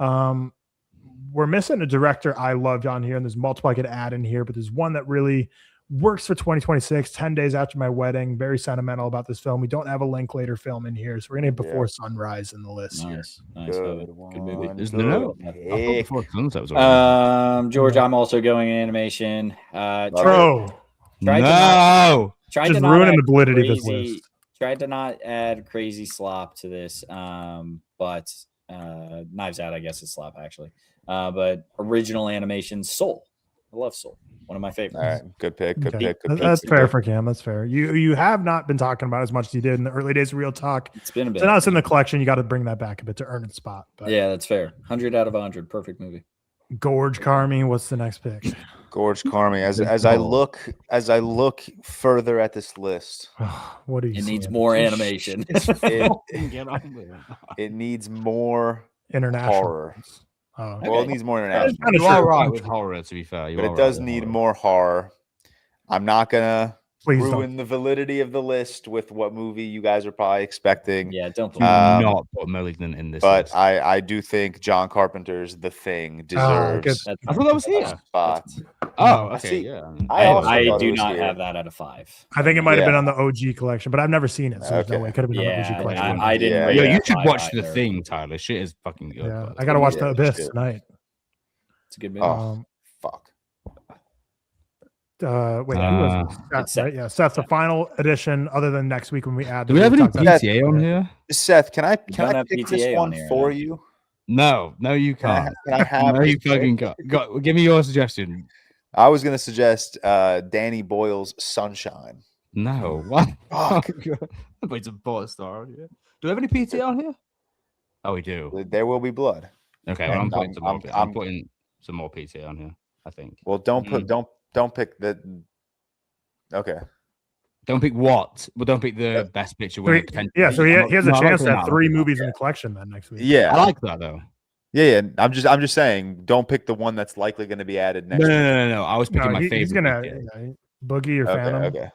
We're missing a director I loved on here, and there's multiple I could add in here, but there's one that really works for 2026, 10 days after my wedding. Very sentimental about this film. We don't have a Linklater film in here, so we're gonna have Before Sunrise in the list. Nice. Good movie. Isn't it? Before Sunset was George, I'm also going in animation. Just ruining the validity of this list. Tried to not add crazy slop to this, but Knives Out, I guess, is slop actually. But original animation, Soul. I love Soul. One of my favorites. All right, good pick. That's fair for Cam. That's fair. You have not been talking about as much as you did in the early days of ReelTok. It's been a bit. So now it's in the collection. You got to bring that back a bit to earn its spot. But yeah, that's fair. 100 out of 100. Perfect movie. Gorge Carmi. What's the next pick? Gorge Carmi. As I look further at this list, what do you? It needs more animation. It needs more international horror. Oh, well, it needs more international. You are right with horror, to be fair. But it does need more horror. I'm not gonna ruin the validity of the list with what movie you guys are probably expecting. Yeah, don't not put Malignant in this. But list. I do think John Carpenter's The Thing deserves. I thought that was here. Spot. Oh, okay, yeah. I do not have that out of 5. I think it might have been on the OG collection, but I've never seen it, so there's no way it could have been on the OG collection. I didn't. You should watch The Thing, Tyler. Shit is fucking good. Yeah, I gotta watch The Abyss tonight. It's a good movie. Fuck. Who was it? Seth, right? Yeah, Seth. The final edition, other than next week when we add. Do we have any PTA on here? Seth, can I pick this one for you? No, you can't. Can I have no, you fucking can't. Give me your suggestion. I was gonna suggest Danny Boyle's Sunshine. No, what? Fuck. It's a bullet star. Yeah. Do we have any PTA on here? Oh, we do. There Will Be Blood. Okay, well, I'm putting some more PTA on here. I think. Well, don't pick the. Okay. Don't pick what? Well, don't pick the best picture winner. Yeah, so he has a chance to have 3 movies in the collection then next week. Yeah, I like that though. Yeah. I'm just saying, don't pick the one that's likely going to be added next. No. I was picking my favorite. He's gonna Boogie or Phantom. Okay.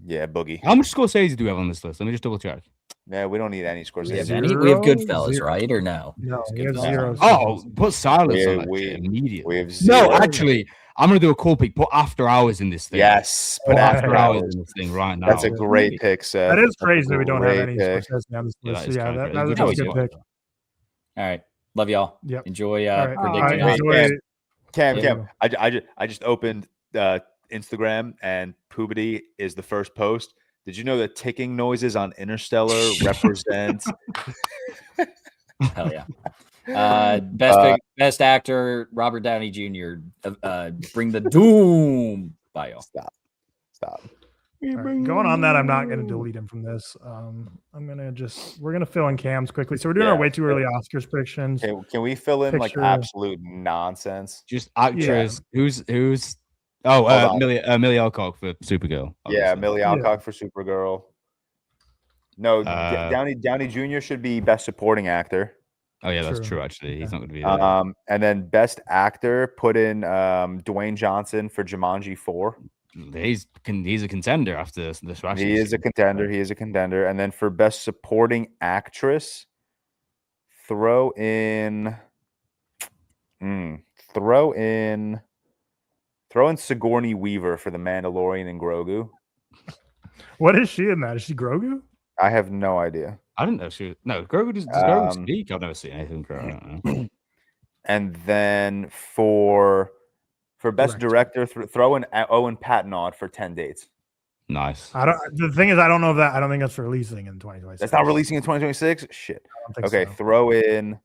Yeah, Boogie. How much Scorsese do we have on this list? Let me just double check. Yeah, we don't need any Scorsese. We have Goodfellas, right? Or no? No, we have 0. Oh, put Silence on that immediately. We have 0. No, actually, I'm gonna do a cool pick. Put After Hours in this thing. Yes, Put but After Hours in this thing right now. That's a great pick, Seth. That is crazy that we don't have Great any pick. Scorsese on this Yeah, list. that is Yeah, kinda that's crazy. a Good good choice. pick. All right. Love y'all. Yep. Enjoy All right. predicting. Enjoy. Cam, I just opened Instagram and Poobity is the first post. Did you know that ticking noises on Interstellar represent? Hell yeah. Best actor, Robert Downey Jr. Bring the doom by y'all. Stop. Right, going on that, I'm not going to delete him from this. We're going to fill in Cam's quickly. So we're doing our way too early Oscars predictions. Can we fill in like Picture. absolute nonsense? Just actress. Who's Millie Alcock for Supergirl. Obviously. Yeah, Millie Alcock for Supergirl. No, Downey Jr. should be Best Supporting Actor. Oh yeah, that's true. Actually, he's not going to be there. And then Best Actor, put in Dwayne Johnson for Jumanji 4. He's a contender after this. He is a contender. And then for Best Supporting Actress, throw in Sigourney Weaver for The Mandalorian and Grogu. What is she in that? Is she Grogu? I have no idea. I didn't know she was. No, Grogu does Grogu speak? I've never seen anything Grogu. I don't know. And then for Best Director, throw in Owen Patnod for 10 Dates. Nice. The thing is, I don't know if that. I don't think that's releasing in 2026. That's not releasing in 2026? Shit. Okay, so. Throw in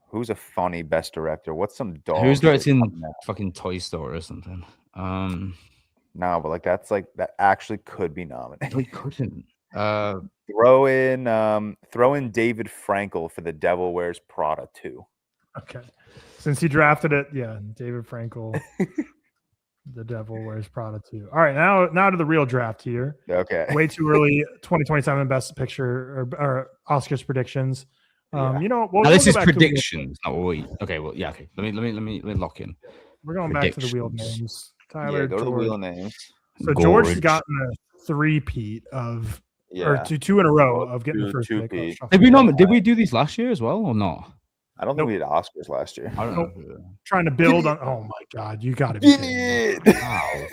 who's a funny Best Director? What's some dog? Who's directing fucking Toy Story or something? No, but that actually could be nominated. We couldn't. Throw in David Frankel for The Devil Wears Prada 2. Okay. Since he drafted it, David Frankel. The Devil Wears Prada 2. All right, now to the real draft here. Okay. Way too early. 2027 Best Picture or Oscars predictions. This is predictions. Okay. Well, yeah. Okay. Let me lock in. We're going back to the wheel names. Tyler, go to the wheel names. So George has gotten a three-peat of, or two in a row of getting the first pick. Did we do these last year as well or not? I don't think we did Oscars last year. I don't know. Trying to build on. Oh my God, you got to be kidding me. Wow.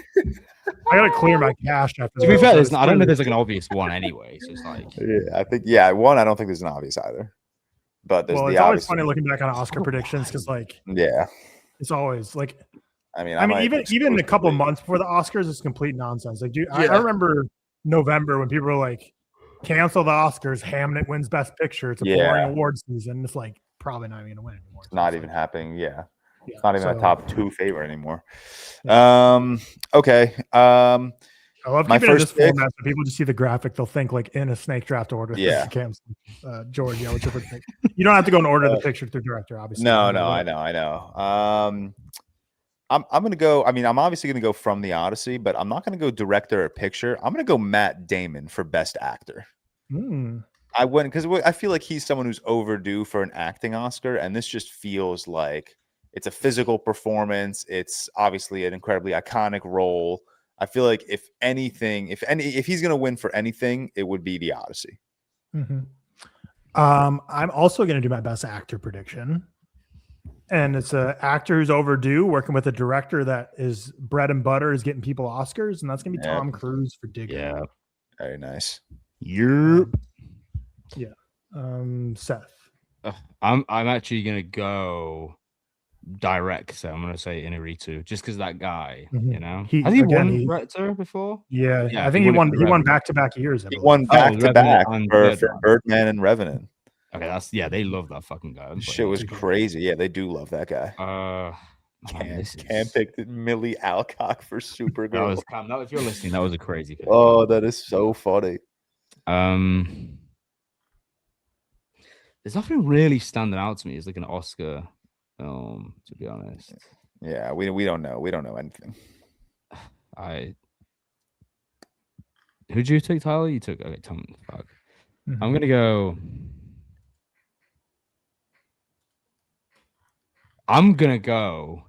I got to clear my cache after. To be fair, I don't know if there's like an obvious one anyway. So it's like, I think one. I don't think there's an obvious either. But there's it's always funny looking back on Oscar predictions because it's always like. I mean, even a couple months before the Oscars, it's complete nonsense. Like, dude, I remember November when people were like, "Cancel the Oscars. Hamnet wins Best Picture. It's a boring award season." It's like probably not even going to win anymore. It's not even happening. Yeah. It's not even a top 2 favorite anymore. Okay. I love keeping it this format so people just see the graphic. They'll think like in a snake draft order. Yeah. George, what's your pick? You don't have to go in order of the picture through director, obviously. No, I know. I'm gonna go. I mean, I'm obviously gonna go from the Odyssey, but I'm not gonna go director or picture. I'm gonna go Matt Damon for Best Actor. I wouldn't, because I feel like he's someone who's overdue for an acting Oscar, and this just feels like it's a physical performance. It's obviously an incredibly iconic role. I feel like if he's gonna win for anything, it would be the Odyssey. I'm also gonna do my Best Actor prediction. And it's an actor who's overdue, working with a director that is bread and butter, is getting people Oscars, and that's gonna be Tom Cruise for Digger. Yeah, very nice. Yep. Seth. I'm actually gonna go direct, so I'm gonna say Inarritu, just because that guy, you know, has he won director before? Yeah, I think he won back-to-back years. He won back-to-back for Birdman and Revenant. Okay, they love that fucking guy. Shit was crazy. Yeah, they do love that guy. Cam picked Millie Alcock for Supergirl. If you're listening, that was a crazy pick. Oh, that is so funny. There's nothing really standing out to me as like an Oscar film, to be honest. Yeah, we don't know. We don't know anything. Who'd you take, Tyler? You took Tom. Fuck. I'm gonna go. I'm gonna go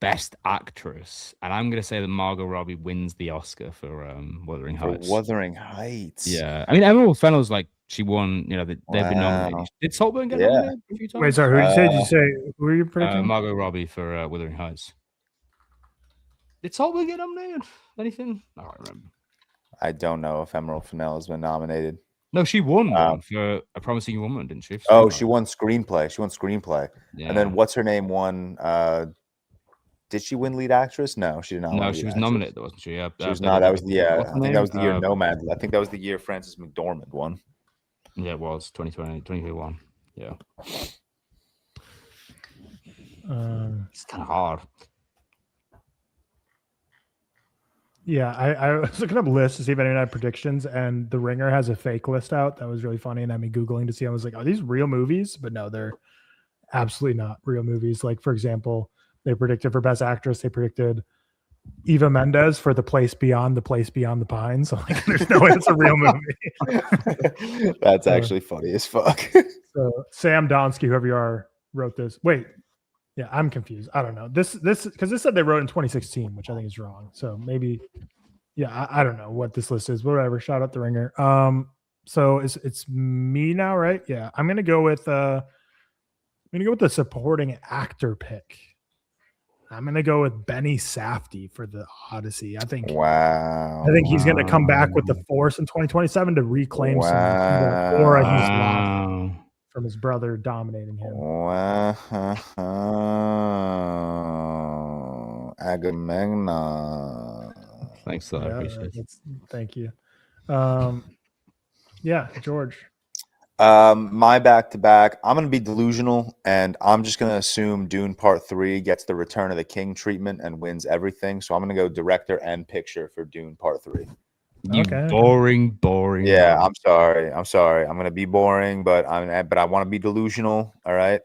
Best Actress, and I'm gonna say that Margot Robbie wins the Oscar for Wuthering Heights. Wuthering Heights. Yeah, I mean Emerald Fennell's like She won. You know, they've been nominated. Did Saltburn get nominated a few times? Wait, sorry, who did you say? Did you say who are you predicting? Margot Robbie for Wuthering Heights. Did Saltburn get nominated? Anything? I don't remember. I don't know if Emerald Fennell has been nominated. No, she won one for A Promising Woman, didn't she? Oh, she won screenplay. Yeah. And then what's her name won? Did she win lead actress? No, she did not. No, she was nominated, wasn't she? Yeah, she was not. That was I think that was the year Nomad. I think that was the year Frances McDormand won. Yeah, it was 2020, 2021. Yeah. It's kind of hard. Yeah, I was looking up lists to see if anyone had predictions, and The Ringer has a fake list out. That was really funny, and I mean, Googling to see, I was like, are these real movies? But no, they're absolutely not real movies. Like, for example, they predicted for Best Actress, they predicted Eva Mendes for The Place Beyond the Pines. So like, there's no way it's a real movie. That's actually funny as fuck. So Sam Donsky, whoever you are, wrote this. Wait. Yeah, I'm confused. I don't know. This because this said they wrote in 2016, which I think is wrong. So maybe, yeah, I don't know what this list is. Whatever. Shout out The Ringer. So it's me now, right? Yeah, I'm gonna go with the supporting actor pick. I'm gonna go with Benny Safdie for The Odyssey. I think. Wow. I think he's gonna come back with the Force in 2027 to reclaim some aura he's lost from his brother dominating him. Wow. Agamemnon. Thanks, I appreciate it. Thank you. Yeah, George. My back-to-back, I'm going to be delusional, and I'm just going to assume Dune Part 3 gets the Return of the King treatment and wins everything. So I'm going to go director and picture for Dune Part 3. Boring. Yeah, I'm sorry. I'm going to be boring, but I want to be delusional. All right.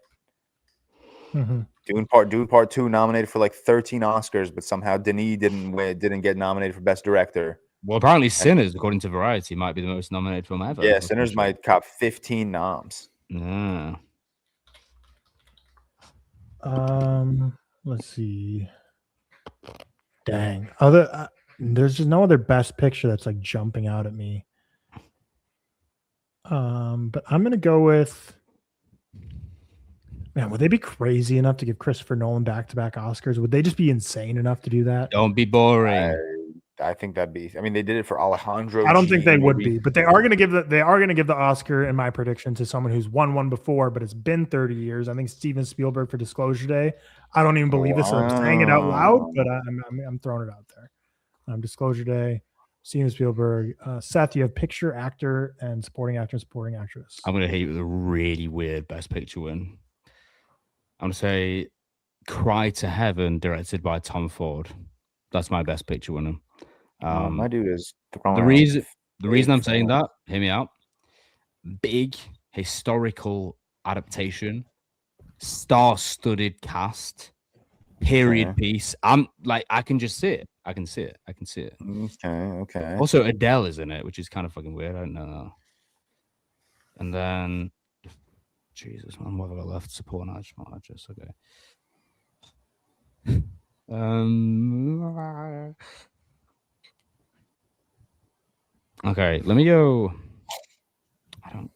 Mm-hmm. Dune Part 2 nominated for like 13 Oscars, but somehow Denis didn't get nominated for Best Director. Well, apparently Sinners, according to Variety, might be the most nominated film ever. Yeah, Sinners might cop 15 noms. Yeah. Let's see. Dang. There's just no other Best Picture that's like jumping out at me. But I'm gonna go with. Man, would they be crazy enough to give Christopher Nolan back-to-back Oscars? Would they just be insane enough to do that? Don't be boring. I think that'd be. I mean, they did it for Alejandro. I don't think they would be, but they are going to give the Oscar, in my prediction, to someone who's won one before, but it's been 30 years. I think Steven Spielberg for Disclosure Day. I don't even believe this, so I'm saying it out loud, but I'm throwing it out there. Disclosure Day, Steven Spielberg. Seth, you have picture, actor, and supporting actor and supporting actress. I'm going to hit you with a really weird Best Picture win. I'm going to say Cry to Heaven, directed by Tom Ford. That's my Best Picture winner. My dude is the reason I'm saying that, hear me out. Big historical adaptation, star-studded cast, period piece. I can just see it. I can see it. Okay. Also, Adele is in it, which is kind of fucking weird. I don't know. And then, Jesus, man, what have I left? Supporting actress. Okay. Okay, let me go. I don't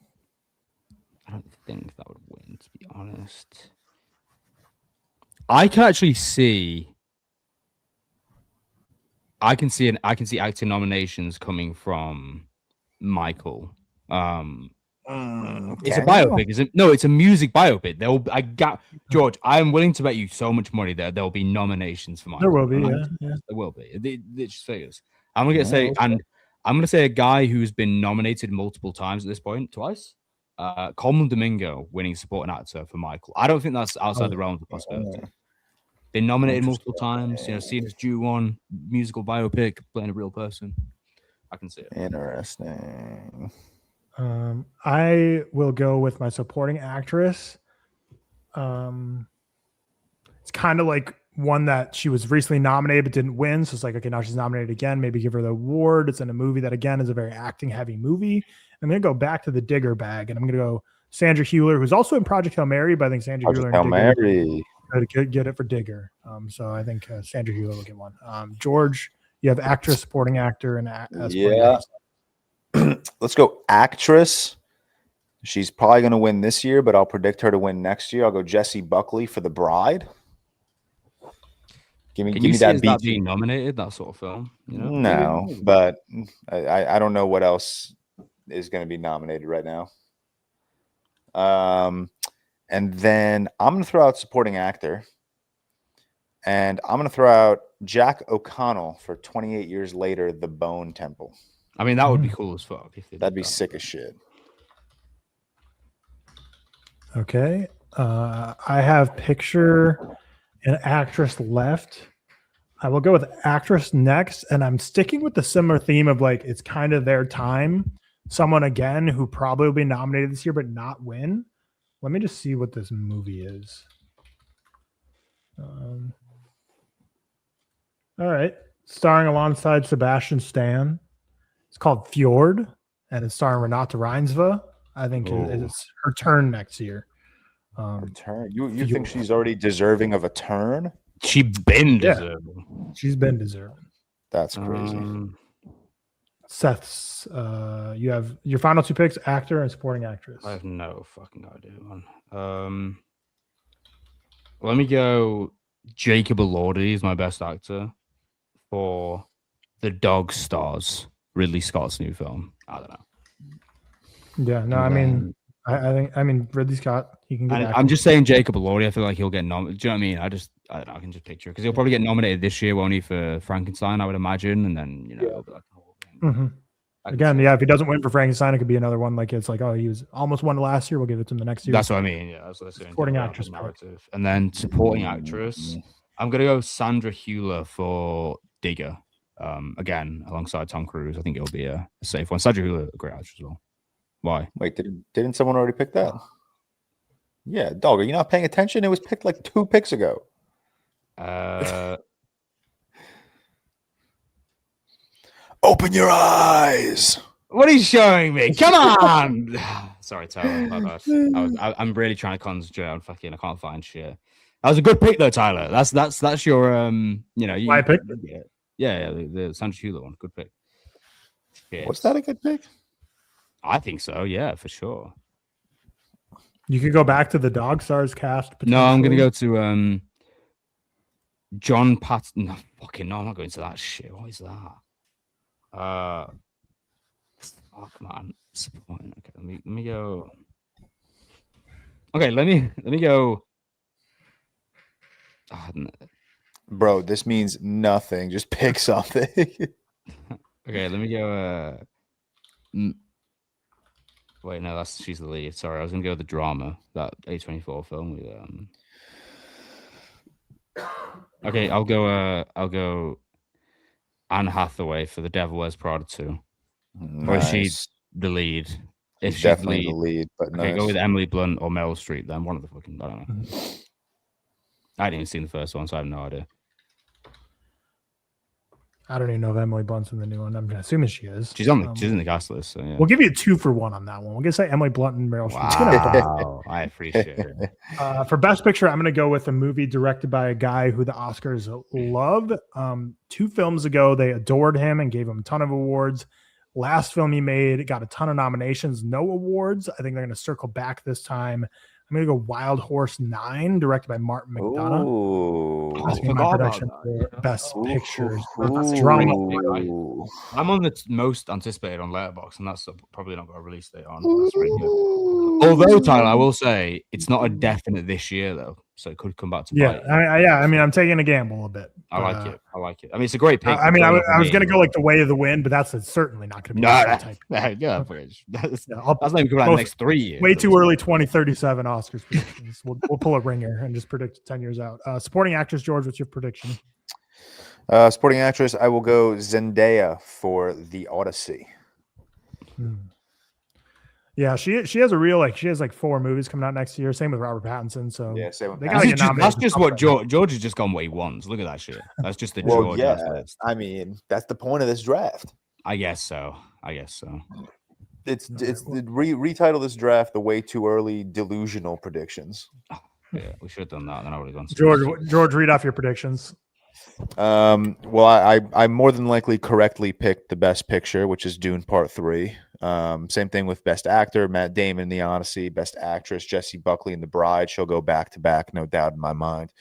think that would win, to be honest. I can actually see. I can see acting nominations coming from Michael. It's a biopic, isn't it? No, it's a music biopic. George, I am willing to bet you so much money that there will be nominations for Michael. There will be, yeah. There will be. It just figures. I'm gonna say a guy who's been nominated multiple times at this point, twice. Coleman Domingo winning supporting actor for Michael. I don't think that's outside the realm of possibility. Been nominated multiple times. Seen as due one musical biopic playing a real person. I can see it. Interesting. I will go with my supporting actress. It's kind of like one that she was recently nominated but didn't win. So it's like, okay, now she's nominated again. Maybe give her the award. It's in a movie that, again, is a very acting-heavy movie. I'm going to go back to the Digger bag, and I'm going to go Sandra Hüller, who's also in Project Hail Mary, but I think Sandra Hüller and Digger get it for Digger. So I think Sandra Hüller will get one. George, you have actress, supporting actor, and supporting actress. Let's go actress. She's probably going to win this year, but I'll predict her to win next year. I'll go Jessie Buckley for The Bride. Give me that beat. That being nominated, that sort of film? You know? No, but I don't know what else is going to be nominated right now. And then I'm going to throw out supporting actor. And I'm going to throw out Jack O'Connell for 28 years later, The Bone Temple. I mean, that would be cool as fuck. If they That'd be did that. sick as shit. Okay. I have picture and actress left. I will go with actress next, and I'm sticking with the similar theme of like it's kind of their time. Someone again who probably will be nominated this year but not win. Let me just see what this movie is. All right, starring alongside Sebastian Stan. It's called Fjord, and it's starring Renate Reinsve. I think it's her turn next year. Her turn? You think she's already deserving of a turn? She's been deserving. She's been deserving. That's crazy. Seth's, you have your final two picks, actor and supporting actress. I have no fucking idea, man. Let me go Jacob Elordi is my best actor for The Dog Stars, Ridley Scott's new film. I don't know. Yeah, no, I mean Ridley Scott, he can get I'm just saying Jacob Elordi, I feel like he'll get nominated. Do you know what I mean? I don't know, I can just picture because he'll probably get nominated this year, won't he, for Frankenstein, I would imagine, and then it'll be like again, if he doesn't win for Frankenstein, it could be another one. Like it's like, oh, he was almost won last year. We'll give it to him the next year. That's what I mean. Yeah, that's what I'm saying. Supporting actress narrative, and then supporting actress. I'm gonna go Sandra Hüller for Digger. Again, alongside Tom Cruise. I think it'll be a safe one. Sandra Hüller, a great actress as well. Why? Wait, didn't someone already pick that? Yeah, dog. Are you not paying attention? It was picked like 2 picks ago. Open your eyes. What are you showing me? Come on. Sorry, Tyler. My bad. I'm really trying to concentrate on I can't find shit. That was a good pick though, Tyler. That's your I picked it. Yeah, the Sandra Hüller one. Good pick. Cheers. Was that a good pick? I think so. Yeah, for sure. You could go back to the Dog Stars cast. No, I'm gonna go to John Patton. No, fucking no, I'm not going to that shit. What is that? Fuck, man. Disappointing. Okay, let me go. Okay, let me go. Bro, this means nothing. Just pick something. Okay, let me go. Wait, no, she's the lead. Sorry, I was gonna go with the drama, that A24 film with Okay, I'll go Anne Hathaway for The Devil Wears Prada 2. Nice. Or is she the lead? If she's definitely the lead, but okay, nice. go with Emily Blunt or Meryl Streep then. One of the fucking, I don't know. I hadn't even seen the first one, so I have no idea. I don't even know if Emily Blunt's in the new one. I'm assuming she is. She's in the cast list, so yeah. We'll give you a 2 for 1 on that one. We're gonna say Emily Blunt and Meryl Streep. Wow, I appreciate it. For Best Picture, I'm gonna go with a movie directed by a guy who the Oscars love. 2 films ago, they adored him and gave him a ton of awards. Last film he made got a ton of nominations, no awards. I think they're gonna circle back this time. I'm gonna go Wild Horse 9, directed by Martin McDonagh. Ooh. My prediction for Best Picture. Drama. I'm on the most anticipated on Letterboxd, and that's probably not got a release date on. That's really good. Although, Tyler, I will say it's not a definite this year though, so it could come back to bite. I mean, I'm taking a gamble a bit. I like it. I mean, it's a great pick. I mean, I was going to go like the way of the wind, but that's certainly not going to be type. Yeah, that's not even coming out in the next 3 years. Way too early 2037 Oscars predictions. We'll pull a ringer and just predict 10 years out. Supporting actress, George, what's your prediction? Supporting actress, I will go Zendaya for The Odyssey. Yeah, she has a real she has 4 movies coming out next year. Same with Robert Pattinson. So yeah, same with that's just what George has just gone what he wants. Look at that shit. That's just the George. Yeah, I mean that's the point of this draft. I guess so. It's retitle this draft the way too early delusional predictions. Yeah, we should have done that. Then I would have gone. George, read off your predictions. Well, I more than likely correctly picked the Best Picture, which is Dune Part 3. Same thing with Best Actor, Matt Damon in The Odyssey. Best Actress, Jessie Buckley in The Bride. She'll go back to back, no doubt in my mind.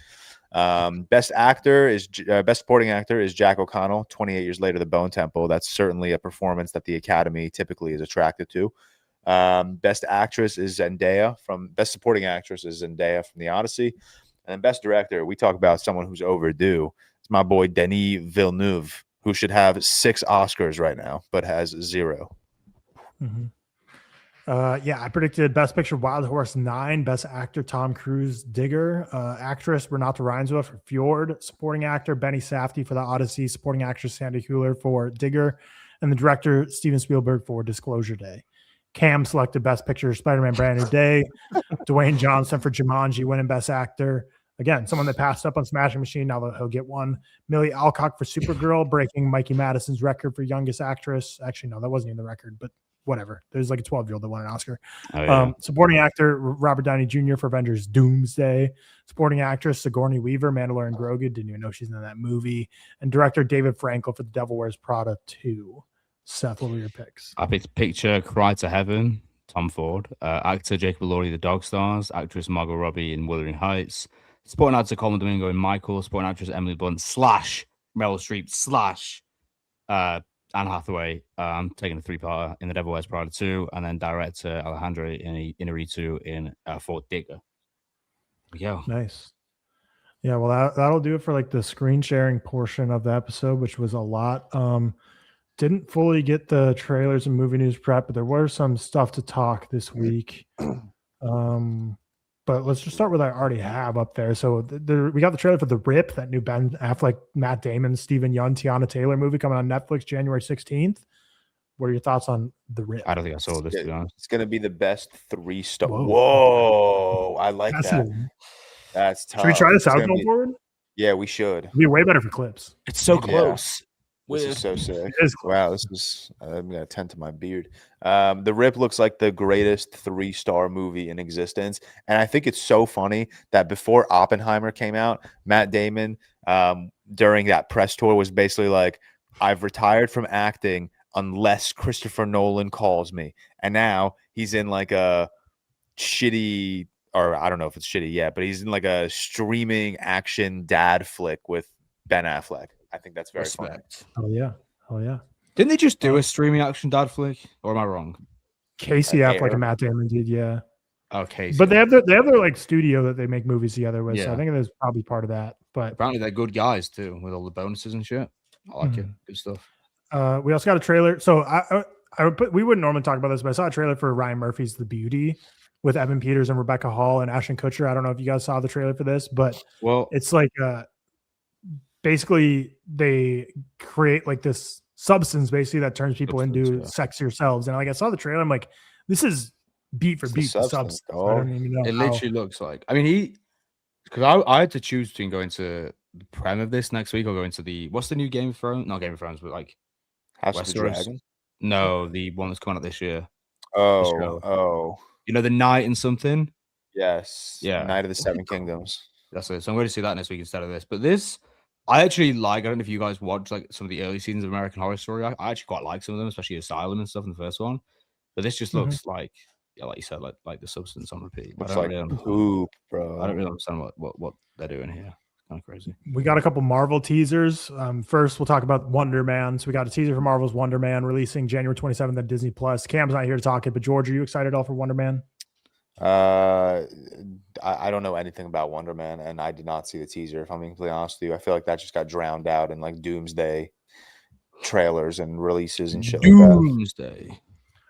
Best Supporting Actor is Jack O'Connell. 28 years later, The Bone Temple. That's certainly a performance that the Academy typically is attracted to. Best Actress is Zendaya. Best Supporting Actress is Zendaya from The Odyssey. And then Best Director, we talk about someone who's overdue. It's my boy Denis Villeneuve, who should have 6 Oscars right now, but has 0. Mm-hmm. I predicted Best Picture Wild Horse 9, Best Actor Tom Cruise Digger, Actress Renate Reinsma for Fjord, Supporting Actor Benny Safdie for The Odyssey, Supporting Actress Sandy Hüller for Digger, and the Director Steven Spielberg for Disclosure Day. Cam selected Best Picture Spider-Man Brand New Day, Dwayne Johnson for Jumanji winning Best Actor. Again, someone that passed up on Smashing Machine, now he'll get one. Millie Alcock for Supergirl, breaking Mikey Madison's record for Youngest Actress. Actually, no, that wasn't even the record, but whatever. There's like a 12-year-old that won an Oscar. Oh, yeah. Supporting Actor Robert Downey Jr. for Avengers Doomsday. Supporting Actress Sigourney Weaver, Mandalorian Grogu. Didn't even know she's in that movie. And Director David Frankel for The Devil Wears Prada 2. Seth, what were your picks? I picked Picture Cry to Heaven, Tom Ford. Actor Jacob Elordi, The Dog Stars. Actress Margot Robbie in Wuthering Heights. Supporting Actor Colin Domingo in Michael. Supporting Actress Emily Blunt / Meryl Streep / Anne Hathaway. I'm taking a 3-parter in The Devil Wears Prada 2, and then Director Alejandro Inarritu in Fort Digger. Yeah, nice. Yeah, well, that'll do it for like the screen sharing portion of the episode, which was a lot. Didn't fully get the trailers and movie news prep, but there were some stuff to talk this week. But let's just start with what I already have up there. So we got the trailer for The Rip, that new Ben Affleck, Matt Damon, Stephen Yeun, Tiana Taylor movie coming on Netflix January 16th. What are your thoughts on The Rip? I don't think I saw this, to be honest. It's going to be the best 3-star. Whoa. I like that. That's tough. Should we try this out going forward? Yeah, we should. It'd be way better for clips. It's so close. This is so sick. Wow, I'm going to tend to my beard. The Rip looks like the greatest 3-star movie in existence. And I think it's so funny that before Oppenheimer came out, Matt Damon, during that press tour, was basically like, I've retired from acting unless Christopher Nolan calls me. And now he's in like a shitty, or I don't know if it's shitty yet, but he's in like a streaming action dad flick with Ben Affleck. I think that's very funny. Oh yeah. Didn't they just do a streaming action dad flick, or am I wrong? Casey Affleck and Matt Damon did, yeah. Okay, but they have their like studio that they make movies together with. Yeah. So I think it was probably part of that. But apparently they're good guys too, with all the bonuses and shit. I like it. Good stuff. We also got a trailer. So we wouldn't normally talk about this, but I saw a trailer for Ryan Murphy's The Beauty with Evan Peters and Rebecca Hall and Ashton Kutcher. I don't know if you guys saw the trailer for this, but it's like basically they create like this substance basically that turns people into sexier selves. And like I saw the trailer, I'm like, this is beat for beat the substance. So I don't even know. It literally looks like. I mean, because I had to choose between going to the prem of this next week or going to what's the new Game of Thrones? Not Game of Thrones, but like House of the Dragon. No, the one that's coming out this year. Oh. You know, the Night and something. Yes. Yeah. Night of the Seven Kingdoms. That's it. So I'm going to see that next week instead of this. But this, I actually like. I don't know if you guys watched like some of the early seasons of American Horror Story. I actually quite like some of them, especially Asylum and stuff in the first one. But this just looks like, like you said, like the substance on repeat. Looks like poop, bro. I don't really understand what they're doing here. Kind of crazy. We got a couple Marvel teasers. First, we'll talk about Wonder Man. So we got a teaser for Marvel's Wonder Man releasing January 27th on Disney Plus. Cam's not here to talk it, but George, are you excited at all for Wonder Man? I don't know anything about Wonder Man, and I did not see the teaser. If I'm being completely honest with you, I feel like that just got drowned out in like Doomsday trailers and releases and shit like that. Doomsday.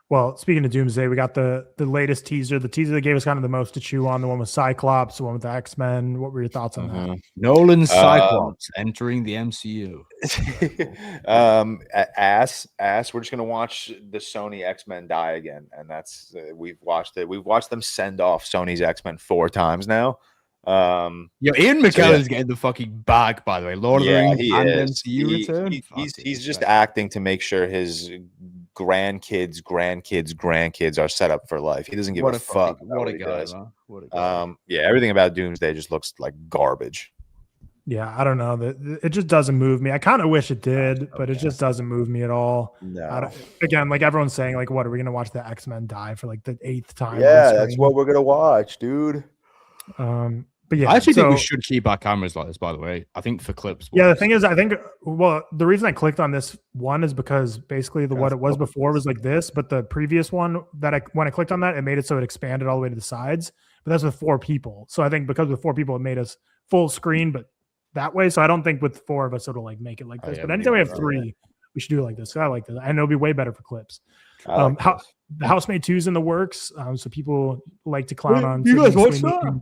Well, speaking of Doomsday, we got the latest teaser. The teaser that gave us kind of the most to chew on, the one with Cyclops, the one with the X-Men. What were your thoughts on that? Nolan's Cyclops entering the MCU. We're just gonna watch the Sony X-Men die again, and that's we've watched it. We've watched them send off Sony's X-Men 4 times now. Ian McKellen's getting the fucking bag, by the way. Lord of the Rings and MCU return. He's just acting to make sure his grandkids are set up for life. He doesn't give a fuck. What a guy, man. What a guy. Yeah, everything about Doomsday just looks like garbage. Yeah, I don't know. It just doesn't move me. I kind of wish it did, but it just doesn't move me at all. No. Again, like everyone's saying, like, what are we gonna watch the X-Men die for like the 8th time? Yeah, that's what we're gonna watch, dude. But yeah, I actually think we should keep our cameras like this, by the way. I think for clips. Yeah, the thing is, I think, well, the reason I clicked on this one is because basically what it was before was like this, but the previous one when I clicked on that, it made it so it expanded all the way to the sides, but that's with 4 people. So I think because with 4 people, it made us full screen, but that way. So I don't think with 4 of us, it'll like make it like this, but anytime we have 3, we should do it like this. So I like this. And it'll be way better for clips. The Housemaid 2 is in the works. So people like to clown on. You guys watch that?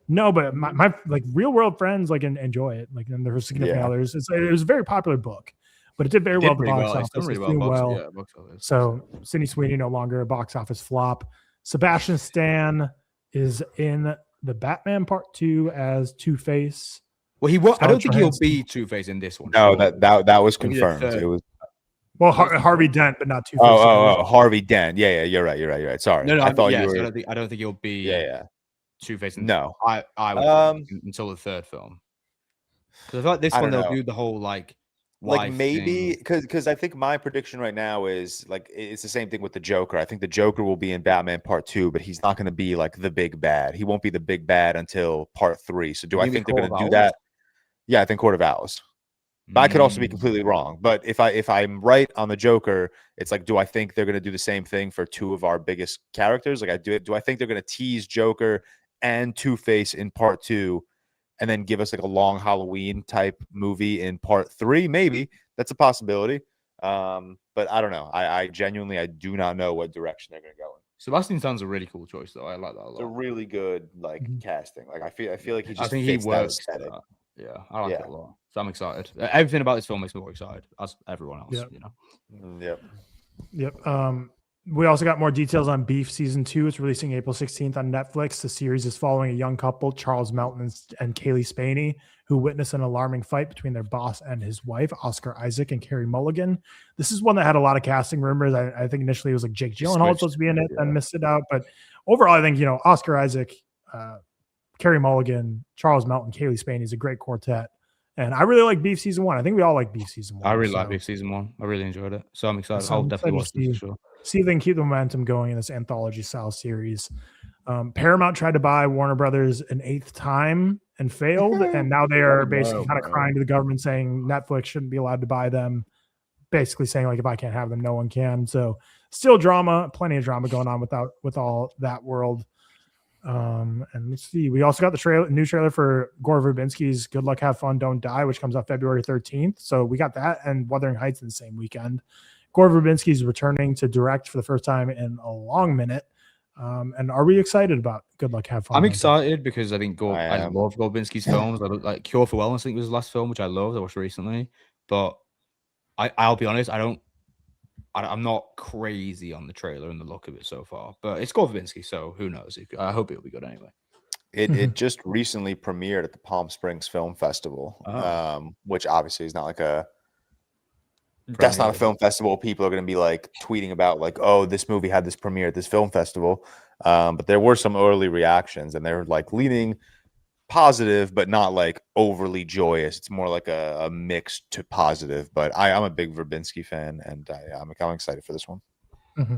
No, but my like real world friends like enjoy it. Like, and their significant others. It was a very popular book, but it did very well at the box office. It's doing well. So Sydney Sweeney no longer a box office flop. Sebastian Stan is in the Batman Part 2 as Two-Face. Well, he was. I don't think he'll be Two-Face in this one. No, that was confirmed. It was. Well, Harvey Dent, but not Two-Face. Oh, Harvey Dent. Yeah, you're right. Sorry, no, I thought you were. So I don't think he'll be. Yeah. Two-Face. No, I would until the 3rd film. Because I feel like this one they'll do the whole like maybe because I think my prediction right now is like it's the same thing with the Joker. I think the Joker will be in Batman Part 2, but he's not going to be like the big bad. He won't be the big bad until Part 3. So do I think they're going to do that? Yeah, I think Court of Owls. But I could also be completely wrong. But if I'm right on the Joker, it's like, do I think they're going to do the same thing for 2 of our biggest characters? Like do I think they're going to tease Joker and Two-Face in Part 2 and then give us like a long Halloween type movie in Part 3? Maybe that's a possibility. But I don't know. I genuinely do not know what direction they're going to go in. Sebastian Stan's a really cool choice, though. I like that a lot. It's a really good casting. Like I feel like he just he works. Yeah, I like it a lot. So I'm excited. Everything about this film makes me more excited, as everyone else. You know. Yep. We also got more details on Beef Season 2. It's releasing April 16th on Netflix. The series is following a young couple, Charles Melton and Kaylee Spaney, who witnessed an alarming fight between their boss and his wife, Oscar Isaac and Carey Mulligan. This is one that had a lot of casting rumors. I think initially it was like Jake Gyllenhaal was supposed to be in it and missed it out. But overall, I think, Oscar Isaac, Carey Mulligan, Charles Melton, Kaylee Spaney is a great quartet. And I really like Beef Season 1. I think we all like Beef Season 1. I really like Beef Season 1. I really enjoyed it. So I'm excited. I'll definitely watch this for sure. See if they can keep the momentum going in this anthology-style series. Paramount tried to buy Warner Brothers an 8th time and failed, and now they are basically kind of crying to the government saying Netflix shouldn't be allowed to buy them, basically saying, like, if I can't have them, no one can. So still drama, plenty of drama going on with all that world. And let's see. We also got the new trailer for Gore Verbinski's Good Luck, Have Fun, Don't Die, which comes out February 13th. So we got that and Wuthering Heights in the same weekend. Gore Verbinski is returning to direct for the first time in a long minute. And are we excited about Good Luck, Have Fun? I'm excited because I think I love Gore Verbinski's films. I like Cure for Wellness, I think was his last film, which I loved. I watched recently. But I'll be honest, I'm not crazy on the trailer and the look of it so far. But it's Gore Verbinski, so who knows? I hope it'll be good anyway. It just recently premiered at the Palm Springs Film Festival, which obviously is not like that's not a film festival people are going to be like tweeting about like, oh, this movie had this premiere at this film festival. But there were some early reactions and they're like leaning positive, but not like overly joyous. It's more like a mixed to positive, but I'm a big Verbinski fan and I'm excited for this one. Mm-hmm.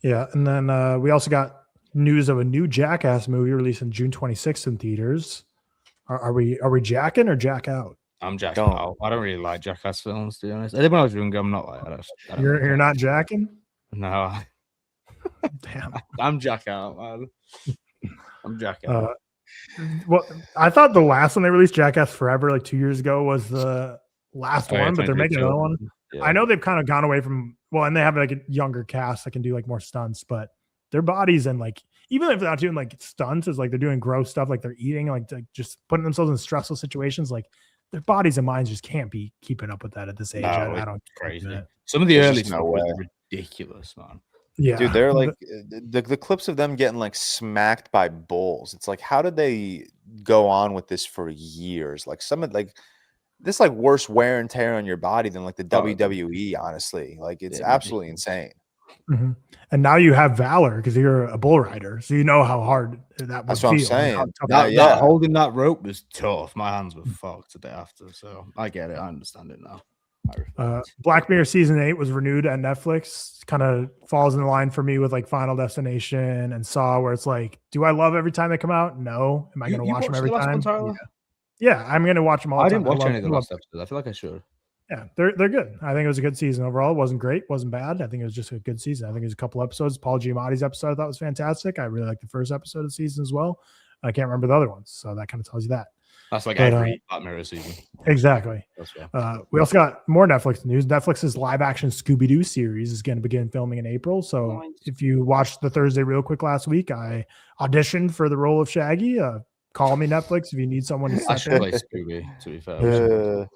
Yeah. And then we also got news of a new Jackass movie released on June 26th in theaters. Are we jacking or jack out? I'm jacking out. I don't really like Jackass films, to be honest. I think when I was younger, I'm not like that. You're not jacking? No. Damn. I'm jack out, man. I'm jack out. Well, I thought the last one they released, Jackass Forever, like 2 years ago, was the last one, but they're making another one. Yeah. I know they've kind of gone away from, and they have like a younger cast that can do like more stunts, but their bodies and like, even if they're not doing like stunts, is like they're doing gross stuff, like they're eating, like just putting themselves in stressful situations, like their bodies and minds just can't be keeping up with that at this age. I don't crazy. Some of the early stuff was ridiculous, man. Yeah, dude, they're like the clips of them getting like smacked by bulls. It's like, how did they go on with this for years? Like this like worse wear and tear on your body than like the WWE. Honestly, like it's absolutely insane. Mm-hmm. And now you have Valor because you're a bull rider, so you know how hard that would feel. I'm saying. That holding that rope was tough. My hands were fucked the day after, so I get it. I understand it now. Black Mirror season 8 was renewed at Netflix. Kind of falls in line for me with like Final Destination and Saw, where it's like, do I love every time they come out? No. Am I going to watch them every time? Yeah, I'm going to watch them all. I didn't watch any of the last episodes. I feel like I should. Yeah, they're good. I think it was a good season overall. It wasn't great, wasn't bad. I think it was just a good season. I think it was a couple episodes. Paul Giamatti's episode I thought was fantastic. I really liked the first episode of the season as well. I can't remember the other ones, so that kind of tells you that. That's like every Black Mirror season. Exactly. We also got more Netflix news. Netflix's live-action Scooby-Doo series is going to begin filming in April. So if you watched the Thursday Real Quick last week, I auditioned for the role of Shaggy. Call me, Netflix, if you need someone to step in. Play Scooby, to be fair.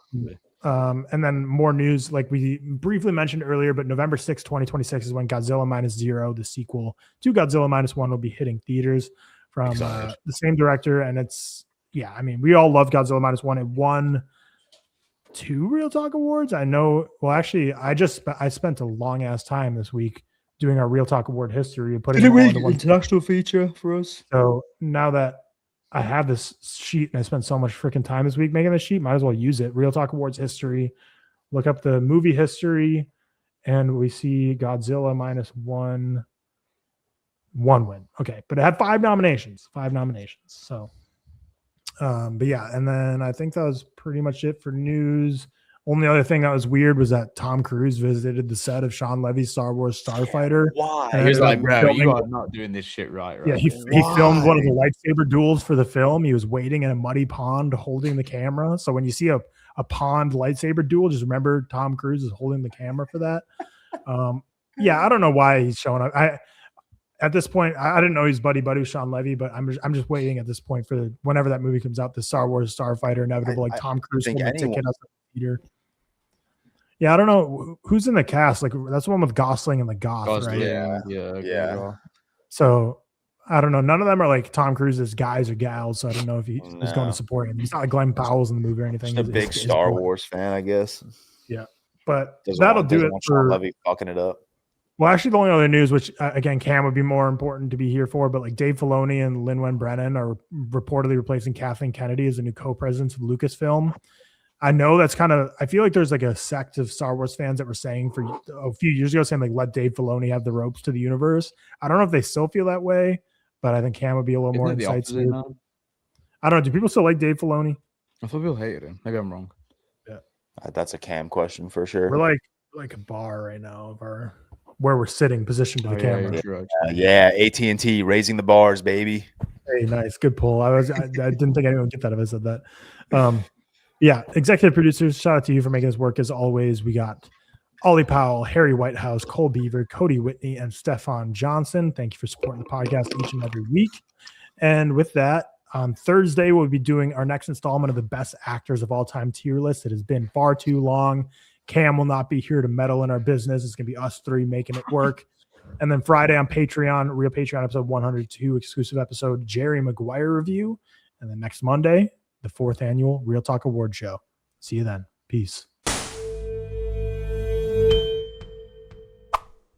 And then more news, like we briefly mentioned earlier, but November 6, 2026 is when Godzilla Minus Zero, the sequel to Godzilla Minus One, will be hitting theaters from the same director. And it's, yeah, I mean, we all love Godzilla Minus One. It won 2 ReelTok Awards. I know. Well, actually, I spent a long ass time this week doing our ReelTok Award history and putting it all into one international feature for us. So now that I have this sheet and I spent so much freaking time this week making this sheet, might as well use it. ReelTok Awards history. Look up the movie history, and we see Godzilla Minus One win. Okay, but it had 5 nominations. So, but yeah, and then I think that was pretty much it for news. Only other thing that was weird was that Tom Cruise visited the set of Sean Levy's Star Wars Starfighter. Why? He was like, bro, you are not doing this shit right. Yeah, he filmed one of the lightsaber duels for the film. He was waiting in a muddy pond holding the camera. So when you see a pond lightsaber duel, just remember Tom Cruise is holding the camera for that. Yeah, I don't know why he's showing up. At this point, I didn't know he's buddy with Sean Levy, but I'm just waiting at this point for whenever that movie comes out, the Star Wars Starfighter, inevitable, Tom Cruise holding the ticket us at the theater. Yeah, I don't know who's in the cast. Like that's the one with Gosling and the Goth, right? Yeah. So I don't know. None of them are like Tom Cruise's guys or gals. So I don't know if he's going to support him. He's not like Glenn Powell's in the movie or anything. Just a big Star Wars fan, I guess. Yeah, but that'll do it for Levy fucking it up. Well, actually, the only other news, which again, Cam would be more important to be here for, but like Dave Filoni and Lin-Wen Brennan are reportedly replacing Kathleen Kennedy as the new co-presidents of Lucasfilm. I know that's I feel like there's like a sect of Star Wars fans that were saying for a few years ago, saying like, let Dave Filoni have the ropes to the universe. I don't know if they still feel that way, but I think Cam would be a little more insightful. I don't know. Do people still like Dave Filoni? I thought people hated him. Maybe I'm wrong. Yeah. That's a Cam question for sure. We're like a bar right now of where we're sitting, positioned to the camera. Yeah, AT&T raising the bars, baby. Hey, nice, good pull. I didn't think anyone would get that if I said that. Yeah, executive producers, shout out to you for making this work as always. We got Ollie Powell, Harry Whitehouse, Cole Beaver, Cody Whitney, and Stefan Johnson. Thank you for supporting the podcast each and every week. And with that, on Thursday, we'll be doing our next installment of the best actors of all time tier list. It has been far too long. Cam will not be here to meddle in our business. It's going to be us 3 making it work. And then Friday on Patreon, Real Patreon episode 102, exclusive episode, Jerry Maguire review. And then next Monday, the 4th annual ReelTok Award show. See you then. Peace.